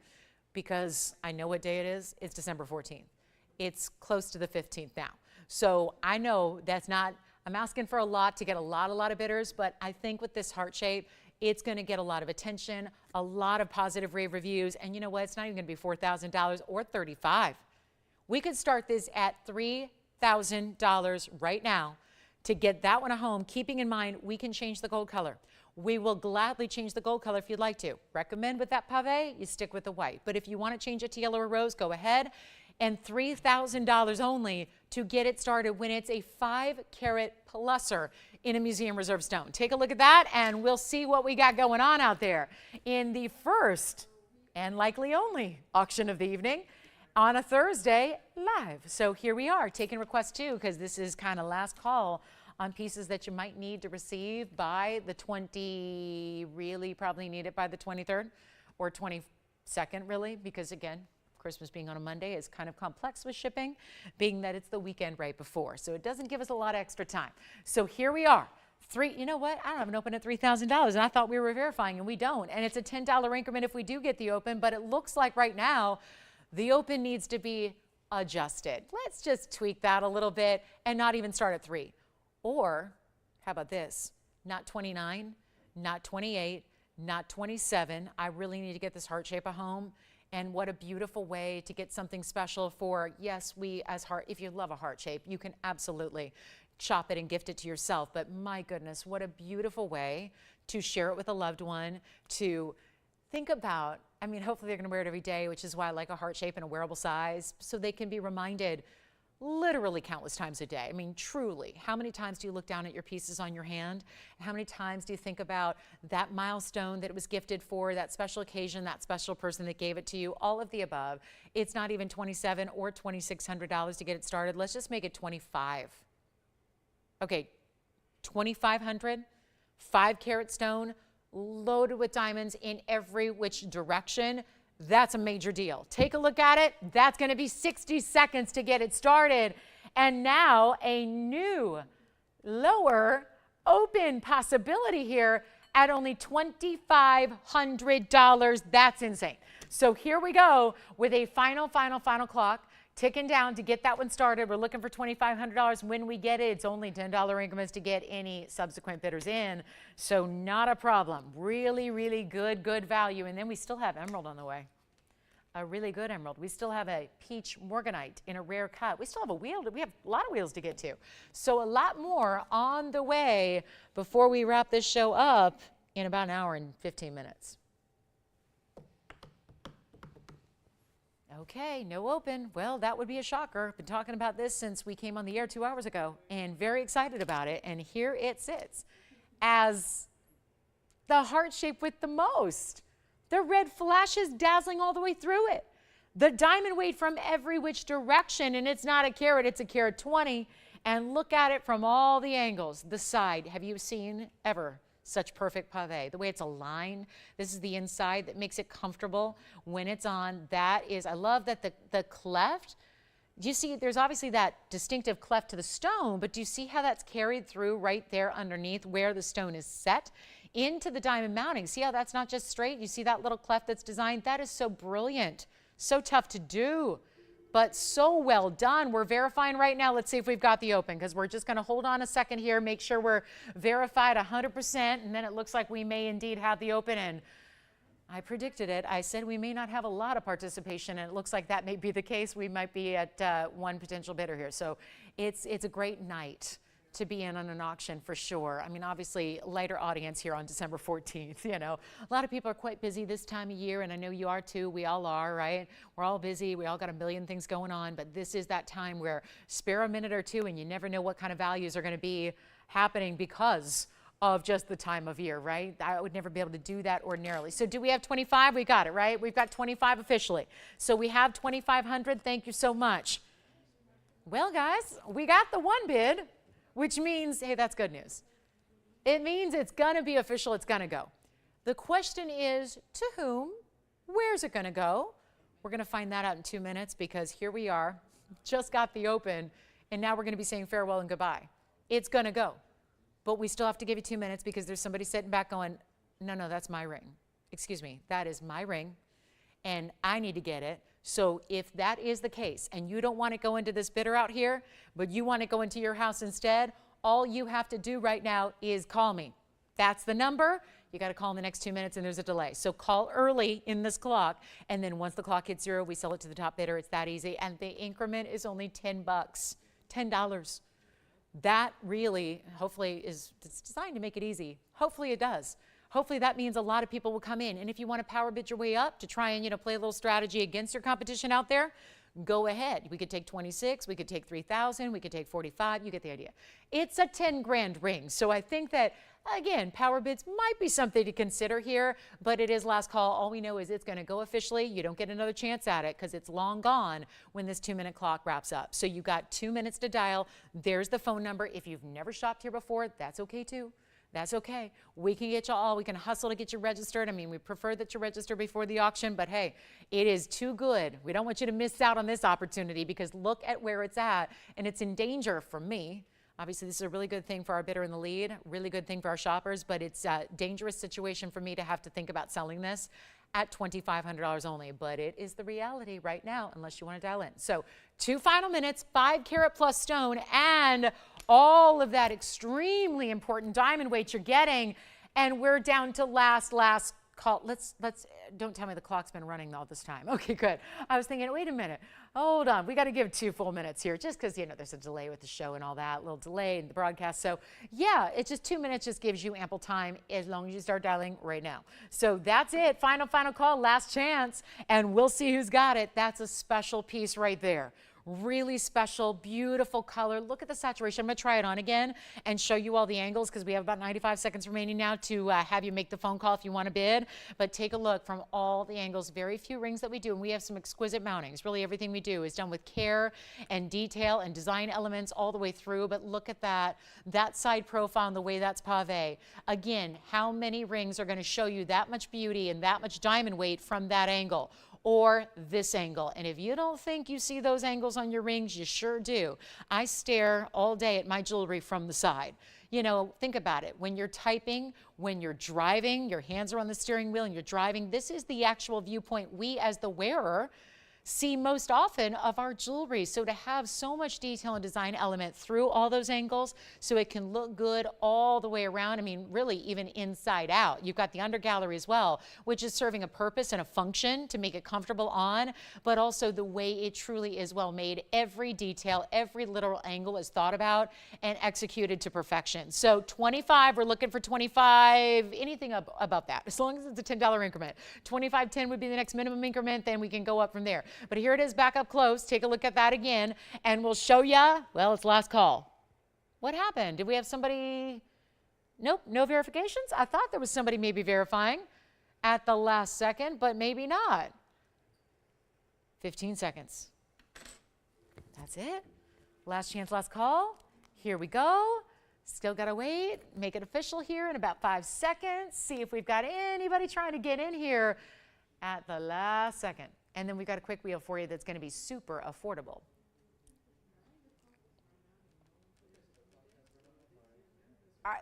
because I know what day it is. It's December 14th. It's close to the 15th now. So I know that's not, I'm asking for a lot to get a lot of bidders, but I think with this heart shape, it's going to get a lot of attention, a lot of positive rave reviews, and you know what? It's not even going to be $4,000 or $35,000. We could start this at $3,000 right now to get that one a home, keeping in mind we can change the gold color. We will gladly change the gold color if you'd like to. Recommend with that pave, you stick with the white. But if you want to change it to yellow or rose, go ahead. And $3,000 only to get it started when it's a 5-carat pluser in a museum reserve stone. Take a look at that and we'll see what we got going on out there in the first and likely only auction of the evening on a Thursday live. So here we are taking requests too, because this is kind of last call on pieces that you might need to receive by the really probably need it by the 23rd or 22nd really, because again, Christmas being on a Monday is kind of complex with shipping, being that it's the weekend right before. So it doesn't give us a lot of extra time. So here we are. You know what? I don't have an open at $3,000, and I thought we were verifying, and we don't. And it's a $10 increment if we do get the open, but it looks like right now the open needs to be adjusted. Let's just tweak that a little bit and not even start at 3. Or how about this? Not 29, not 28, not 27. I really need to get this heart shape a home. And what a beautiful way to get something special for, yes, if you love a heart shape, you can absolutely chop it and gift it to yourself. But my goodness, what a beautiful way to share it with a loved one, to think about, I mean, hopefully they're gonna wear it every day, which is why I like a heart shape in a wearable size, so they can be reminded literally countless times a day. I mean, truly, how many times do you look down at your pieces on your hand? How many times do you think about that milestone that it was gifted for, that special occasion, that special person that gave it to you? All of the above. It's not even $2,700 or $2,600 to get it started. Let's just make it $25,000. Okay, $2,500, 5-carat stone, loaded with diamonds in every which direction. That's a major deal. Take a look at it. That's going to be 60 seconds to get it started. And now a new lower open possibility here at only $2,500. That's insane. So here we go with a final clock ticking down to get that one started. We're looking for $2,500. When we get it, it's only $10 increments to get any subsequent bidders in. So not a problem. Really, really good value. And then we still have emerald on the way. A really good emerald. We still have a peach Morganite in a rare cut. We still have a wheel. We have a lot of wheels to get to. So a lot more on the way before we wrap this show up in about an hour and 15 minutes. Okay, no open. Well, that would be a shocker. Been talking about this since we came on the air 2 hours ago and very excited about it. And here it sits as the heart shape with the most. The red flashes dazzling all the way through it. The diamond weight from every which direction, and it's not a carat, it's a carat 20. And look at it from all the angles. The side, have you seen ever such perfect pave? The way it's aligned, this is the inside that makes it comfortable when it's on. That is, I love that the cleft Do you see there's obviously that distinctive cleft to the stone, but do you see how that's carried through right there underneath where the stone is set into the diamond mounting? See how that's not just straight? You see that little cleft that's designed? That is so brilliant, so tough to do, but so well done. We're verifying right now. Let's see if we've got the open, because we're just going to hold on a second here, make sure we're verified 100%, and then it looks like we may indeed have the open. And I predicted it. I said we may not have a lot of participation, and it looks like that may be the case. We might be at one potential bidder here. So it's a great night to be in on an auction for sure. I mean, obviously, lighter audience here on December 14th. You know, a lot of people are quite busy this time of year, and I know you are too. We all are, right? We're all busy. We all got a million things going on, but this is that time where spare a minute or two, and you never know what kind of values are going to be happening because of just the time of year, right? I would never be able to do that ordinarily. So do we have 25? We got it, right? We've got 25 officially. So we have 2,500. Thank you so much. Well, guys, we got the one bid, which means, hey, that's good news. It means it's going to be official. It's going to go. The question is, to whom? Where's it going to go? We're going to find that out in 2 minutes, because here we are, just got the open, and now we're going to be saying farewell and goodbye. It's going to go. But we still have to give you 2 minutes, because there's somebody sitting back going, no, that's my ring. Excuse me, that is my ring, and I need to get it. So if that is the case, and you don't want to go into this bidder out here, but you want to go into your house instead, all you have to do right now is call me. That's the number. You got to call in the next 2 minutes, and there's a delay. So call early in this clock, and then once the clock hits 0, we sell it to the top bidder. It's that easy, and the increment is only $10, $10. That really, hopefully, it's designed to make it easy. Hopefully it does. Hopefully that means a lot of people will come in. And if you want to power bid your way up to try and, play a little strategy against your competition out there, go ahead. We could take 26, we could take 3,000, we could take 45, you get the idea. It's a 10 grand ring. So I think that, again, power bids might be something to consider here, but it is last call. All we know is it's going to go officially. You don't get another chance at it, because it's long gone when this 2-minute clock wraps up. So you got 2 minutes to dial. There's the phone number. If you've never shopped here before, that's okay too. That's okay. We can get you all. We can hustle to get you registered. I mean, we prefer that you register before the auction, but hey, it is too good. We don't want you to miss out on this opportunity, because look at where it's at, and it's in danger for me. Obviously, this is a really good thing for our bidder in the lead, really good thing for our shoppers, but it's a dangerous situation for me to have to think about selling this at $2,500 only, but it is the reality right now, unless you want to dial in. So 2 final minutes, 5 carat plus stone, and all of that extremely important diamond weight you're getting, and we're down to last call. Let's don't tell me the clock's been running all this time. Okay, good. I was thinking, wait a minute, hold on, we got to give 2 full minutes here, just because there's a delay with the show and all that, little delay in the broadcast. So yeah, it's just 2 minutes, just gives you ample time as long as you start dialing right now. So that's it. Final call, last chance, and we'll see who's got it. That's a special piece right there. Really special, beautiful color. Look at the saturation. I'm going to try it on again and show you all the angles, because we have about 95 seconds remaining now to have you make the phone call if you want to bid. But take a look from all the angles. Very few rings that we do, and we have some exquisite mountings. Really everything we do is done with care and detail and design elements all the way through. But look at that side profile and the way that's pave. Again, how many rings are going to show you that much beauty and that much diamond weight from that angle? Or this angle? And if you don't think you see those angles on your rings, you sure do. I stare all day at my jewelry from the side. Think about it. When you're typing, when you're driving, your hands are on the steering wheel and you're driving, this is the actual viewpoint we as the wearer see most often of our jewelry. So to have so much detail and design element through all those angles so it can look good all the way around, I mean, really even inside out. You've got the under gallery as well, which is serving a purpose and a function to make it comfortable on, but also the way it truly is well made. Every detail, every literal angle is thought about and executed to perfection. So 25, we're looking for 25, anything above that, as long as it's a $10 increment. 25.10 would be the next minimum increment, then we can go up from there. But here it is back up close. Take a look at that again, and we'll show you, well, it's last call. What happened? Did we have somebody? Nope, no verifications? I thought there was somebody maybe verifying at the last second, but maybe not. 15 seconds. That's it. Last chance, last call. Here we go. Still got to wait. Make it official here in about 5 seconds. See if we've got anybody trying to get in here at the last second. And then we've got a quick wheel for you that's going to be super affordable.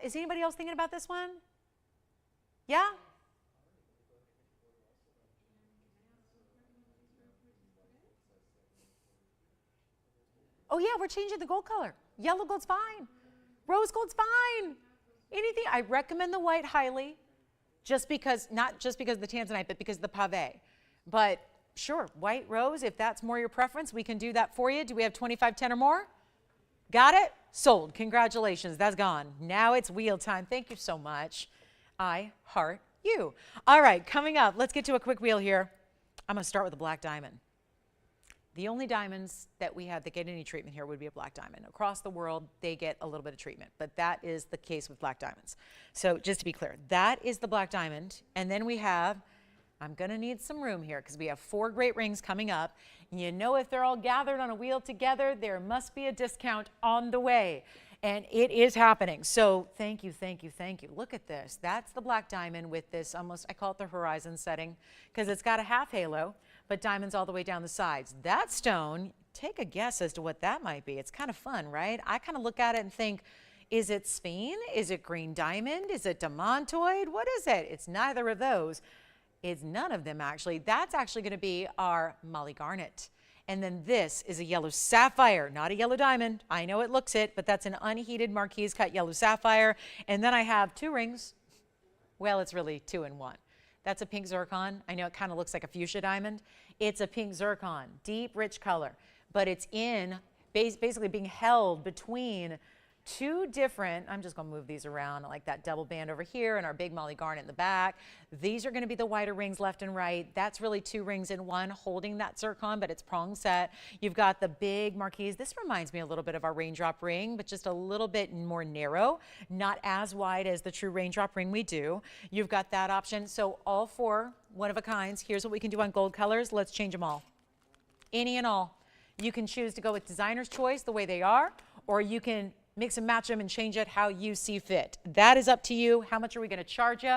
Is anybody else thinking about this one? Yeah? Oh yeah, we're changing the gold color. Yellow gold's fine. Rose gold's fine. Anything. I recommend the white highly, just because, not just because of the tanzanite, but because of the pave. But sure, white rose, if that's more your preference, we can do that for you. Do we have 2510 or more? Got it? Sold. Congratulations. That's gone. Now it's wheel time. Thank you so much. I heart you. All right, coming up, let's get to a quick wheel here. I'm going to start with a black diamond. The only diamonds that we have that get any treatment here would be a black diamond. Across the world, they get a little bit of treatment, but that is the case with black diamonds. So just to be clear, that is the black diamond. And then we have, I'm going to need some room here because we have 4 great rings coming up. You know, if they're all gathered on a wheel together, there must be a discount on the way. And it is happening. So thank you, thank you, thank you. Look at this. That's the black diamond with this almost, I call it the horizon setting because it's got a half halo, but diamonds all the way down the sides. That stone, take a guess as to what that might be. It's kind of fun, right? I kind of look at it and think, is it sphene? Is it green diamond? Is it demontoid? What is it? It's neither of those. It's none of them, actually. That's actually going to be our Molly Garnet. And then this is a yellow sapphire, not a yellow diamond. I know it looks it, but that's an unheated marquise cut yellow sapphire. And then I have 2 rings. Well, it's really 2 in 1. That's a pink zircon. I know it kind of looks like a fuchsia diamond. It's a pink zircon, deep, rich color, but it's in basically being held between 2 different, I'm just going to move these around, like that double band over here and our big Molly Garnet in the back. These are going to be the wider rings left and right. That's really 2 rings in 1 holding that zircon, but it's prong set. You've got the big marquise. This reminds me a little bit of our raindrop ring, but just a little bit more narrow, not as wide as the true raindrop ring we do. You've got that option. So all 4 one-of-a-kinds. Here's what we can do on gold colors. Let's change them all. Any and all. You can choose to go with designer's choice the way they are, or you can mix and match them and change it how you see fit. That is up to you. How much are we going to charge you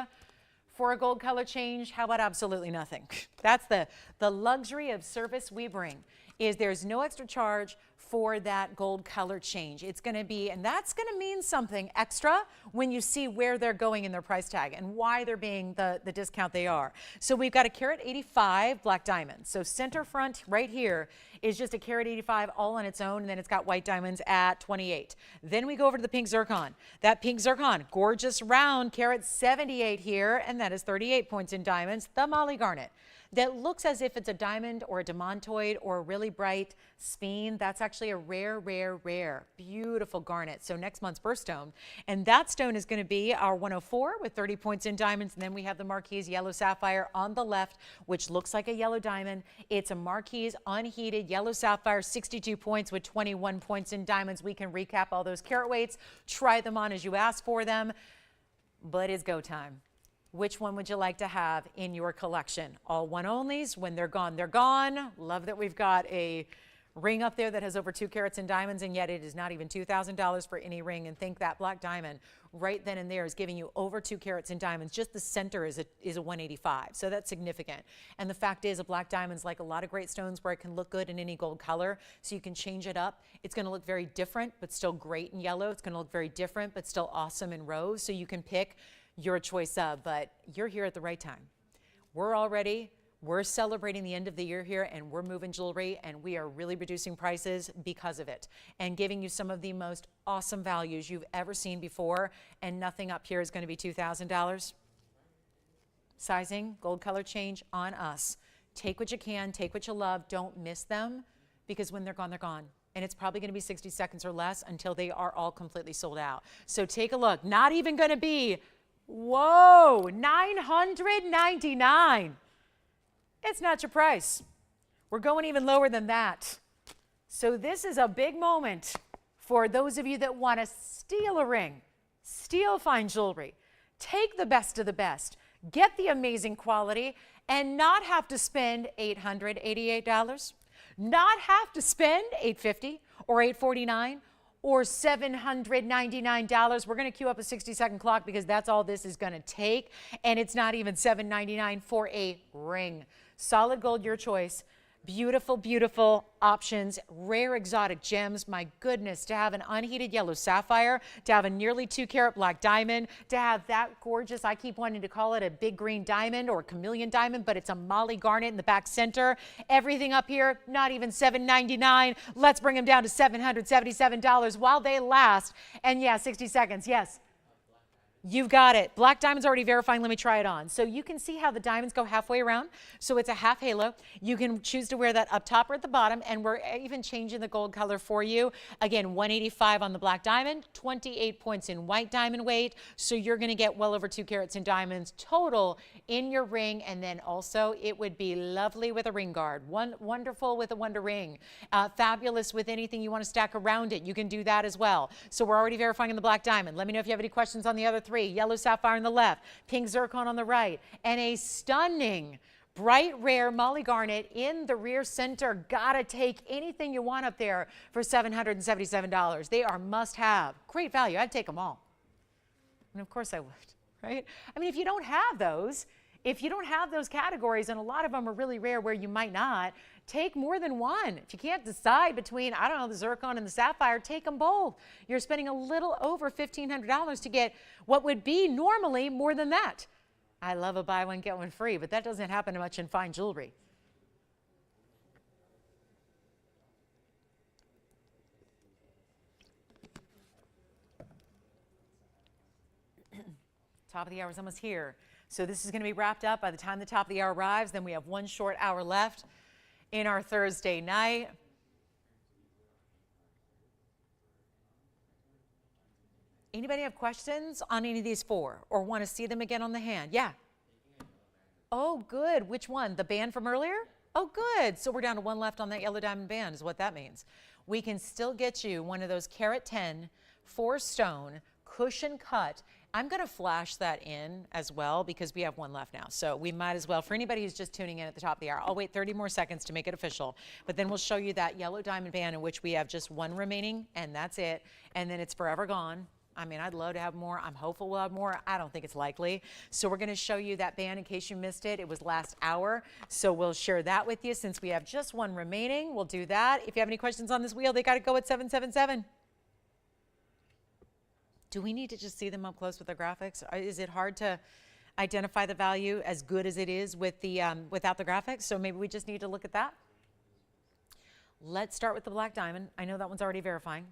for a gold color change? How about absolutely nothing? That's the luxury of service we bring, is there's no extra charge for that gold color change. It's going to be, and that's going to mean something extra when you see where they're going in their price tag and why they're being the discount they are. So we've got a carat 85 black diamond. So center front right here is just a carat 85 all on its own, and then it's got white diamonds at 28. Then we go over to the pink zircon. That pink zircon, gorgeous round, carat 78 here, and that is 38 points in diamonds. The Molly Garnet, that looks as if it's a diamond or a demontoid or a really bright sphene. That's actually a rare, rare, rare, beautiful garnet. So next month's birthstone. And that stone is going to be our 104 with 30 points in diamonds. And then we have the marquise yellow sapphire on the left, which looks like a yellow diamond. It's a marquise unheated yellow sapphire, 62 points with 21 points in diamonds. We can recap all those carat weights, try them on as you ask for them, but it's go time. Which one would you like to have in your collection? All one onlys, when they're gone, they're gone. Love that we've got a ring up there that has over 2 carats in diamonds, and yet it is not even $2,000 for any ring. And think that black diamond right then and there is giving you over 2 carats in diamonds. Just the center is a 185, so that's significant. And the fact is, a black diamond's like a lot of great stones where it can look good in any gold color, so you can change it up. It's going to look very different, but still great in yellow. It's going to look very different, but still awesome in rose, so you can pick your choice of, but you're here at the right time. We're celebrating the end of the year here, and we're moving jewelry, and we are really reducing prices because of it and giving you some of the most awesome values you've ever seen before, and nothing up here is going to be $2,000. Sizing, gold color change on us. Take what you can, take what you love, don't miss them, because when they're gone, they're gone. And it's probably going to be 60 seconds or less until they are all completely sold out. So take a look. Not even going to be, whoa, $999. It's not your price. We're going even lower than that. So this is a big moment for those of you that want to steal a ring, steal fine jewelry, take the best, get the amazing quality, and not have to spend $888, not have to spend $850 or $849 or $799. We're going to queue up a 60-second clock because that's all this is going to take, and it's not even $799 for a ring. Solid gold, your choice. Beautiful, beautiful options, rare exotic gems. My goodness, to have an unheated yellow sapphire, to have a nearly 2-carat black diamond, to have that gorgeous, I keep wanting to call it a big green diamond or chameleon diamond, but it's a molly garnet in the back center. Everything up here, not even $7.99. Let's bring them down to $777 while they last. And yeah, 60 seconds, yes. You've got it. Black diamond's already verifying. Let me try it on. So you can see how the diamonds go halfway around. So it's a half halo. You can choose to wear that up top or at the bottom, and we're even changing the gold color for you. Again, 185 on the black diamond, 28 points in white diamond weight. So you're going to get well over 2 carats in diamonds total in your ring. And then also it would be lovely with a ring guard. Wonderful with a wonder ring. Fabulous with anything you want to stack around it. You can do that as well. So we're already verifying in the black diamond. Let me know if you have any questions on the other 3. Yellow sapphire on the left, pink zircon on the right, and a stunning bright rare molly garnet in the rear center. Gotta take anything you want up there for $777. They are must have. Great value. I'd take them all. And of course I would, right? I mean, if you don't have those categories, and a lot of them are really rare where you might not, take more than one. If you can't decide between, I don't know, the zircon and the sapphire, take them both. You're spending a little over $1,500 to get what would be normally more than that. I love a buy one, get one free, but that doesn't happen much in fine jewelry. Top of the hour is almost here. So this is going to be wrapped up by the time the top of the hour arrives. Then we have 1 short hour left in our Thursday night. Anybody have questions on any of these 4 or want to see them again on the hand? Yeah. Oh, good. Which one? The band from earlier? Oh, good. So we're down to 1 left on that yellow diamond band is what that means. We can still get you one of those carat 10, 4 stone, cushion cut. I'm going to flash that in as well because we have 1 left now. So we might as well, for anybody who's just tuning in at the top of the hour, I'll wait 30 more seconds to make it official. But then we'll show you that yellow diamond band in which we have just 1 remaining, and that's it. And then it's forever gone. I mean, I'd love to have more. I'm hopeful we'll have more. I don't think it's likely. So we're going to show you that band in case you missed it. It was last hour. So we'll share that with you since we have just 1 remaining. We'll do that. If you have any questions on this wheel, they got to go at 777. Do we need to just see them up close with the graphics? Is it hard to identify the value as good as it is with the without the graphics? So maybe we just need to look at that. Let's start with the black diamond. I know that one's already verifying,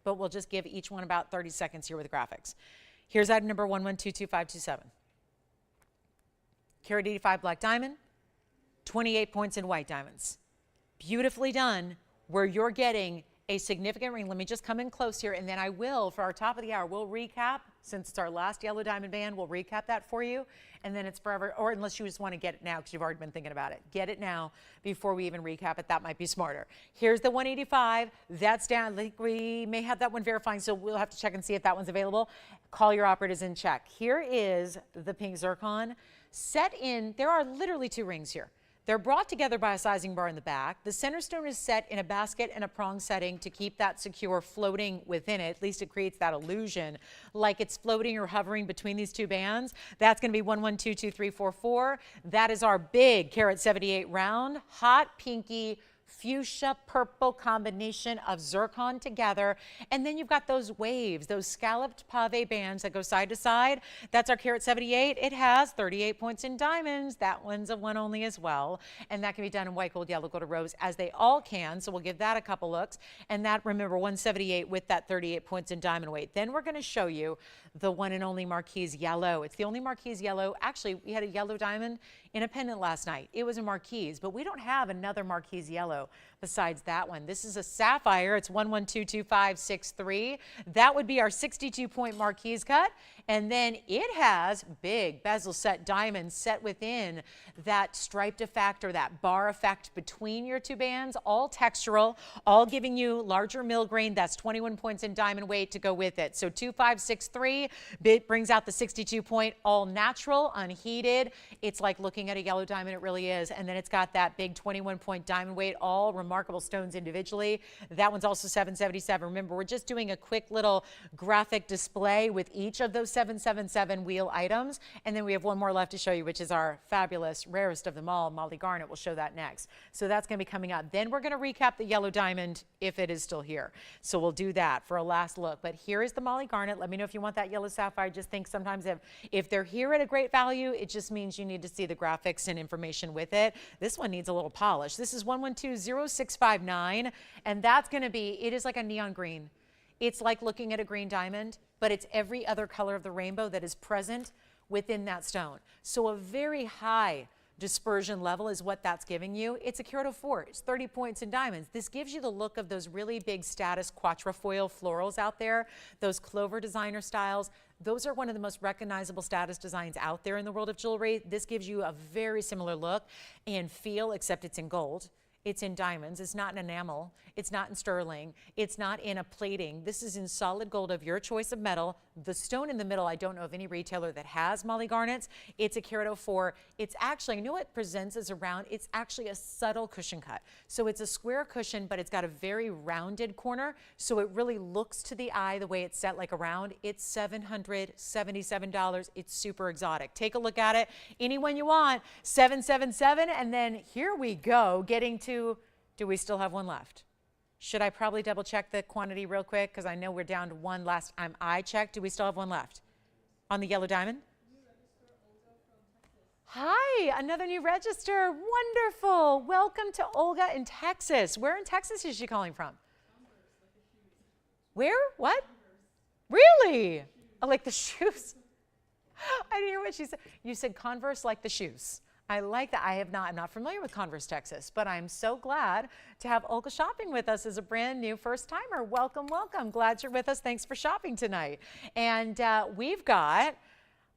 but we'll just give each one about 30 seconds here with the graphics. Here's item number 11222527. Carat 85 black diamond, 28 points in white diamonds. Beautifully done where you're getting a significant ring. Let me just come in close here, and then I will, for our top of the hour, we'll recap, since it's our last yellow diamond band, we'll recap that for you, and then it's forever, or unless you just want to get it now because you've already been thinking about it. Get it now before we even recap it. That might be smarter. Here's the 185. That's down. I think we may have that one verifying, so we'll have to check and see if that one's available. Call your operators and check. Here is the pink zircon. Set in, there are literally 2 rings here. They're brought together by a sizing bar in the back. The center stone is set in a basket and a prong setting to keep that secure floating within it. At least it creates that illusion like it's floating or hovering between these 2 bands. That's going to be 11222344. That is our big carat 78 round, hot pinky fuchsia purple combination of zircon together. And then you've got those waves, those scalloped pave bands that go side to side. That's our carat 78. It has 38 points in diamonds. That one's a 1 only as well. And that can be done in white gold, yellow gold, or rose, as they all can. So we'll give that a couple looks. And that, remember, 178 with that 38 points in diamond weight. Then we're going to show you the one and only Marquise yellow. It's the only Marquise yellow. Actually, we had a yellow diamond in a pendant last night. It was a Marquise, but we don't have another Marquise yellow besides that one. This is a sapphire. It's 11222563. That would be our 62-point Marquise cut. And then it has big bezel-set diamonds set within that striped effect or that bar effect between your 2 bands, all textural, all giving you larger mill grain. That's 21 points in diamond weight to go with it. So 2563 brings out the 62-point, all natural, unheated. It's like looking at a yellow diamond. It really is. And then it's got that big 21-point diamond weight, all remarkable remarkable stones individually. That one's also $777. Remember, we're just doing a quick little graphic display with each of those 777 wheel items. And then we have one more left to show you, which is our fabulous, rarest of them all, Molly Garnet. We'll show that next. So that's going to be coming up. Then we're going to recap the yellow diamond if it is still here. So we'll do that for a last look. But here is the Molly Garnet. Let me know if you want that yellow sapphire. Just think sometimes if they're here at a great value, it just means you need to see the graphics and information with it. This one needs a little polish. This is 112-0659, and that's going to be, it is like a neon green. It's like looking at a green diamond, but it's every other color of the rainbow that is present within that stone. So a very high dispersion level is what that's giving you. It's a carat of 4. It's 30 points in diamonds. This gives you the look of those really big status quatrefoil florals out there, those clover designer styles. Those are one of the most recognizable status designs out there in the world of jewelry. This gives you a very similar look and feel, except it's in gold. It's in diamonds. It's not in enamel. It's not in sterling. It's not in a plating. This is in solid gold of your choice of metal. The stone in the middle, I don't know of any retailer that has Molly Garnets. It's a carat of 4. It's actually, you know what it presents as a round? It's actually a subtle cushion cut. So it's a square cushion, but it's got a very rounded corner. So it really looks to the eye the way it's set like a round. It's $777. It's super exotic. Take a look at it. Anyone you want, 777. And then here we go, getting to, do we still have one left? Should I probably double check the quantity real quick? Because I know we're down to one last time I checked. Do we still have one left on the yellow diamond? Hi, another new register. Wonderful. Welcome to Olga in Texas. Where in Texas is she calling from? Where? What? Really? Oh, like the shoes? I didn't hear what she said. You said Converse like the shoes. I like that. I'm not familiar with Converse, Texas, but I'm so glad to have Olga shopping with us as a brand new first timer. Welcome, welcome. Glad you're with us. Thanks for shopping tonight. And we've got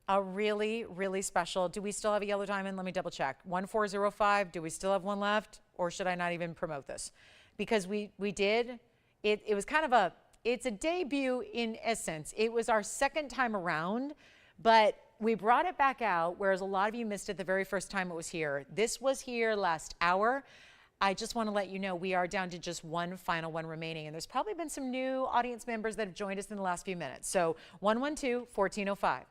a really, really special, do we still have a yellow diamond? Let me double check. 1405, do we still have one left? Or should I not even promote this? Because we did, it was kind of it's a debut in essence. It was our second time around, but we brought it back out, whereas a lot of you missed it the very first time it was here. This was here last hour. I just want to let you know we are down to just one final one remaining, and there's probably been some new audience members that have joined us in the last few minutes. So 112-1405.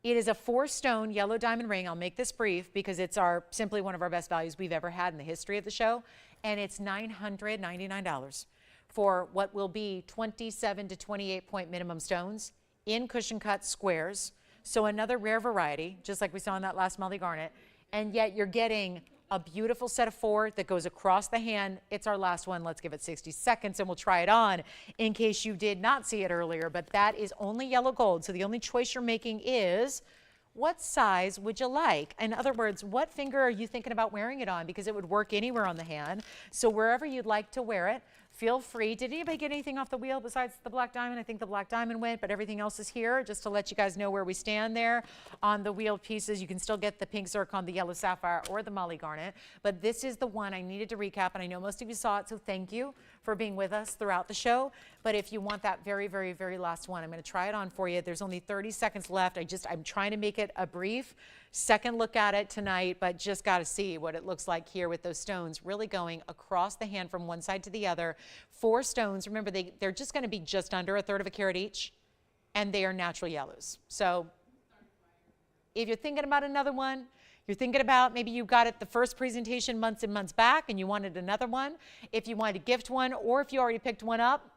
It is a 4-stone yellow diamond ring. I'll make this brief because it's simply one of our best values we've ever had in the history of the show, and it's $999 for what will be 27 to 28 point minimum stones in cushion cut squares. So another rare variety, just like we saw in that last Molly Garnet, and yet you're getting a beautiful set of 4 that goes across the hand. It's our last one. Let's give it 60 seconds and we'll try it on in case you did not see it earlier, but that is only yellow gold. So the only choice you're making is, what size would you like? In other words, what finger are you thinking about wearing it on? Because it would work anywhere on the hand. So wherever you'd like to wear it, feel free. Did anybody get anything off the wheel besides the black diamond? I think the black diamond went, but everything else is here, just to let you guys know where we stand there. On the wheeled pieces, you can still get the pink zircon, the yellow sapphire, or the Molly Garnet. But this is the one I needed to recap, and I know most of you saw it, so thank you for being with us throughout the show. But if you want that very, very, very last one, I'm going to try it on for you. There's only 30 seconds left. I'm trying to make it a brief second look at it tonight, but just got to see what it looks like here with those stones really going across the hand from one side to the other. 4 stones. Remember, they're just going to be just under 1/3 of a carat each, and they are natural yellows. So if you're thinking about another one, you're thinking about maybe you got it the first presentation months and months back and you wanted another one, if you wanted to gift one, or if you already picked one up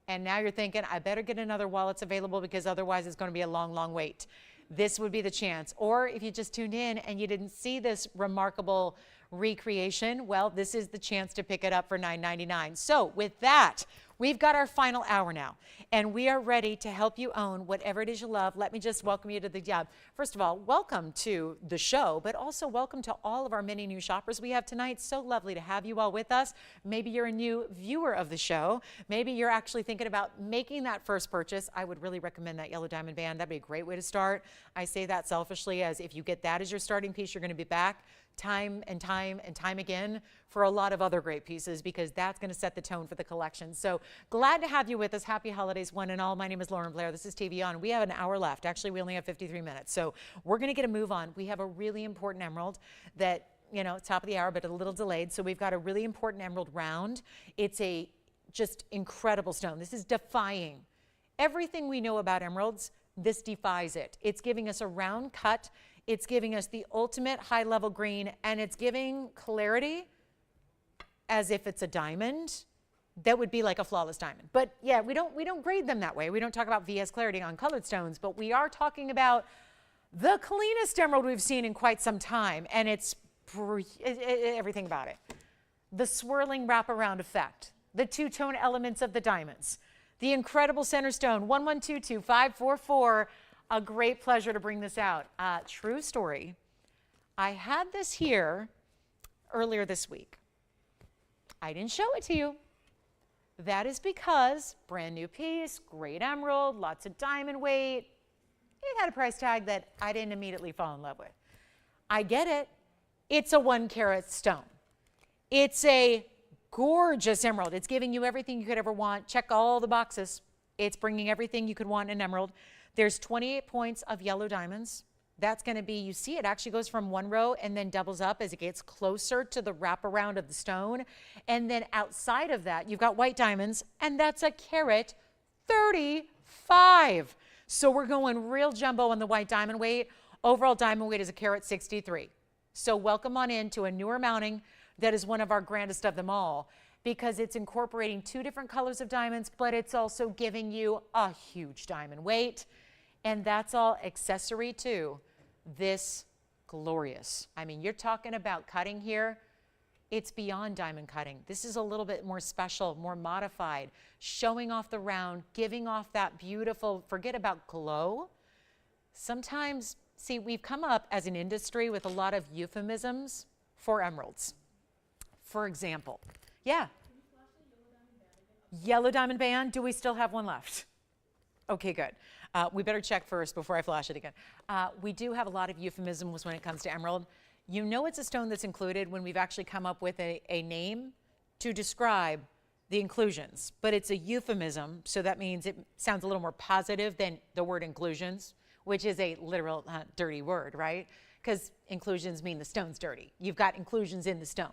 and now you're thinking, I better get another while it's available because otherwise it's going to be a long, long wait. This would be the chance. Or if you just tuned in and you didn't see this remarkable recreation, well, this is the chance to pick it up for $9.99. So with that, we've got our final hour now, and we are ready to help you own whatever it is you love. Let me just welcome you to the job. First of all, welcome to the show, but also welcome to all of our many new shoppers we have tonight. So lovely to have you all with us. Maybe you're a new viewer of the show. Maybe you're actually thinking about making that first purchase. I would really recommend that yellow diamond band. That'd be a great way to start. I say that selfishly, as if you get that as your starting piece, you're going to be back time and time and time again for a lot of other great pieces, because that's going to set the tone for the collection. So glad to have you with us. Happy holidays, one and all. My name is Lauren Blair. This is TVON. We have an hour left. Actually, we only have 53 minutes. So we're going to get a move on. We have a really important emerald that you know, top of the hour, but a little delayed. So we've got a really important emerald round. It's a just incredible stone. This is defying everything we know about emeralds. This defies it. It's giving us a round cut. It's giving us the ultimate high level green, and it's giving clarity as if it's a diamond. That would be like a flawless diamond. But yeah, we don't grade them that way. We don't talk about VS clarity on colored stones, but we are talking about the cleanest emerald we've seen in quite some time, and it's everything about it. The swirling wraparound effect, the two-tone elements of the diamonds, the incredible center stone, 1122-544. A great pleasure to bring this out. True story. I had this here earlier this week. I didn't show it to you. That is because brand new piece, great emerald, lots of diamond weight. It had a price tag that I didn't immediately fall in love with. I get it. It's a 1 carat stone. It's a gorgeous emerald. It's giving you everything you could ever want. Check all the boxes. It's bringing everything you could want in an emerald. There's 28 points of yellow diamonds. That's going to be, you see, it actually goes from one row and then doubles up as it gets closer to the wraparound of the stone. And then outside of that, you've got white diamonds, and that's a carat 35. So we're going real jumbo on the white diamond weight. Overall diamond weight is a carat 63. So welcome on into a newer mounting that is one of our grandest of them all, because it's incorporating 2 different colors of diamonds, but it's also giving you a huge diamond weight. And that's all accessory to this glorious. I mean, you're talking about cutting here. It's beyond diamond cutting. This is a little bit more special, more modified, showing off the round, giving off that beautiful, forget about glow. Sometimes, see, we've come up as an industry with a lot of euphemisms for emeralds. For example, yeah. Yellow diamond band, do we still have one left? Okay, good. We better check first before I flash it again. We do have a lot of euphemisms when it comes to emerald. You know it's a stone that's included when we've actually come up with a name to describe the inclusions, but it's a euphemism, so that means it sounds a little more positive than the word inclusions, which is a literal dirty word, right? Because inclusions mean the stone's dirty. You've got inclusions in the stone.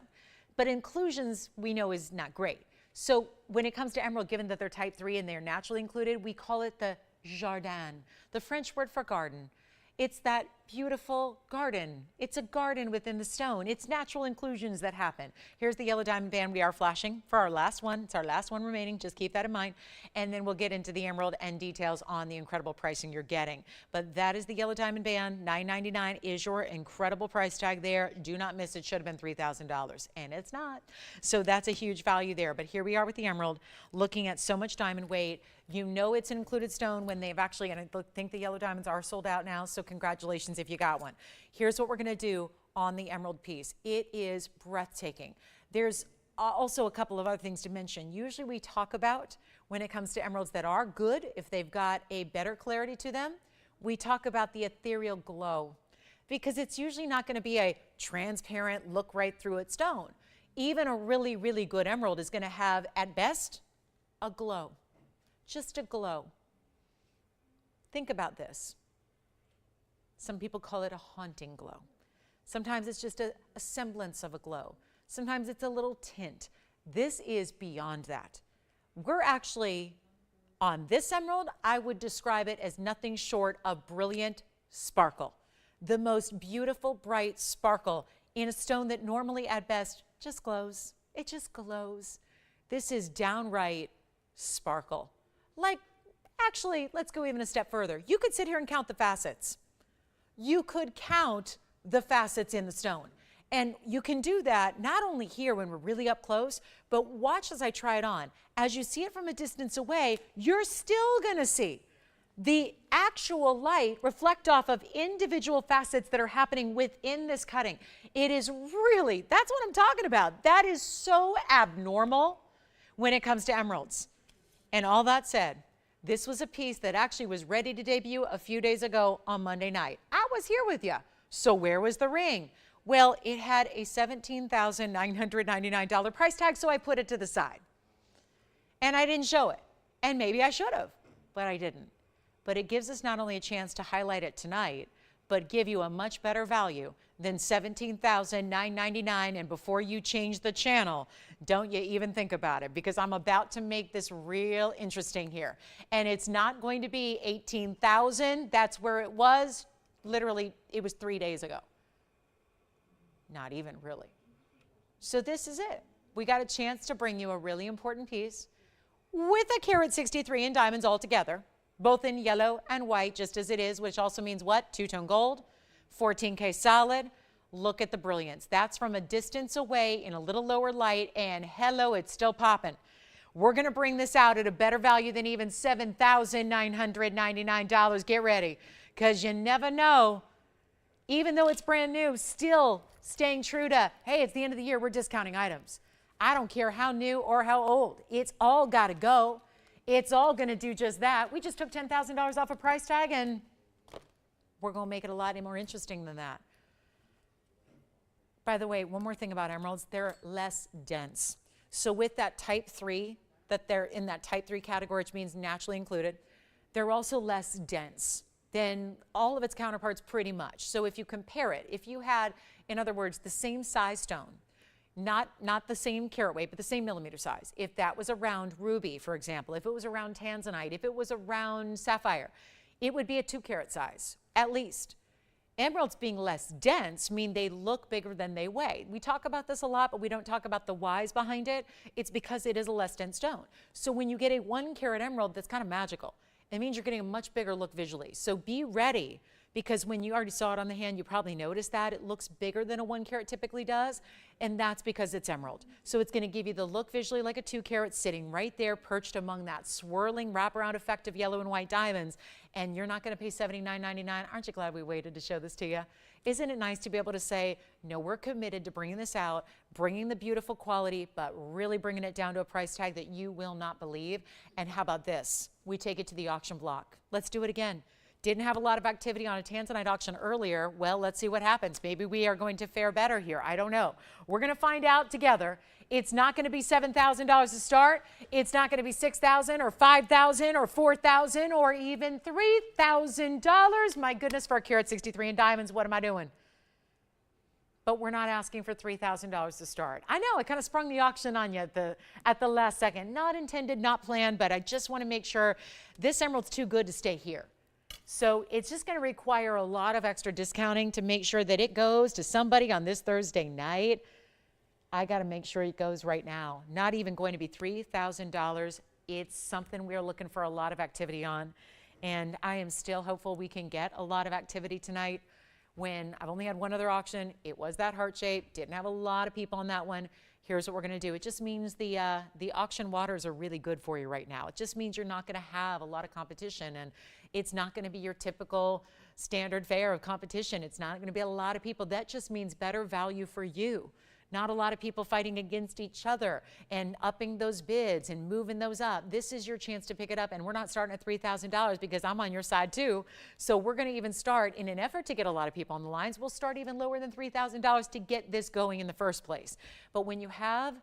But inclusions we know is not great. So when it comes to emerald, given that they're type 3 and they're naturally included, we call it the jardin, the French word for garden. It's that beautiful garden. It's a garden within the stone. It's natural inclusions that happen. Here's the yellow diamond band we are flashing for our last one. It's our last one remaining. Just keep that in mind. And then we'll get into the emerald and details on the incredible pricing you're getting. But that is the yellow diamond band. $999 is your incredible price tag there. Do not miss it. Should have been $3,000. And it's not. So that's a huge value there. But here we are with the emerald, looking at so much diamond weight. You know it's an included stone when they've actually, and I think the yellow diamonds are sold out now, so congratulations if you got one. Here's what we're going to do on the emerald piece. It is breathtaking. There's also a couple of other things to mention. Usually we talk about, when it comes to emeralds that are good, if they've got a better clarity to them, we talk about the ethereal glow, because it's usually not going to be a transparent, look right through it stone. Even a really, really good emerald is going to have, at best, a glow. Just a glow. Think about this. Some people call it a haunting glow. Sometimes it's just a semblance of a glow. Sometimes it's a little tint. This is beyond that. We're actually, on this emerald, I would describe it as nothing short of brilliant sparkle. The most beautiful, bright sparkle in a stone that normally, at best, just glows. It just glows. This is downright sparkle. Like, actually, let's go even a step further. You could sit here and count the facets. You could count the facets in the stone. And you can do that not only here when we're really up close, but watch as I try it on. As you see it from a distance away, you're still going to see the actual light reflect off of individual facets that are happening within this cutting. It is really, that's what I'm talking about. That is so abnormal when it comes to emeralds. And all that said, this was a piece that actually was ready to debut a few days ago on Monday night. I was here with you. So where was the ring? Well, it had a $17,999 price tag, so I put it to the side. And I didn't show it. And maybe I should have, but I didn't. But it gives us not only a chance to highlight it tonight, but give you a much better value than $17,999. And before you change the channel, don't you even think about it, because I'm about to make this real interesting here. And it's not going to be $18,000. That's where it was. Literally, it was 3 days ago. Not even really. So this is it. We got a chance to bring you a really important piece with a carat 63 in diamonds all together, both in yellow and white, just as it is, which also means what? Two-tone gold, 14K solid. Look at the brilliance. That's from a distance away in a little lower light, and hello, it's still popping. We're going to bring this out at a better value than even $7,999. Get ready, because you never know. Even though it's brand new, still staying true to, hey, it's the end of the year, we're discounting items. I don't care how new or how old. It's all got to go. It's all going to do just that. We just took $10,000 off a price tag, and we're going to make it a lot more interesting than that. By the way, one more thing about emeralds, they're less dense. So with that type 3, that they're in that type 3 category, which means naturally included, they're also less dense than all of its counterparts pretty much. So if you compare it, if you had, in other words, the same size stone, not the same carat weight, but the same millimeter size. If that was around ruby, for example, if it was around tanzanite, if it was around sapphire, it would be a 2-carat size, at least. Emeralds being less dense mean they look bigger than they weigh. We talk about this a lot, but we don't talk about the whys behind it. It's because it is a less dense stone. So when you get a 1-carat emerald, that's kind of magical. It means you're getting a much bigger look visually. So be ready, because when you already saw it on the hand, you probably noticed that it looks bigger than a 1-carat typically does, and that's because it's emerald. So it's going to give you the look visually like a 2-carat, sitting right there, perched among that swirling wraparound effect of yellow and white diamonds, and you're not going to pay $79.99. Aren't you glad we waited to show this to you? Isn't it nice to be able to say, no, we're committed to bringing this out, bringing the beautiful quality, but really bringing it down to a price tag that you will not believe. And how about this? We take it to the auction block. Let's do it again. Didn't have a lot of activity on a tanzanite auction earlier. Well, let's see what happens. Maybe we are going to fare better here. I don't know. We're going to find out together. It's not going to be $7,000 to start. It's not going to be $6,000 or $5,000 or $4,000 or even $3,000. My goodness, for a carat 63 in diamonds, what am I doing? But we're not asking for $3,000 to start. I know, I kind of sprung the auction on you at the last second. Not intended, not planned, but I just want to make sure this emerald's too good to stay here. So it's just going to require a lot of extra discounting to make sure that it goes to somebody on this Thursday night. I got to make sure it goes right now. Not even going to be $3,000. It's something we're looking for a lot of activity on. And I am still hopeful we can get a lot of activity tonight. When I've only had one other auction, it was that heart shape, didn't have a lot of people on that one. Here's what we're going to do. It just means the auction waters are really good for you right now. It just means you're not going to have a lot of competition, and it's not going to be your typical standard fare of competition. It's not going to be a lot of people. That just means better value for you. Not a lot of people fighting against each other and upping those bids and moving those up. This is your chance to pick it up, and we're not starting at $3,000 because I'm on your side too. So we're going to even start, in an effort to get a lot of people on the lines, we'll start even lower than $3,000 to get this going in the first place. But when you have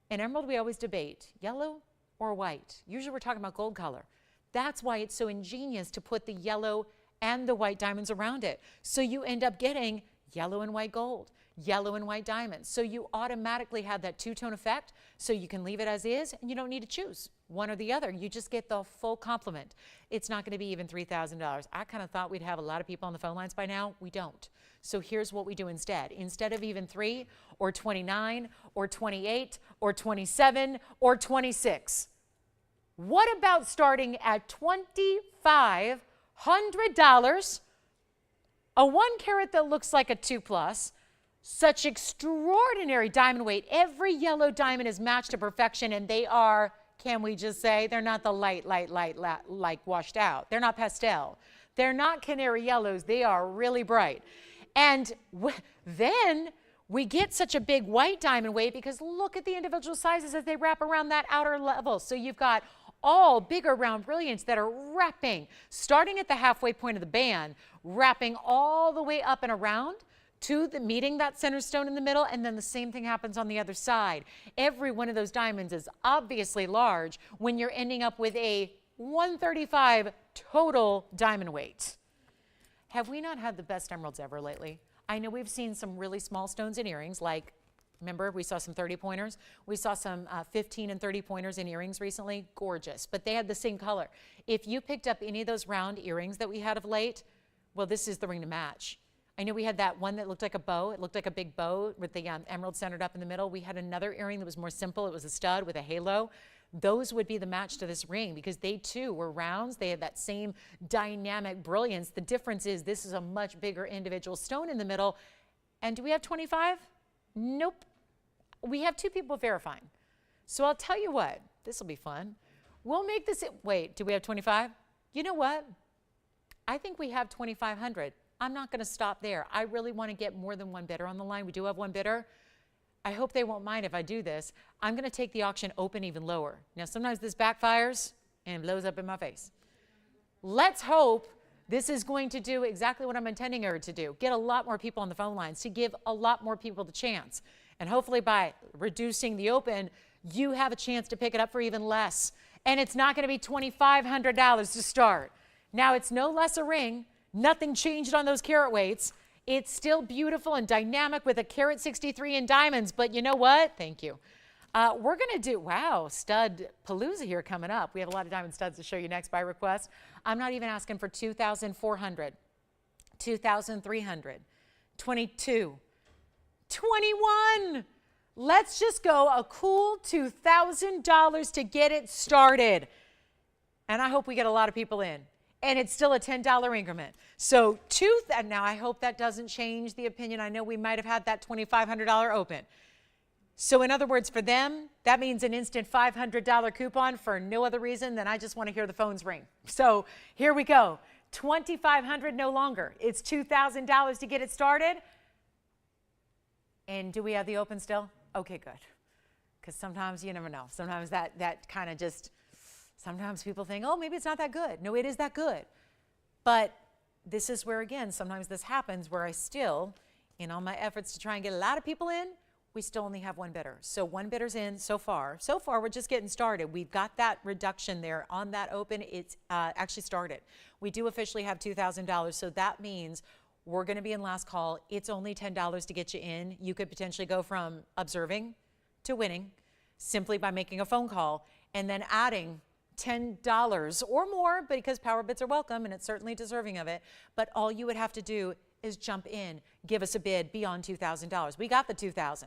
an emerald, we always debate yellow or white. Usually we're talking about gold color. That's why it's so ingenious to put the yellow and the white diamonds around it. So you end up getting yellow and white gold, yellow and white diamonds. So you automatically have that two-tone effect, so you can leave it as is, and you don't need to choose one or the other. You just get the full complement. It's not going to be even $3,000. I kind of thought we'd have a lot of people on the phone lines by now. We don't. So here's what we do instead. Instead of even 3 or 29 or 28 or 27 or 26, what about starting at $2,500? A 1 carat that looks like a 2+, such extraordinary diamond weight. Every yellow diamond is matched to perfection, and they are, can we just say, they're not the light, like washed out. They're not pastel. They're not canary yellows. They are really bright. And then we get such a big white diamond weight because look at the individual sizes as they wrap around that outer level. So you've got all bigger round brilliants that are wrapping, starting at the halfway point of the band, wrapping all the way up and around to the meeting that center stone in the middle, and then the same thing happens on the other side. Every one of those diamonds is obviously large when you're ending up with a 135 total diamond weight. Have we not had the best emeralds ever lately? I know we've seen some really small stones and earrings, like, remember, we saw some 30-pointers. We saw some 15 and 30-pointers in earrings recently. Gorgeous, but they had the same color. If you picked up any of those round earrings that we had of late, well, this is the ring to match. I know we had that one that looked like a bow. It looked like a big bow with the emerald centered up in the middle. We had another earring that was more simple. It was a stud with a halo. Those would be the match to this ring because they too were rounds. They had that same dynamic brilliance. The difference is this is a much bigger individual stone in the middle. And do we have 25? Nope. We have 2 people verifying. So I'll tell you what, this will be fun. We'll make this, wait, do we have 25? You know what? I think we have 2,500. I'm not going to stop there. I really want to get more than one bidder on the line. We do have one bidder. I hope they won't mind if I do this. I'm going to take the auction open even lower. Now, sometimes this backfires and blows up in my face. Let's hope this is going to do exactly what I'm intending her to do. Get a lot more people on the phone lines to give a lot more people the chance. And hopefully by reducing the open, you have a chance to pick it up for even less. And it's not going to be $2,500 to start. Now, it's no less a ring. Nothing changed on those carat weights. It's still beautiful and dynamic with a carat 63 in diamonds, but you know what? Thank you. We're going to do, wow, stud palooza here coming up. We have a lot of diamond studs to show you next by request. I'm not even asking for 2,400, 2,300, 22, 21. Let's just go a cool $2,000 to get it started. And I hope we get a lot of people in. And it's still a $10 increment. So now I hope that doesn't change the opinion. I know we might have had that $2,500 open. So in other words, for them, that means an instant $500 coupon for no other reason than I just want to hear the phones ring. So here we go. $2,500 no longer. It's $2,000 to get it started. And do we have the open still? Okay, good. Because sometimes you never know. Sometimes that kind of just... Sometimes people think, oh, maybe it's not that good. No, it is that good. But this is where, again, sometimes this happens where I still, in all my efforts to try and get a lot of people in, we still only have one bidder. So one bidder's in so far. So far, we're just getting started. We've got that reduction there on that open. It's actually started. We do officially have $2,000. So that means we're going to be in last call. It's only $10 to get you in. You could potentially go from observing to winning simply by making a phone call and then adding $10 or more, because power bids are welcome and it's certainly deserving of it. But all you would have to do is jump in, give us a bid beyond $2,000. We got the $2,000.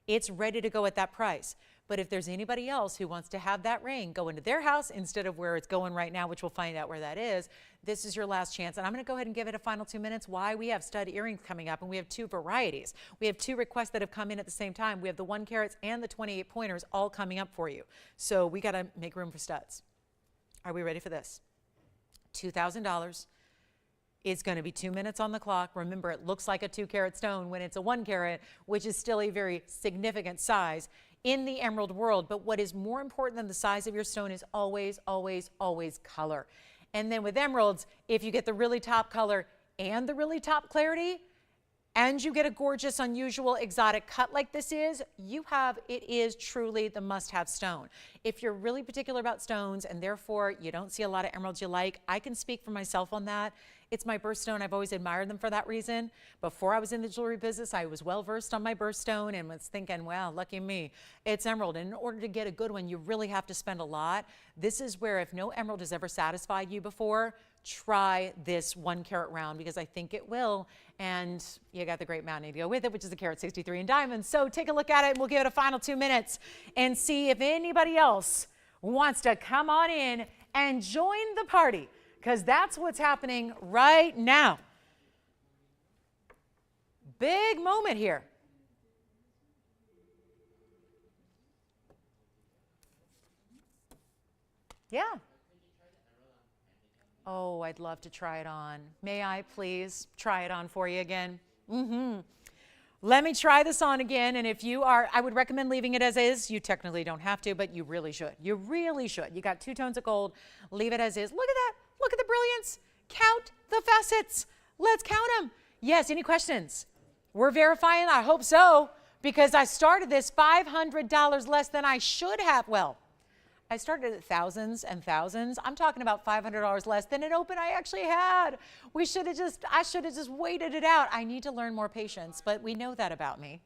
It's ready to go at that price. But if there's anybody else who wants to have that ring go into their house instead of where it's going right now, which we'll find out where that is, this is your last chance. And I'm going to go ahead and give it a final 2 minutes. Why? We have stud earrings coming up, and we have 2 varieties. We have 2 requests that have come in at the same time. We have the 1 carats and the 28 pointers all coming up for you. So we got to make room for studs. Are we ready for this? $2,000 is going to be 2 minutes on the clock. Remember, it looks like a 2-carat stone when it's a 1 carat, which is still a very significant size in the emerald world. But what is more important than the size of your stone is always, always, always color. And then with emeralds, if you get the really top color and the really top clarity, and you get a gorgeous, unusual, exotic cut like this is, it is truly the must-have stone. If you're really particular about stones and therefore you don't see a lot of emeralds you like, I can speak for myself on that. It's my birthstone. I've always admired them for that reason. Before I was in the jewelry business, I was well-versed on my birthstone and was thinking, wow, lucky me, it's emerald. And in order to get a good one, you really have to spend a lot. This is where, if no emerald has ever satisfied you before, try this 1 carat round, because I think it will. And you got the great mountain to go with it, which is a carat 63 in diamonds. So take a look at it, and we'll give it a final 2 minutes and see if anybody else wants to come on in and join the party, because that's what's happening right now. Big moment here. Yeah. Oh, I'd love to try it on. May I please try it on for you again? Let me try this on again. And if you are, I would recommend leaving it as is. You technically don't have to, but you really should. You really should. You got 2 tones of gold. Leave it as is. Look at that. Look at the brilliance. Count the facets. Let's count them. Yes, any questions? We're verifying? I hope so, because I started this $500 less than I should have. Well, I started at thousands and thousands. I'm talking about $500 less than an open I actually had. I should have just waited it out. I need to learn more patience, but we know that about me.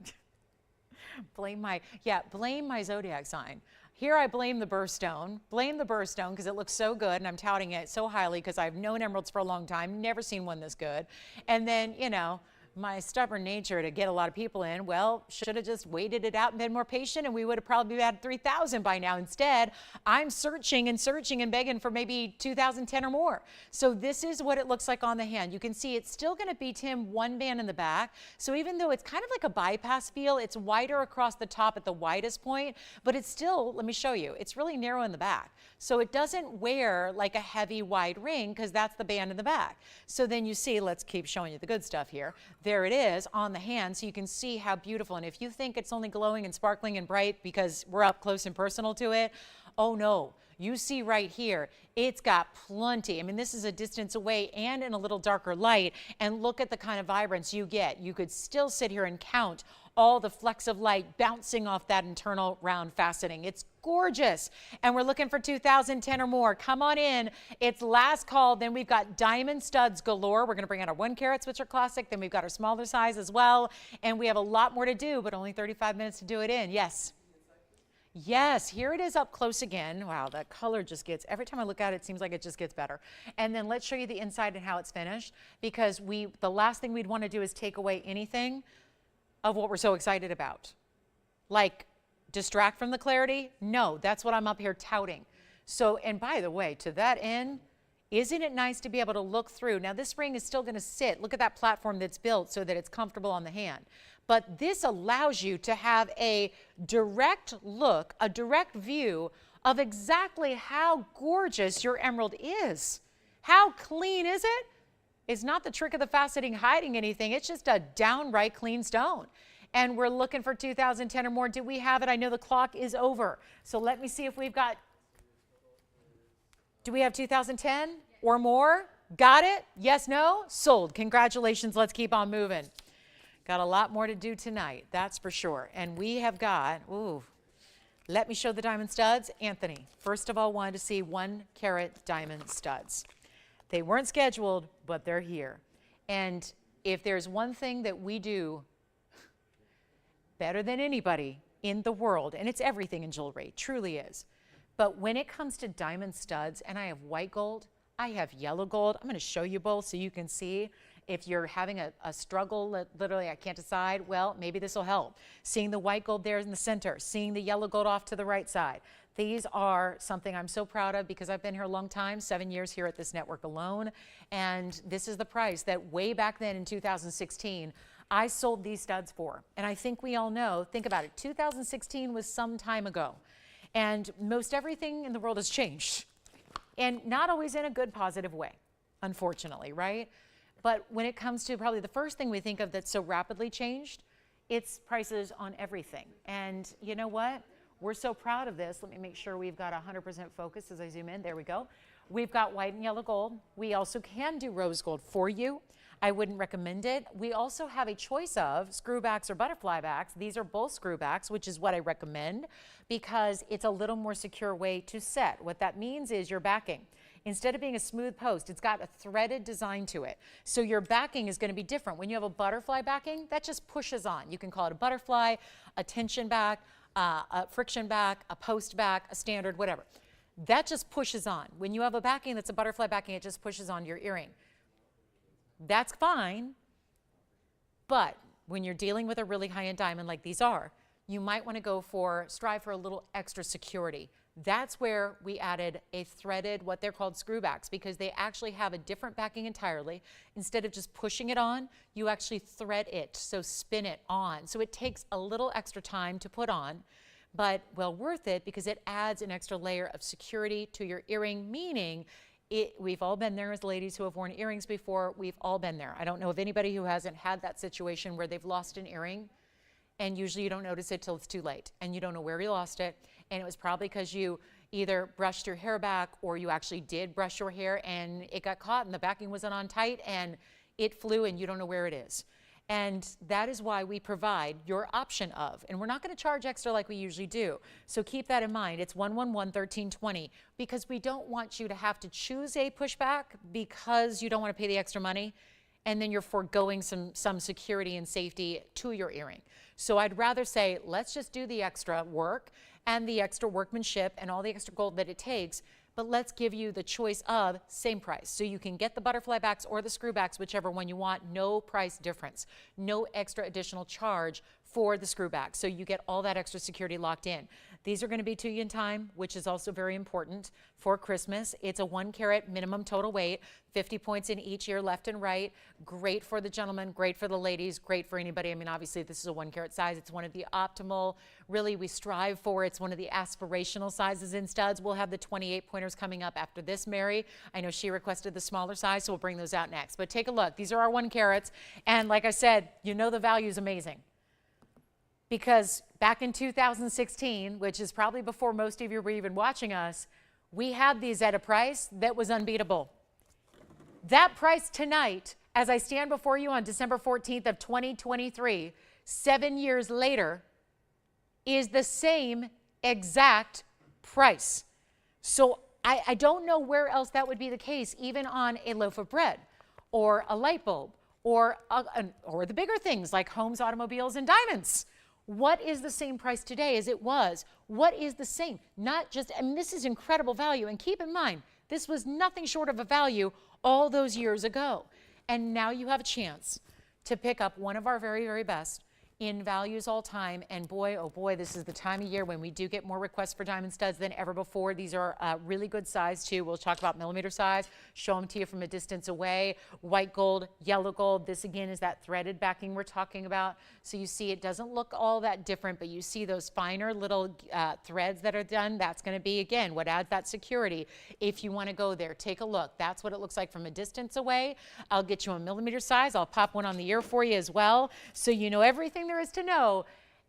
Blame my zodiac sign. Here I blame the birthstone. Blame the birthstone because it looks so good and I'm touting it so highly because I've known emeralds for a long time, never seen one this good. And then, you know, my stubborn nature to get a lot of people in, well, should have just waited it out and been more patient and we would have probably had 3,000 by now. Instead, I'm searching and begging for maybe 2010 or more. So this is what it looks like on the hand. You can see it's still going to beat him one band in the back. So even though it's kind of like a bypass feel, it's wider across the top at the widest point, but it's still, let me show you, it's really narrow in the back. So it doesn't wear like a heavy wide ring because that's the band in the back. So then you see, let's keep showing you the good stuff here. There it is on the hand, so you can see how beautiful. And if you think it's only glowing and sparkling and bright because we're up close and personal to it, oh no. You see right here, it's got plenty. I mean, this is a distance away and in a little darker light, and look at the kind of vibrance you get. You could still sit here and count all the flecks of light bouncing off that internal round faceting. It's gorgeous. And we're looking for 2010 or more. Come on in. It's last call. Then we've got diamond studs galore. We're going to bring out our 1 carats, which are classic. Then we've got our smaller size as well. And we have a lot more to do, but only 35 minutes to do it in. Yes. Yes, here it is up close again. Wow, that color just gets, every time I look at it, it seems like it just gets better. And then let's show you the inside and how it's finished, because the last thing we'd want to do is take away anything of what we're so excited about. Like distract from the clarity? No, that's what I'm up here touting. So, and by the way, to that end, isn't it nice to be able to look through? Now this ring is still going to sit. Look at that platform that's built so that it's comfortable on the hand. But this allows you to have a direct look, a direct view of exactly how gorgeous your emerald is. How clean is it? It's not the trick of the faceting hiding anything. It's just a downright clean stone. And we're looking for 2010 or more. Do we have it? I know the clock is over. So let me see if we've got, do we have 2010 or more? Got it? Yes, no? Sold. Congratulations. Let's keep on moving. Got a lot more to do tonight, that's for sure. And we have got, ooh, let me show the diamond studs. Anthony, first of all, wanted to see 1 carat diamond studs. They weren't scheduled, but they're here. And if there's one thing that we do better than anybody in the world, and it's everything in jewelry, truly is. But when it comes to diamond studs, and I have white gold, I have yellow gold. I'm going to show you both so you can see. If you're having a struggle, literally I can't decide, well, maybe this will help. Seeing the white gold there in the center, seeing the yellow gold off to the right side. These are something I'm so proud of because I've been here a long time, 7 years here at this network alone. And this is the price that way back then in 2016, I sold these studs for. And I think we all know, think about it, 2016 was some time ago. And most everything in the world has changed. And not always in a good, positive way, unfortunately, right? But when it comes to probably the first thing we think of that's so rapidly changed, it's prices on everything. And you know what? We're so proud of this. Let me make sure we've got 100% focus as I zoom in. There we go. We've got white and yellow gold. We also can do rose gold for you. I wouldn't recommend it. We also have a choice of screwbacks or butterfly backs. These are both screwbacks, which is what I recommend because it's a little more secure way to set. What that means is your backing. Instead of being a smooth post, it's got a threaded design to it. So your backing is going to be different. When you have a butterfly backing, that just pushes on. You can call it a butterfly, a tension back, a friction back, a post back, a standard, whatever. That just pushes on. When you have a backing that's a butterfly backing, it just pushes on your earring. That's fine, but when you're dealing with a really high-end diamond like these are, you might want to strive for a little extra security. That's where we added a threaded, what they're called screwbacks, because they actually have a different backing entirely. Instead of just pushing it on, you actually thread it, so spin it on. So it takes a little extra time to put on, but well worth it because it adds an extra layer of security to your earring, meaning we've all been there as ladies who have worn earrings before. We've all been there. I don't know of anybody who hasn't had that situation where they've lost an earring, and usually you don't notice it till it's too late, and you don't know where you lost it. And it was probably because you either brushed your hair back or you actually did brush your hair and it got caught and the backing wasn't on tight and it flew and you don't know where it is. And that is why we provide your option of, and we're not going to charge extra like we usually do. So keep that in mind. It's 111-1320 because we don't want you to have to choose a pushback because you don't want to pay the extra money and then you're foregoing some security and safety to your earring. So I'd rather say, let's just do the extra work and the extra workmanship and all the extra gold that it takes, but let's give you the choice of same price. So you can get the butterfly backs or the screw backs, whichever one you want, no price difference, no extra additional charge for the screw back. So you get all that extra security locked in. These are going to be to you in time, which is also very important for Christmas. It's a 1 carat minimum total weight, 50 points in each ear, left and right. Great for the gentlemen, great for the ladies, great for anybody. I mean, obviously this is a 1 carat size. It's one of the optimal, really we strive for. It's one of the aspirational sizes in studs. We'll have the 28 pointers coming up after this, Mary. I know she requested the smaller size, so we'll bring those out next. But take a look. These are our 1 carats. And like I said, you know the value is amazing. Because back in 2016, which is probably before most of you were even watching us, we had these at a price that was unbeatable. That price tonight, as I stand before you on December 14th of 2023, 7 years later, is the same exact price. So I don't know where else that would be the case, even on a loaf of bread or a light bulb or the bigger things like homes, automobiles, and diamonds. What is the same price today as it was? What is the same? Not just, I mean, this is incredible value. And keep in mind, this was nothing short of a value all those years ago. And now you have a chance to pick up one of our very, very best in values all time. And boy, oh boy, this is the time of year when we do get more requests for diamond studs than ever before. These are really good size too. We'll talk about millimeter size, show them to you from a distance away. White gold, yellow gold. This again is that threaded backing we're talking about. So you see it doesn't look all that different, but you see those finer little threads that are done. That's going to be, again, what adds that security. If you want to go there, take a look. That's what it looks like from a distance away. I'll get you a millimeter size. I'll pop one on the ear for you as well, so you know everything there is to know.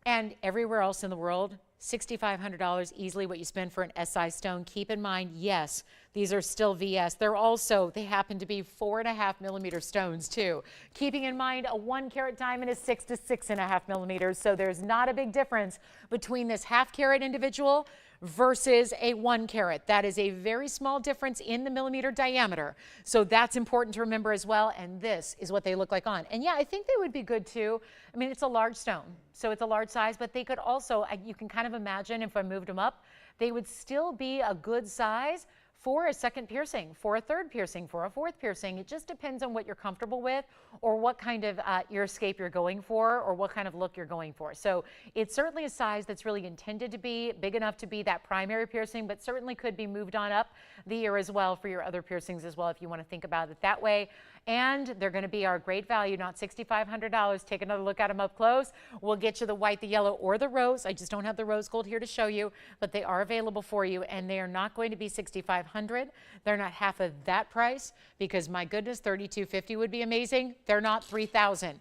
And everywhere else in the world, $6,500 easily what you spend for an SI stone. Keep in mind, yes, these are still VS. They happen to be 4.5 millimeter stones too. Keeping in mind a 1 carat diamond is 6 to 6.5 millimeters. So there's not a big difference between this half carat individual versus a 1 carat. That is a very small difference in the millimeter diameter. So that's important to remember as well. And this is what they look like on. And yeah, I think they would be good too. I mean, it's a large stone, so it's a large size, but they could also, you can kind of imagine if I moved them up, they would still be a good size for a second piercing, for a third piercing, for a fourth piercing. It just depends on what you're comfortable with or what kind of earscape you're going for or what kind of look you're going for. So it's certainly a size that's really intended to be big enough to be that primary piercing, but certainly could be moved on up the ear as well for your other piercings as well if you want to think about it that way. And they're going to be our great value, not $6,500. Take another look at them up close. We'll get you the white, the yellow, or the rose. I just don't have the rose gold here to show you, but they are available for you, and they are not going to be $6,500. They're not half of that price because, my goodness, $3,250 would be amazing. They're not $3,000.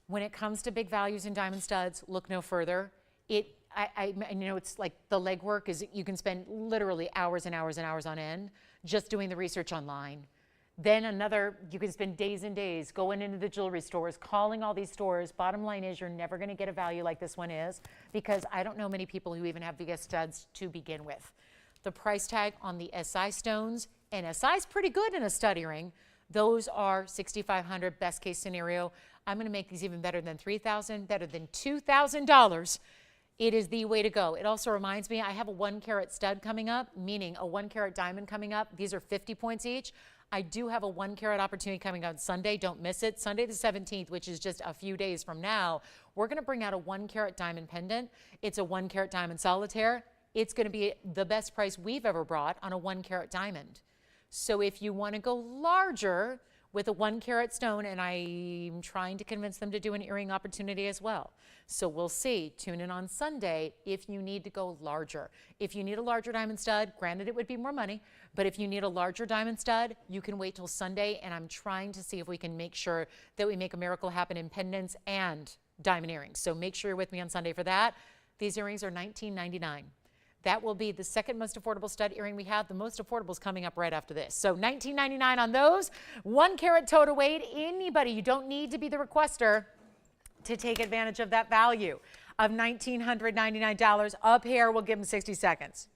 When it comes to big values in diamond studs, look no further. I know it's like the legwork is you can spend literally hours and hours and hours on end just doing the research online. Then you can spend days and days going into the jewelry stores, calling all these stores. Bottom line is you're never going to get a value like this one is because I don't know many people who even have VS studs to begin with. The price tag on the SI stones, and SI is pretty good in a stud earring. Those are $6,500 best case scenario. I'm going to make these even better than $3,000, better than $2,000. It is the way to go. It also reminds me, I have a 1 carat stud coming up, meaning a 1 carat diamond coming up. These are 50 points each. I do have a 1 carat opportunity coming on Sunday. Don't miss it. Sunday the 17th, which is just a few days from now, we're going to bring out a 1 carat diamond pendant. It's a 1 carat diamond solitaire. It's going to be the best price we've ever brought on a 1 carat diamond. So if you want to go larger with a 1 carat stone, and I'm trying to convince them to do an earring opportunity as well. So we'll see. Tune in on Sunday if you need to go larger. If you need a larger diamond stud, granted it would be more money, but if you need a larger diamond stud, you can wait till Sunday, and I'm trying to see if we can make sure that we make a miracle happen in pendants and diamond earrings. So make sure you're with me on Sunday for that. These earrings are $19.99. That will be the second most affordable stud earring we have. The most affordable is coming up right after this. So $19.99 on those. 1 carat total weight. Anybody, you don't need to be the requester to take advantage of that value of $1,999. Up here, we'll give them 60 seconds.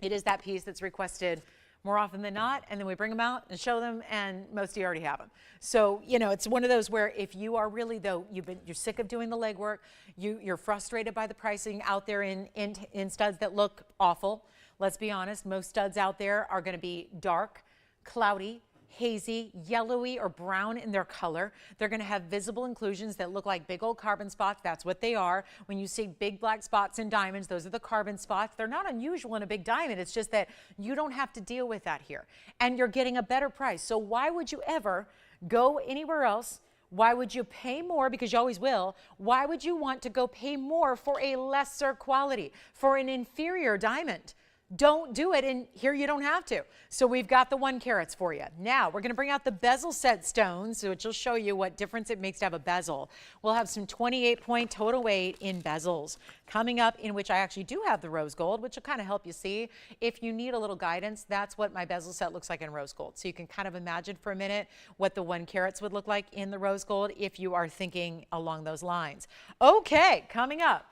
It is that piece that's requested more often than not, and then we bring them out and show them, and most of you already have them. So, you know, it's one of those where if you are really, though, you're sick of doing the legwork, you're frustrated by the pricing out there in studs that look awful. Let's be honest, most studs out there are going to be dark, cloudy, hazy, yellowy, or brown in their color. They're going to have visible inclusions that look like big old carbon spots. That's what they are. When you see big black spots in diamonds, those are the carbon spots. They're not unusual in a big diamond. It's just that you don't have to deal with that here. And you're getting a better price. So why would you ever go anywhere else? Why would you pay more? Because you always will. Why would you want to go pay more for a lesser quality, for an inferior diamond? Don't do it, and here you don't have to. So we've got the 1 carats for you. Now we're going to bring out the bezel-set stones, which will show you what difference it makes to have a bezel. We'll have some 28-point total weight in bezels coming up, in which I actually do have the rose gold, which will kind of help you see. If you need a little guidance, that's what my bezel set looks like in rose gold. So you can kind of imagine for a minute what the 1 carats would look like in the rose gold if you are thinking along those lines. Okay, coming up.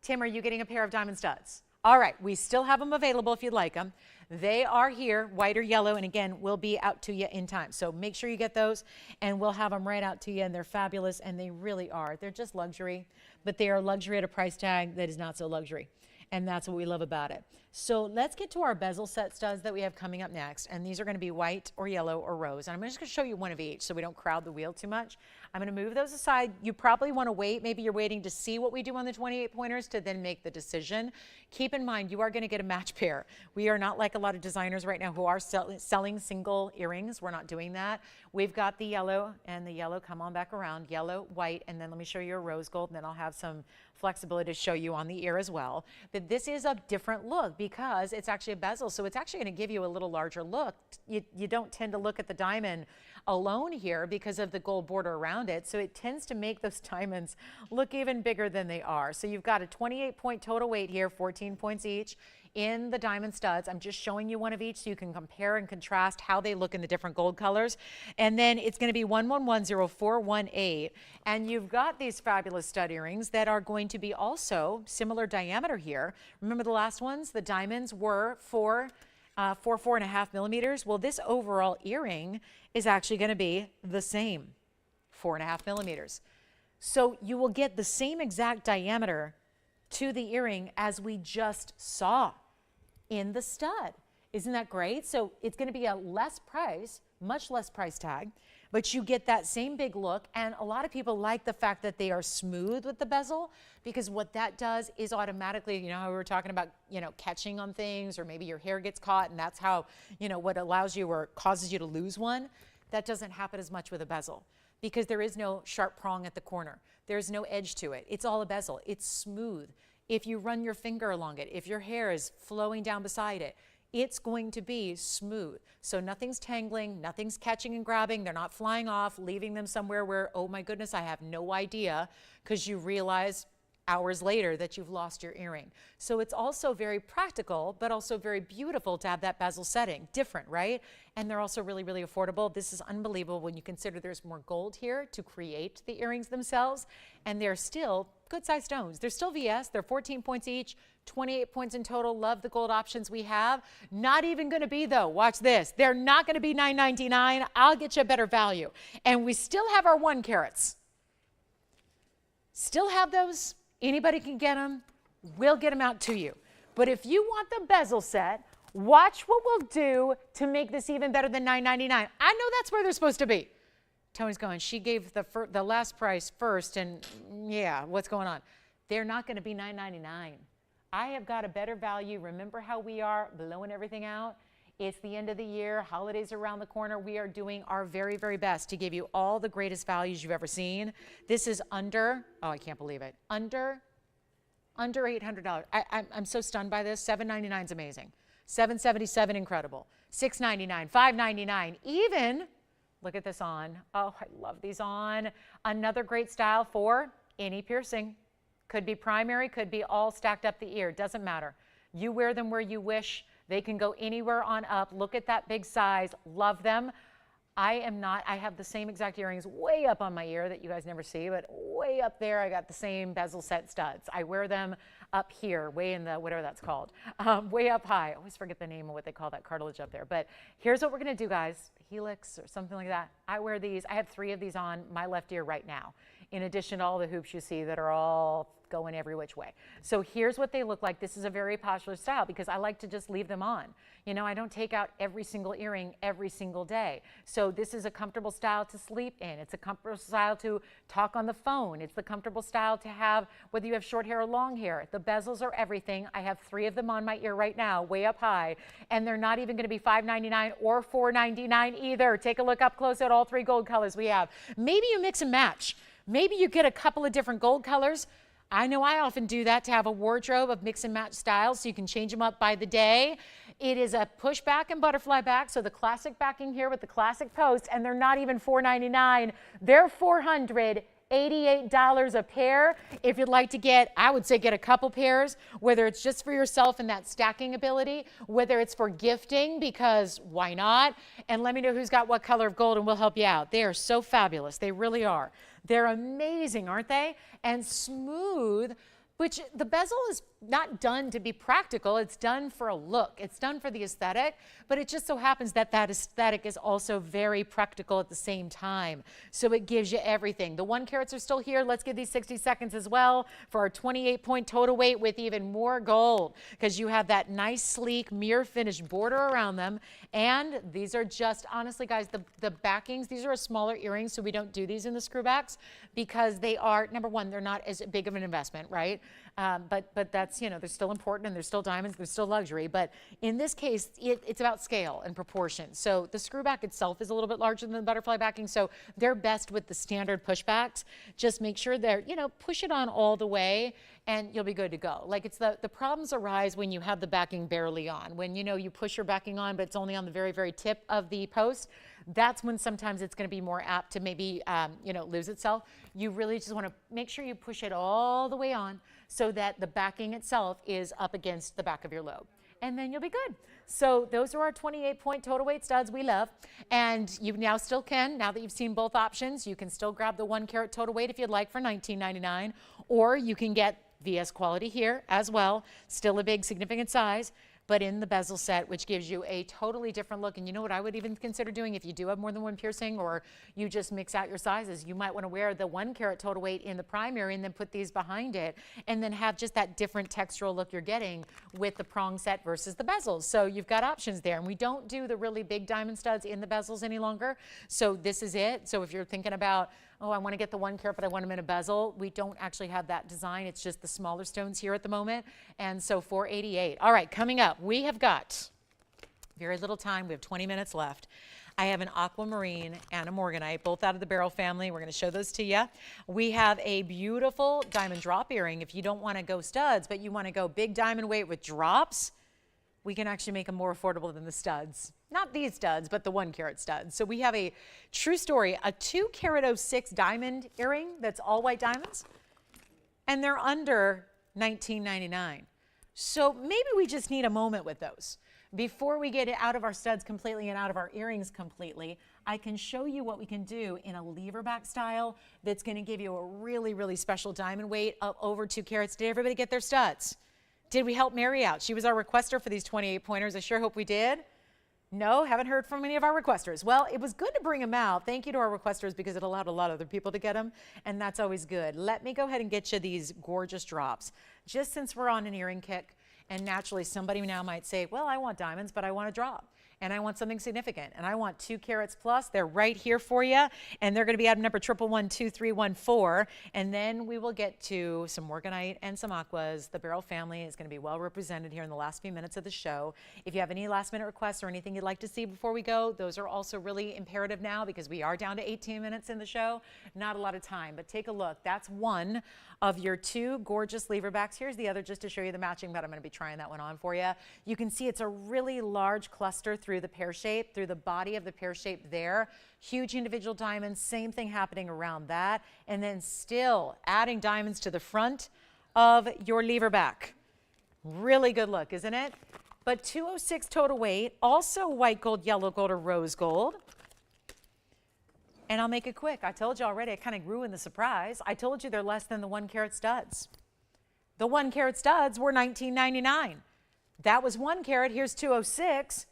Tim, are you getting a pair of diamond studs? All right, we still have them available if you'd like them. They are here, white or yellow, and again, we'll be out to you in time. So make sure you get those, and we'll have them right out to you, and they're fabulous, and they really are. They're just luxury, but they are luxury at a price tag that is not so luxury, and that's what we love about it. So let's get to our bezel set studs that we have coming up next, and these are going to be white or yellow or rose, and I'm just going to show you one of each so we don't crowd the wheel too much. I'm going to move those aside. You probably want to wait. Maybe you're waiting to see what we do on the 28 pointers to then make the decision. Keep in mind, you are going to get a match pair. We are not like a lot of designers right now who are selling single earrings. We're not doing that. We've got the yellow, and the yellow, come on back around, yellow, white, and then let me show you a rose gold, and then I'll have some flexibility to show you on the ear as well. But this is a different look because it's actually a bezel, so it's actually going to give you a little larger look. You don't tend to look at the diamond alone here because of the gold border around it, so it tends to make those diamonds look even bigger than they are. So you've got a 28-point total weight here, 14 points each in the diamond studs. I'm just showing you one of each so you can compare and contrast how they look in the different gold colors. And then it's going to be 1110-418. And you've got these fabulous stud earrings that are going to be also similar diameter here. Remember the last ones? The diamonds were 4.5 millimeters. Well, this overall earring is actually going to be the same, 4.5 millimeters. So you will get the same exact diameter to the earring as we just saw in the stud. Isn't that great? So it's going to be a less price, much less price tag, but you get that same big look. And a lot of people like the fact that they are smooth with the bezel, because what that does is automatically, you know how we were talking about, you know, catching on things, or maybe your hair gets caught and that's how, you know, what allows you or causes you to lose one. That doesn't happen as much with a bezel because there is no sharp prong at the corner. There's no edge to it. It's all a bezel. It's smooth. If you run your finger along it, if your hair is flowing down beside it, it's going to be smooth. So nothing's tangling, nothing's catching and grabbing. They're not flying off, leaving them somewhere where, oh my goodness, I have no idea, because you realize hours later that you've lost your earring. So it's also very practical, but also very beautiful to have that bezel setting. Different, right? And they're also really, really affordable. This is unbelievable when you consider there's more gold here to create the earrings themselves, and they're still good sized stones. They're still VS. They're 14 points each, 28 points in total. Love the gold options we have. Not even going to be, though, watch this, they're not going to be $9.99. I'll get you a better value. And we still have our 1 carats. Still have those. Anybody can get them. We'll get them out to you. But if you want the bezel set, watch what we'll do to make this even better than $9.99. I know that's where they're supposed to be. Tony's going, she gave the last price first, and yeah, what's going on? They're not going to be $9.99. I have got a better value. Remember how we are blowing everything out? It's the end of the year. Holidays are around the corner. We are doing our very, very best to give you all the greatest values you've ever seen. This is under, oh, I can't believe it, under $800. I'm so stunned by this. $799 is amazing. $777, incredible. $699, $599, even, look at this on. Oh, I love these on. Another great style for any piercing. Could be primary, could be all stacked up the ear, doesn't matter. You wear them where you wish. They can go anywhere on up. Look at that big size, love them. I have the same exact earrings way up on my ear that you guys never see, but way up there I got the same bezel-set studs. I wear them up here, way in the, whatever that's called, way up high. I always forget the name of what they call that cartilage up there. But here's what we're gonna do, guys. Helix or something like that. I wear these, I have 3 of these on my left ear right now, in addition to all the hoops you see that are all going every which way. So here's what they look like. This is a very popular style because I like to just leave them on. You know, I don't take out every single earring every single day. So this is a comfortable style to sleep in. It's a comfortable style to talk on the phone. It's the comfortable style to have, whether you have short hair or long hair. The bezels are everything. I have 3 of them on my ear right now, way up high, and they're not even gonna be $5.99 or $4.99 either. Take a look up close at all 3 gold colors we have. Maybe you mix and match. Maybe you get a couple of different gold colors. I know I often do that to have a wardrobe of mix and match styles so you can change them up by the day. It is a pushback and butterfly back, so the classic backing here with the classic post, and they're not even $4.99. They're $488 a pair. If you'd like to get, I would say get a couple pairs, whether it's just for yourself and that stacking ability, whether it's for gifting, because why not? And let me know who's got what color of gold and we'll help you out. They are so fabulous. They really are. They're amazing, aren't they? And smooth, which the bezel is not done to be practical. It's done for a look. It's done for the aesthetic, but it just so happens that that aesthetic is also very practical at the same time. So it gives you everything. The 1 carats are still here. Let's give these 60 seconds as well for our 28-point total weight with even more gold, because you have that nice, sleek, mirror finished border around them. And these are just, honestly, guys, the backings, these are a smaller earrings, so we don't do these in the screwbacks because they are, number one, they're not as big of an investment, right? But that's, you know, they're still important and they're still diamonds, they're still luxury. But in this case, it's about scale and proportion. So the screwback itself is a little bit larger than the butterfly backing. So they're best with the standard pushbacks. Just make sure they're, you know, push it on all the way and you'll be good to go. Like it's the problems arise when you have the backing barely on. When, you know, you push your backing on, but it's only on the very, very tip of the post. That's when sometimes it's going to be more apt to maybe, you know, lose itself. You really just want to make sure you push it all the way on so that the backing itself is up against the back of your lobe. And then you'll be good. So those are our 28-point total weight studs we love. And you now still can, now that you've seen both options, you can still grab the 1 carat total weight if you'd like for $19.99, or you can get VS quality here as well, still a big significant size, but in the bezel set, which gives you a totally different look. And you know what I would even consider doing if you do have more than 1 piercing, or you just mix out your sizes, you might want to wear the 1 carat total weight in the primary and then put these behind it and then have just that different textural look you're getting with the prong set versus the bezels. So you've got options there. And we don't do the really big diamond studs in the bezels any longer. So this is it. So if you're thinking about, oh, I want to get the 1 carat, but I want them in a bezel, we don't actually have that design. It's just the smaller stones here at the moment. And so $488. All right, coming up, we have got very little time. We have 20 minutes left. I have an aquamarine and a Morganite, both out of the barrel family. We're going to show those to you. We have a beautiful diamond drop earring. If you don't want to go studs, but you want to go big diamond weight with drops, we can actually make them more affordable than the studs. Not these studs, but the 1 carat studs. So we have a true story, a 2 carat 06 diamond earring that's all white diamonds, and they're under $19.99. So maybe we just need a moment with those. Before we get it out of our studs completely and out of our earrings completely, I can show you what we can do in a lever back style that's gonna give you a really, really special diamond weight of over 2 carats. Did everybody get their studs? Did we help Mary out? She was our requester for these 28 pointers. I sure hope we did. No, haven't heard from any of our requesters. Well, it was good to bring them out. Thank you to our requesters because it allowed a lot of other people to get them, and that's always good. Let me go ahead and get you these gorgeous drops. Just since we're on an earring kick, and naturally somebody now might say, well, I want diamonds, but I want a drop. And I want something significant, and I want 2 carats plus. They're right here for you, and they're going to be item number 1112314. And then we will get to some Morganite and some aquas. The barrel family is going to be well represented here in the last few minutes of the show. If you have any last-minute requests or anything you'd like to see before we go, those are also really imperative now because we are down to 18 minutes in the show. Not a lot of time, but take a look. That's one of your 2 gorgeous lever backs. Here's the other just to show you the matching, but I'm going to be trying that one on for you. You can see it's a really large cluster through the pear shape, through the body of the pear shape there. Huge individual diamonds, same thing happening around that. And then still adding diamonds to the front of your lever back. Really good look, isn't it? But 206 total weight, also white gold, yellow gold, or rose gold. And I'll make it quick. I told you already, I kind of ruined the surprise. I told you they're less than the 1 carat studs. The 1 carat studs were $19.99. That was 1 carat, here's 206.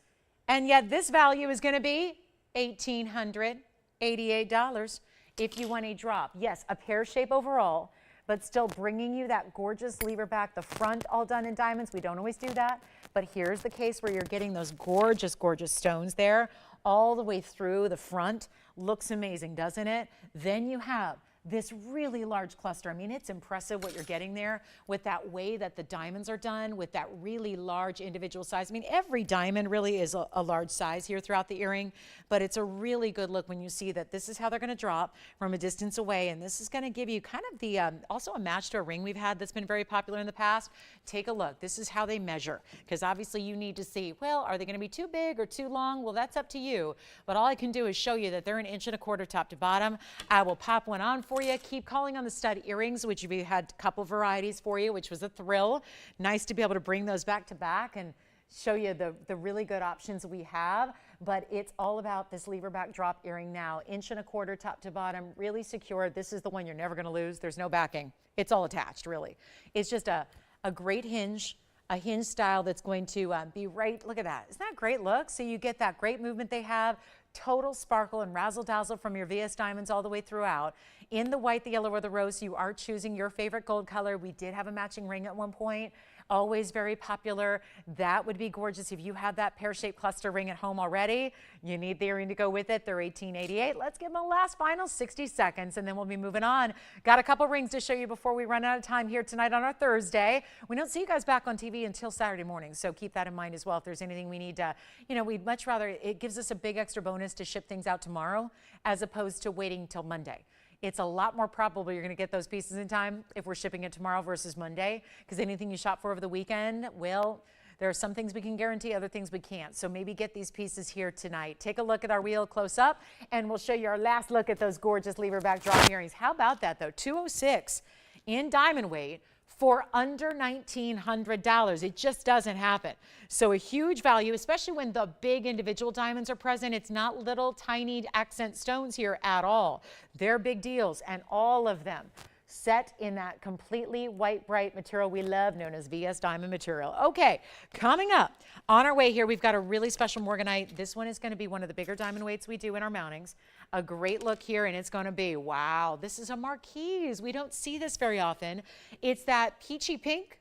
And yet this value is going to be $1,888 if you want a drop. Yes, a pear shape overall, but still bringing you that gorgeous lever back, the front all done in diamonds. We don't always do that, but here's the case where you're getting those gorgeous, gorgeous stones there all the way through the front. Looks amazing, doesn't it? Then you have this really large cluster. I mean, it's impressive what you're getting there with that way that the diamonds are done, with that really large individual size. I mean, every diamond really is a large size here throughout the earring, but it's a really good look when you see that this is how they're going to drop from a distance away. And this is going to give you kind of the, also a match to a ring we've had that's been very popular in the past. Take a look. This is how they measure, because obviously you need to see, well, are they going to be too big or too long? Well, that's up to you. But all I can do is show you that they're 1 1/4 inch top to bottom. I will pop one on for you. Keep calling on the stud earrings, which we had a couple varieties for you, which was a thrill. Nice to be able to bring those back to back and show you the really good options we have. But it's all about this lever back drop earring now. 1 1/4 inch top to bottom, really secure. This is the one you're never going to lose. There's no backing. It's all attached, really. It's just a great hinge. A hinge style that's going to be right, look at that. Isn't that a great look? So you get that great movement they have, total sparkle and razzle dazzle from your VS diamonds all the way throughout. In the white, the yellow, or the rose, you are choosing your favorite gold color. We did have a matching ring at one point. Always very popular. That would be gorgeous if you have that pear-shaped cluster ring at home already. You need the earring to go with it. They're $18.88. Let's give them a last final 60 seconds and then we'll be moving on. Got a couple rings to show you before we run out of time here tonight on our Thursday. We don't see you guys back on TV until Saturday morning, so keep that in mind as well. If there's anything we need to, you know, we'd much rather, it gives us a big extra bonus to ship things out tomorrow as opposed to waiting till Monday. It's a lot more probable you're going to get those pieces in time if we're shipping it tomorrow versus Monday, because anything you shop for over the weekend, well, there are some things we can guarantee, other things we can't. So maybe get these pieces here tonight. Take a look at our wheel close up, and we'll show you our last look at those gorgeous lever back drop earrings. How about that, though? 206 in diamond weight for under $1,900. It just doesn't happen. So a huge value, especially when the big individual diamonds are present. It's not little tiny accent stones here at all. They're big deals, and all of them set in that completely white, bright material we love, known as VS diamond material. Okay, coming up on our way here, we've got a really special Morganite. This one is going to be one of the bigger diamond weights we do in our mountings. A great look here, and it's going to be, wow, this is a marquise. We don't see this very often. It's that peachy pink,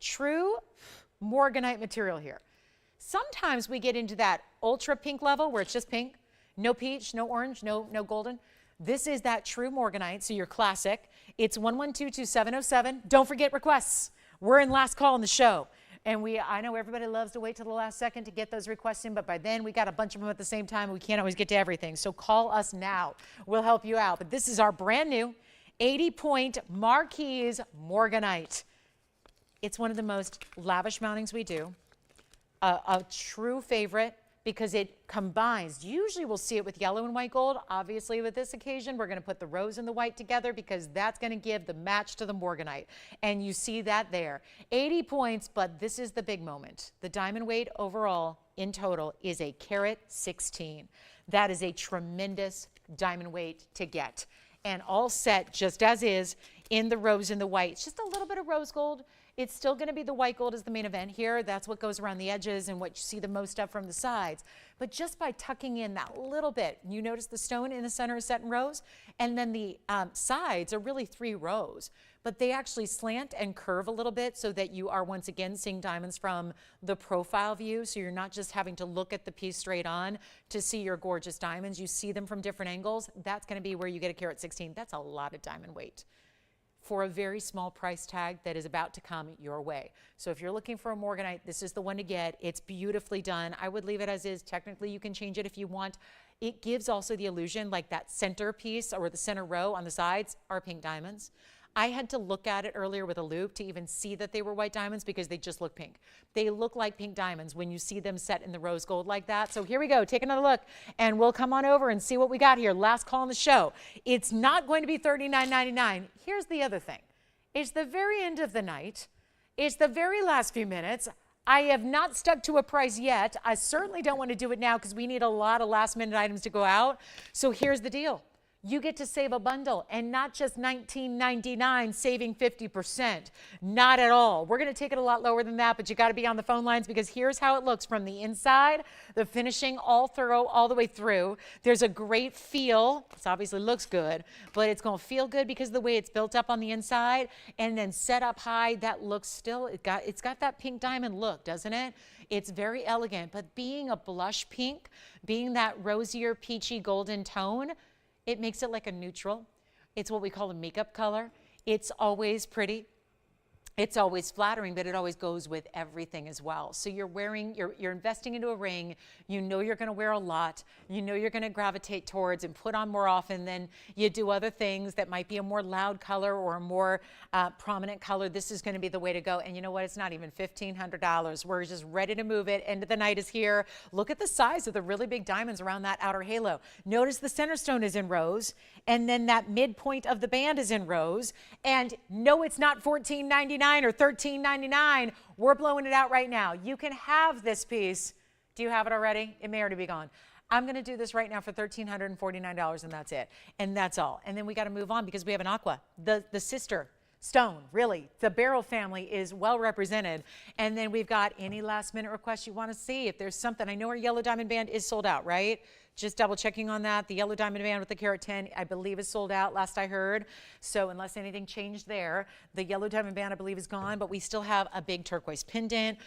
true Morganite material here. Sometimes we get into that ultra pink level where it's just pink, no peach, no orange, no golden. This is that true Morganite, so your classic. It's 1122707. Don't forget requests. We're in last call on the show. And I know everybody loves to wait till the last second to get those requests in, but by then we got a bunch of them at the same time. We can't always get to everything. So call us now. We'll help you out. But this is our brand new 80-point Marquise Morganite. It's one of the most lavish mountings we do. A true favorite, because it combines. Usually we'll see it with yellow and white gold. Obviously with this occasion, we're going to put the rose and the white together because that's going to give the match to the Morganite. And you see that there. 80 points, but this is the big moment. The diamond weight overall in total is a carat 16. That is a tremendous diamond weight to get. And all set just as is in the rose and the white. It's just a little bit of rose gold. It's still going to be the white gold as the main event here. That's what goes around the edges and what you see the most of from the sides. But just by tucking in that little bit, you notice the stone in the center is set in rows, and then the sides are really 3 rows. But they actually slant and curve a little bit so that you are once again seeing diamonds from the profile view. So you're not just having to look at the piece straight on to see your gorgeous diamonds. You see them from different angles. That's going to be where you get a carat 16. That's a lot of diamond weight for a very small price tag that is about to come your way. So if you're looking for a Morganite, this is the one to get. It's beautifully done. I would leave it as is. Technically, you can change it if you want. It gives also the illusion like that center piece or the center row on the sides are pink diamonds. I had to look at it earlier with a loupe to even see that they were white diamonds because they just look pink. They look like pink diamonds when you see them set in the rose gold like that. So here we go. Take another look and we'll come on over and see what we got here. Last call on the show. It's not going to be $39.99. Here's the other thing. It's the very end of the night. It's the very last few minutes. I have not stuck to a price yet. I certainly don't want to do it now because we need a lot of last minute items to go out. So here's the deal. You get to save a bundle, and not just $19.99, saving 50%. Not at all. We're going to take it a lot lower than that, but you got to be on the phone lines because here's how it looks from the inside, the finishing all thorough, all the way through. There's a great feel. This obviously looks good, but it's going to feel good because of the way it's built up on the inside, and then set up high. That looks still, it's got that pink diamond look, doesn't it? It's very elegant, but being a blush pink, being that rosier, peachy, golden tone, it makes it like a neutral. It's what we call a makeup color. It's always pretty. It's always flattering, but it always goes with everything as well. So you're investing into a ring. You know you're going to wear a lot. You know you're going to gravitate towards and put on more often than you do other things that might be a more loud color or a more prominent color. This is going to be the way to go. And you know what? It's not even $1,500. We're just ready to move it. End of the night is here. Look at the size of the really big diamonds around that outer halo. Notice the center stone is in rose, and then that midpoint of the band is in rose. And no, it's not $14.99 or $13.99. We're blowing it out right now. You can have this piece. Do you have it already? It may already be gone. I'm going to do this right now for $1,349, and that's it. And that's all. And then we got to move on because we have an aqua, the sister stone, really. The beryl family is well represented. And then we've got any last minute requests you want to see. If there's something, I know our yellow diamond band is sold out, right? Just double checking on that. The yellow diamond band with the carat 10, I believe, is sold out last I heard. So unless anything changed there, the yellow diamond band, I believe, is gone, but we still have a big turquoise pendant,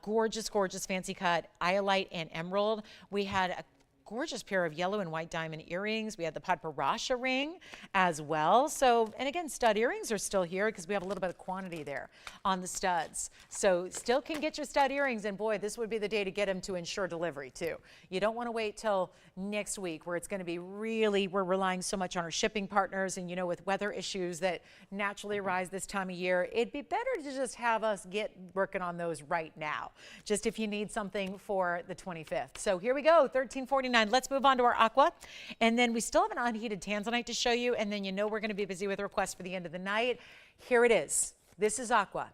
gorgeous, gorgeous fancy cut iolite and emerald. We had a gorgeous pair of yellow and white diamond earrings. We had the Padparadscha ring as well. So, and again, stud earrings are still here because we have a little bit of quantity there on the studs. So still can get your stud earrings, and boy, this would be the day to get them to ensure delivery too. You don't want to wait till next week where it's going to be really, we're relying so much on our shipping partners, and you know, with weather issues that naturally arise this time of year, it'd be better to just have us get working on those right now, just if you need something for the 25th. So here we go, $13.49. Let's move on to our aqua. And then we still have an unheated tanzanite to show you. And then you know we're going to be busy with requests for the end of the night. Here it is. This is aqua.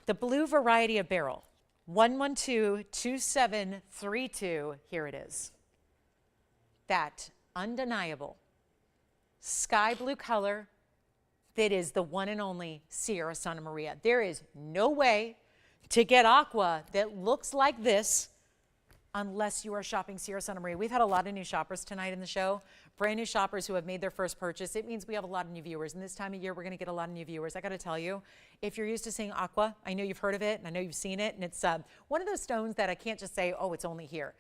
The blue variety of beryl. 1122732. Here it is. That undeniable sky blue color that is the one and only Sierra Santa Maria. There is no way to get aqua that looks like this unless you are shopping Sierra Santa Maria. We've had a lot of new shoppers tonight in the show, brand new shoppers who have made their first purchase. It means we have a lot of new viewers, and this time of year we're going to get a lot of new viewers. I got to tell you, if you're used to seeing aqua, I know you've heard of it, and I know you've seen it, and it's one of those stones that I can't just say, oh, it's only here.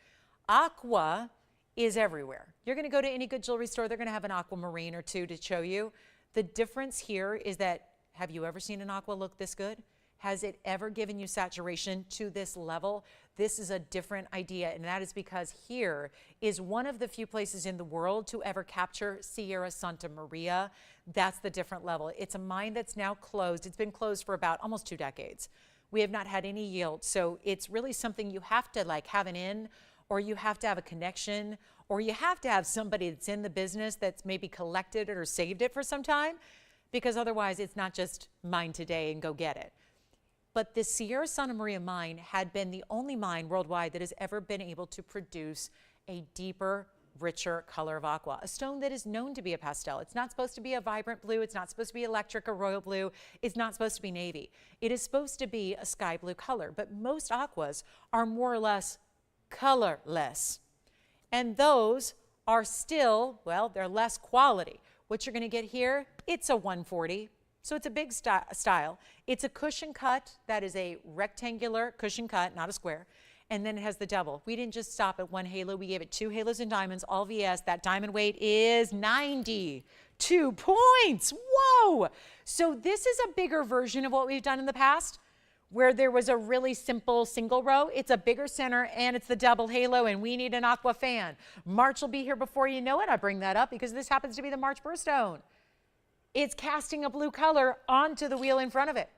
Aqua is everywhere. You're going to go to any good jewelry store, they're going to have an aquamarine or two to show you. The difference here is that, have you ever seen an aqua look this good? Has it ever given you saturation to this level? This is a different idea, and that is because here is one of the few places in the world to ever capture Sierra Santa Maria. That's the different level. It's a mine that's now closed. It's been closed for about almost 2 decades. We have not had any yield, so it's really something you have to like have an in, or you have to have a connection, or you have to have somebody that's in the business that's maybe collected it or saved it for some time, because otherwise it's not just mine today and go get it. But the Sierra Santa Maria mine had been the only mine worldwide that has ever been able to produce a deeper, richer color of aqua, a stone that is known to be a pastel. It's not supposed to be a vibrant blue. It's not supposed to be electric or royal blue. It's not supposed to be navy. It is supposed to be a sky blue color, but most aquas are more or less colorless. And those are still, well, they're less quality. What you're going to get here, it's a 140. So it's a big style. It's a cushion cut. That is a rectangular cushion cut, not a square. And then it has the double. We didn't just stop at one halo. We gave it 2 halos and diamonds, all VS. That diamond weight is 92 points. Whoa! So this is a bigger version of what we've done in the past, where there was a really simple single row. It's a bigger center, and it's the double halo, and we need an aqua fan. March will be here before you know it. I bring that up because this happens to be the March birthstone. It's casting a blue color onto the wheel in front of it.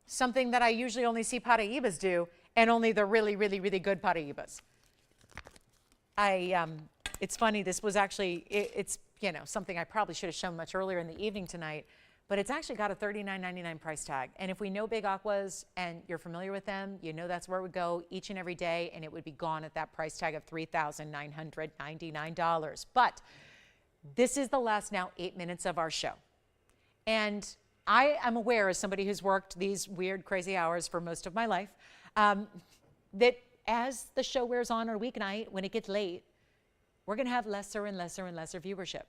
Something that I usually only see Paraibas do, and only the really, really, really good Paraibas. It's funny, this was actually, it's you know, something I probably should have shown much earlier in the evening tonight, but it's actually got a $39.99 price tag. And if we know Big Aquas and you're familiar with them, you know that's where it would go each and every day, and it would be gone at that price tag of $3,999. But this is the last now 8 minutes of our show. And I am aware, as somebody who's worked these weird, crazy hours for most of my life, that as the show wears on a weeknight, when it gets late, we're going to have lesser and lesser and lesser viewership.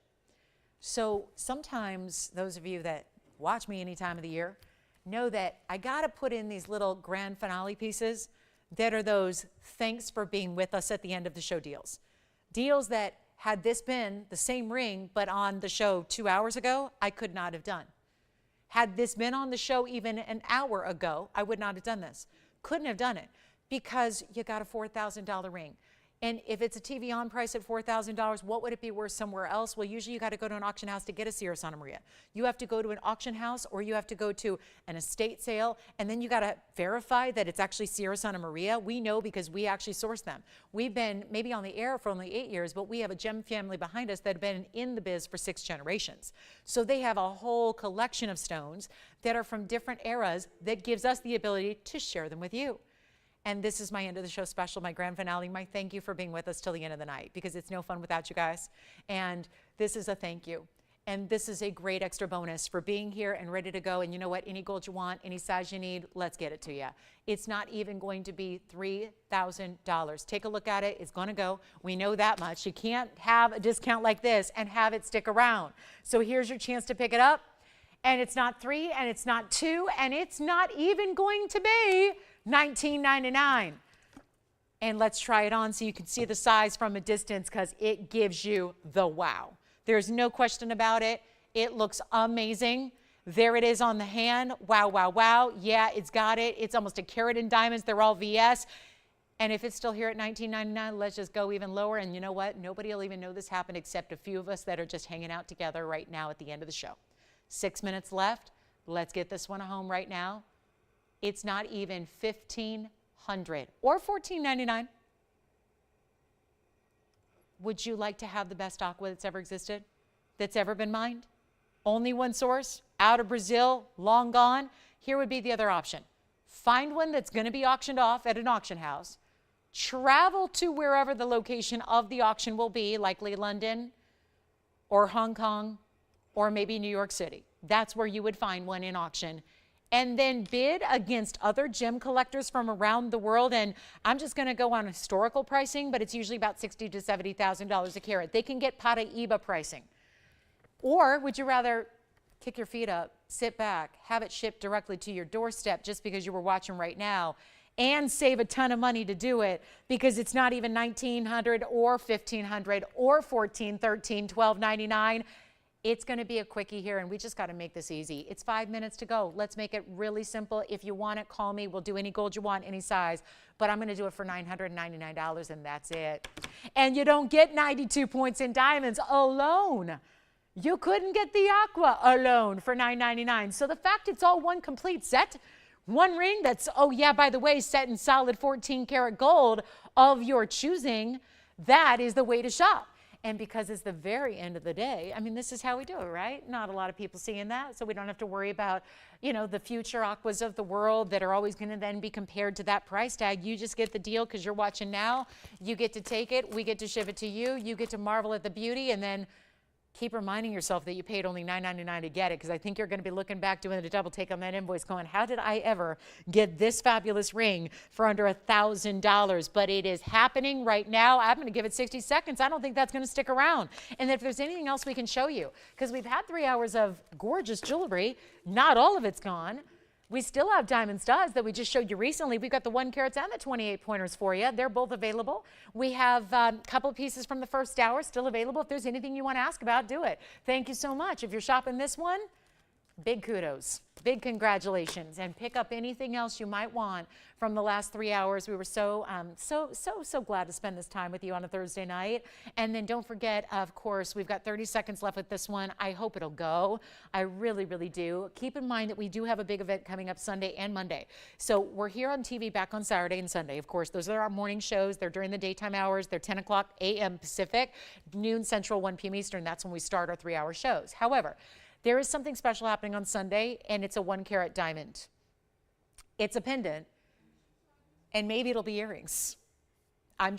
So sometimes those of you that watch me any time of the year know that I got to put in these little grand finale pieces that are those thanks for being with us at the end of the show deals. Deals that had this been the same ring but on the show 2 hours ago, I could not have done. Had this been on the show even an hour ago, I would not have done this. Couldn't have done it because you got a $4,000 ring. And if it's a TVON price at $4,000, what would it be worth somewhere else? Well, usually you got to go to an auction house to get a Sierra Santa Maria. You have to go to an auction house, or you have to go to an estate sale, and then you got to verify that it's actually Sierra Santa Maria. We know because we actually source them. We've been maybe on the air for only 8 years, but we have a gem family behind us that have been in the biz for 6 generations. So they have a whole collection of stones that are from different eras that gives us the ability to share them with you. And this is my end of the show special, my grand finale, my thank you for being with us till the end of the night, because it's no fun without you guys. And this is a thank you. And this is a great extra bonus for being here and ready to go. And you know what? Any gold you want, any size you need, let's get it to you. It's not even going to be $3,000. Take a look at it. It's going to go. We know that much. You can't have a discount like this and have it stick around. So here's your chance to pick it up. And it's not 3, and it's not 2, and it's not even going to be $19.99. And let's try it on so you can see the size from a distance, because it gives you the wow. There's no question about it. It looks amazing. There it is on the hand. Wow, wow, wow. Yeah, it's got it. It's almost a carat in diamonds. They're all VS. And if it's still here at $19.99, let's just go even lower. And you know what? Nobody will even know this happened except a few of us that are just hanging out together right now at the end of the show. 6 minutes left. Let's get this one home right now. It's not even $1,500 or $14.99. Would you like to have the best aqua that's ever existed, that's ever been mined? Only one source, out of Brazil, long gone. Here would be the other option. Find one that's going to be auctioned off at an auction house. Travel to wherever the location of the auction will be, likely London or Hong Kong or maybe New York City. That's where you would find one in auction. And then bid against other gem collectors from around the world. And I'm just going to go on historical pricing, but it's usually about $60,000 to $70,000 a carat. They can get Paraiba pricing. Or would you rather kick your feet up, sit back, have it shipped directly to your doorstep just because you were watching right now, and save a ton of money to do it, because it's not even $1,900 or $1,500 or $14, $13, $12.99. It's going to be a quickie here, and we just got to make this easy. It's 5 minutes to go. Let's make it really simple. If you want it, call me. We'll do any gold you want, any size. But I'm going to do it for $999, and that's it. And you don't get 92 points in diamonds alone. You couldn't get the aqua alone for $999. So the fact it's all one complete set, one ring that's, oh yeah, by the way, set in solid 14 karat gold of your choosing, that is the way to shop. And because it's the very end of the day, I mean, this is how we do it, right? Not a lot of people seeing that, so we don't have to worry about, you know, the future aquas of the world that are always going to then be compared to that price tag. You just get the deal because you're watching now. You get to take it. We get to ship it to you. You get to marvel at the beauty, and then keep reminding yourself that you paid only $9.99 to get it, because I think you're going to be looking back doing the double take on that invoice going, how did I ever get this fabulous ring for under $1,000? But it is happening right now. I'm going to give it 60 seconds. I don't think that's going to stick around. And if there's anything else we can show you, because we've had 3 hours of gorgeous jewelry, not all of it's gone. We still have diamond studs that we just showed you recently. We've got the 1 carats and the 28 pointers for you. They're both available. We have a couple of pieces from the first hour still available. If there's anything you want to ask about, do it. Thank you so much. If you're shopping this one, big kudos, big congratulations, and pick up anything else you might want from the last 3 hours. We were so glad to spend this time with you on a Thursday night. And then don't forget, of course, we've got 30 seconds left with this one. I hope it'll go. I really, really do. Keep in mind that we do have a big event coming up Sunday and Monday. So we're here on TV back on Saturday and Sunday. Of course, those are our morning shows. They're during the daytime hours. They're 10 o'clock a.m. Pacific, noon Central, 1 p.m. Eastern. That's when we start our 3 hour shows. However, There is something special happening on Sunday, and it's a 1-carat diamond. It's a pendant, and maybe it'll be earrings. I'm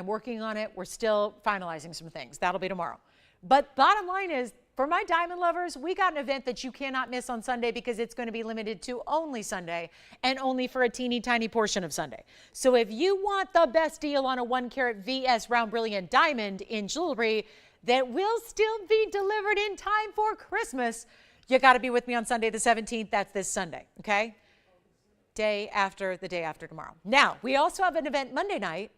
working on it. We're still finalizing some things. That'll be tomorrow. But bottom line is, for my diamond lovers, we got an event that you cannot miss on Sunday because it's going to be limited to only Sunday and only for a teeny tiny portion of Sunday. So if you want the best deal on a 1-carat VS round brilliant diamond in jewelry that will still be delivered in time for Christmas, you got to be with me on Sunday the 17th. That's this Sunday, okay? The day after tomorrow. Now, we also have an event Monday night,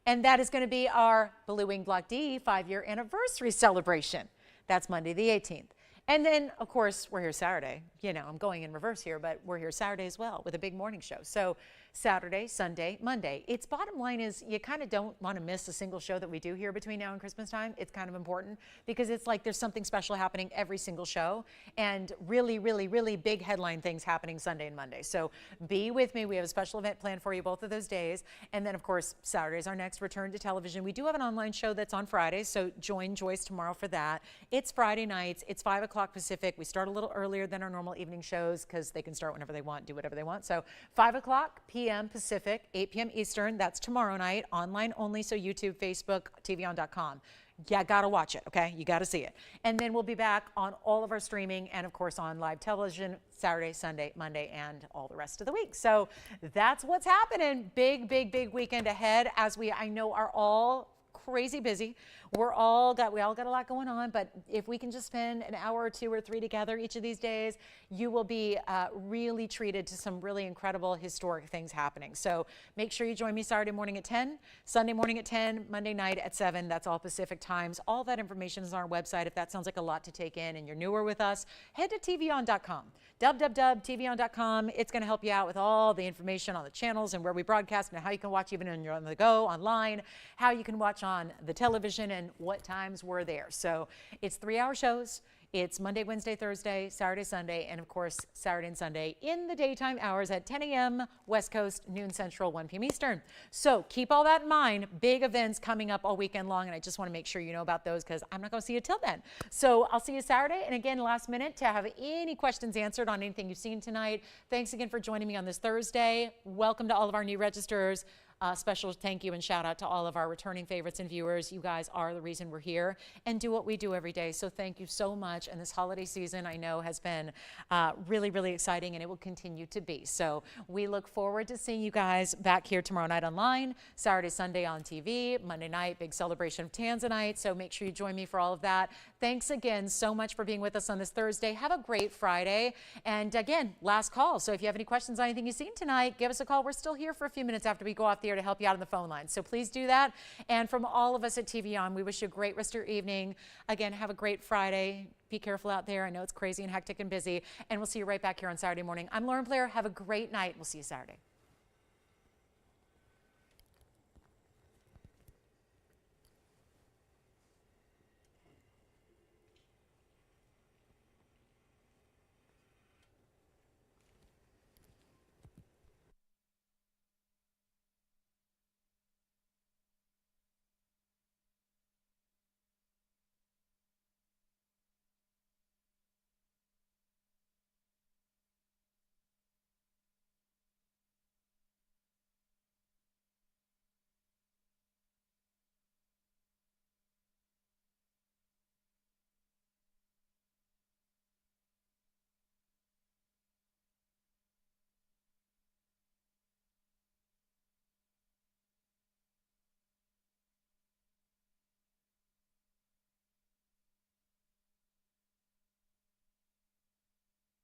and that is going to be our Blue Wing Block D 5-year anniversary celebration. That's Monday the 18th. And then, of course, we're here Saturday. You know, I'm going in reverse here, but we're here Saturday as well with a big morning show. So Saturday, Sunday, Monday. Its bottom line is you kind of don't want to miss a single show that we do here between now and Christmas time. It's kind of important because it's like there's something special happening every single show and really, really, really big headline things happening Sunday and Monday. So be with me. We have a special event planned for you both of those days. And then, of course, Saturday is our next return to television. We do have an online show that's on Fridays, so join Joyce tomorrow for that. It's Friday nights. It's 5 o'clock Pacific. We start a little earlier than our normal evening shows because they can start whenever they want, do whatever they want. So 5 o'clock p.m. Pacific, 8 p.m. Eastern. That's tomorrow night, online only. So YouTube, Facebook, TVON.com. Yeah, gotta watch it, okay? You gotta see it. And then we'll be back on all of our streaming and, of course, on live television Saturday, Sunday, Monday, and all the rest of the week. So that's what's happening. Big, big, big weekend ahead as we, I know, are all crazy busy. We all got a lot going on, but if we can just spend an hour or 2 or 3 together each of these days, you will be really treated to some really incredible historic things happening. So make sure you join me Saturday morning at 10, Sunday morning at 10, Monday night at 7. That's all Pacific times. All that information is on our website. If that sounds like a lot to take in and you're newer with us, head to TVON.com. www.tvon.com. It's going to help you out with all the information on the channels and where we broadcast and how you can watch even when you're on the go, online, how you can watch on the television and what times we're there. So it's 3-hour shows. It's Monday, Wednesday, Thursday, Saturday, Sunday, and of course, Saturday and Sunday in the daytime hours at 10 a.m. West Coast, noon Central, 1 p.m. Eastern. So keep all that in mind. Big events coming up all weekend long, and I just want to make sure you know about those because I'm not going to see you till then. So I'll see you Saturday. And again, last minute to have any questions answered on anything you've seen tonight. Thanks again for joining me on this Thursday. Welcome to all of our new registrars. Special thank you and shout out to all of our returning favorites and viewers. You guys are the reason we're here and do what we do every day. So thank you so much. And this holiday season, I know, has been really, really exciting, and it will continue to be. So we look forward to seeing you guys back here tomorrow night online, Saturday, Sunday on TV, Monday night, big celebration of tanzanite. So make sure you join me for all of that. Thanks again so much for being with us on this Thursday. Have a great Friday. And again, last call. So if you have any questions on anything you've seen tonight, give us a call. We're still here for a few minutes after we go off the air to help you out on the phone line. So please do that. And from all of us at TVON, we wish you a great rest of your evening. Again, have a great Friday. Be careful out there. I know it's crazy and hectic and busy. And we'll see you right back here on Saturday morning. I'm Lauren Blair. Have a great night. We'll see you Saturday.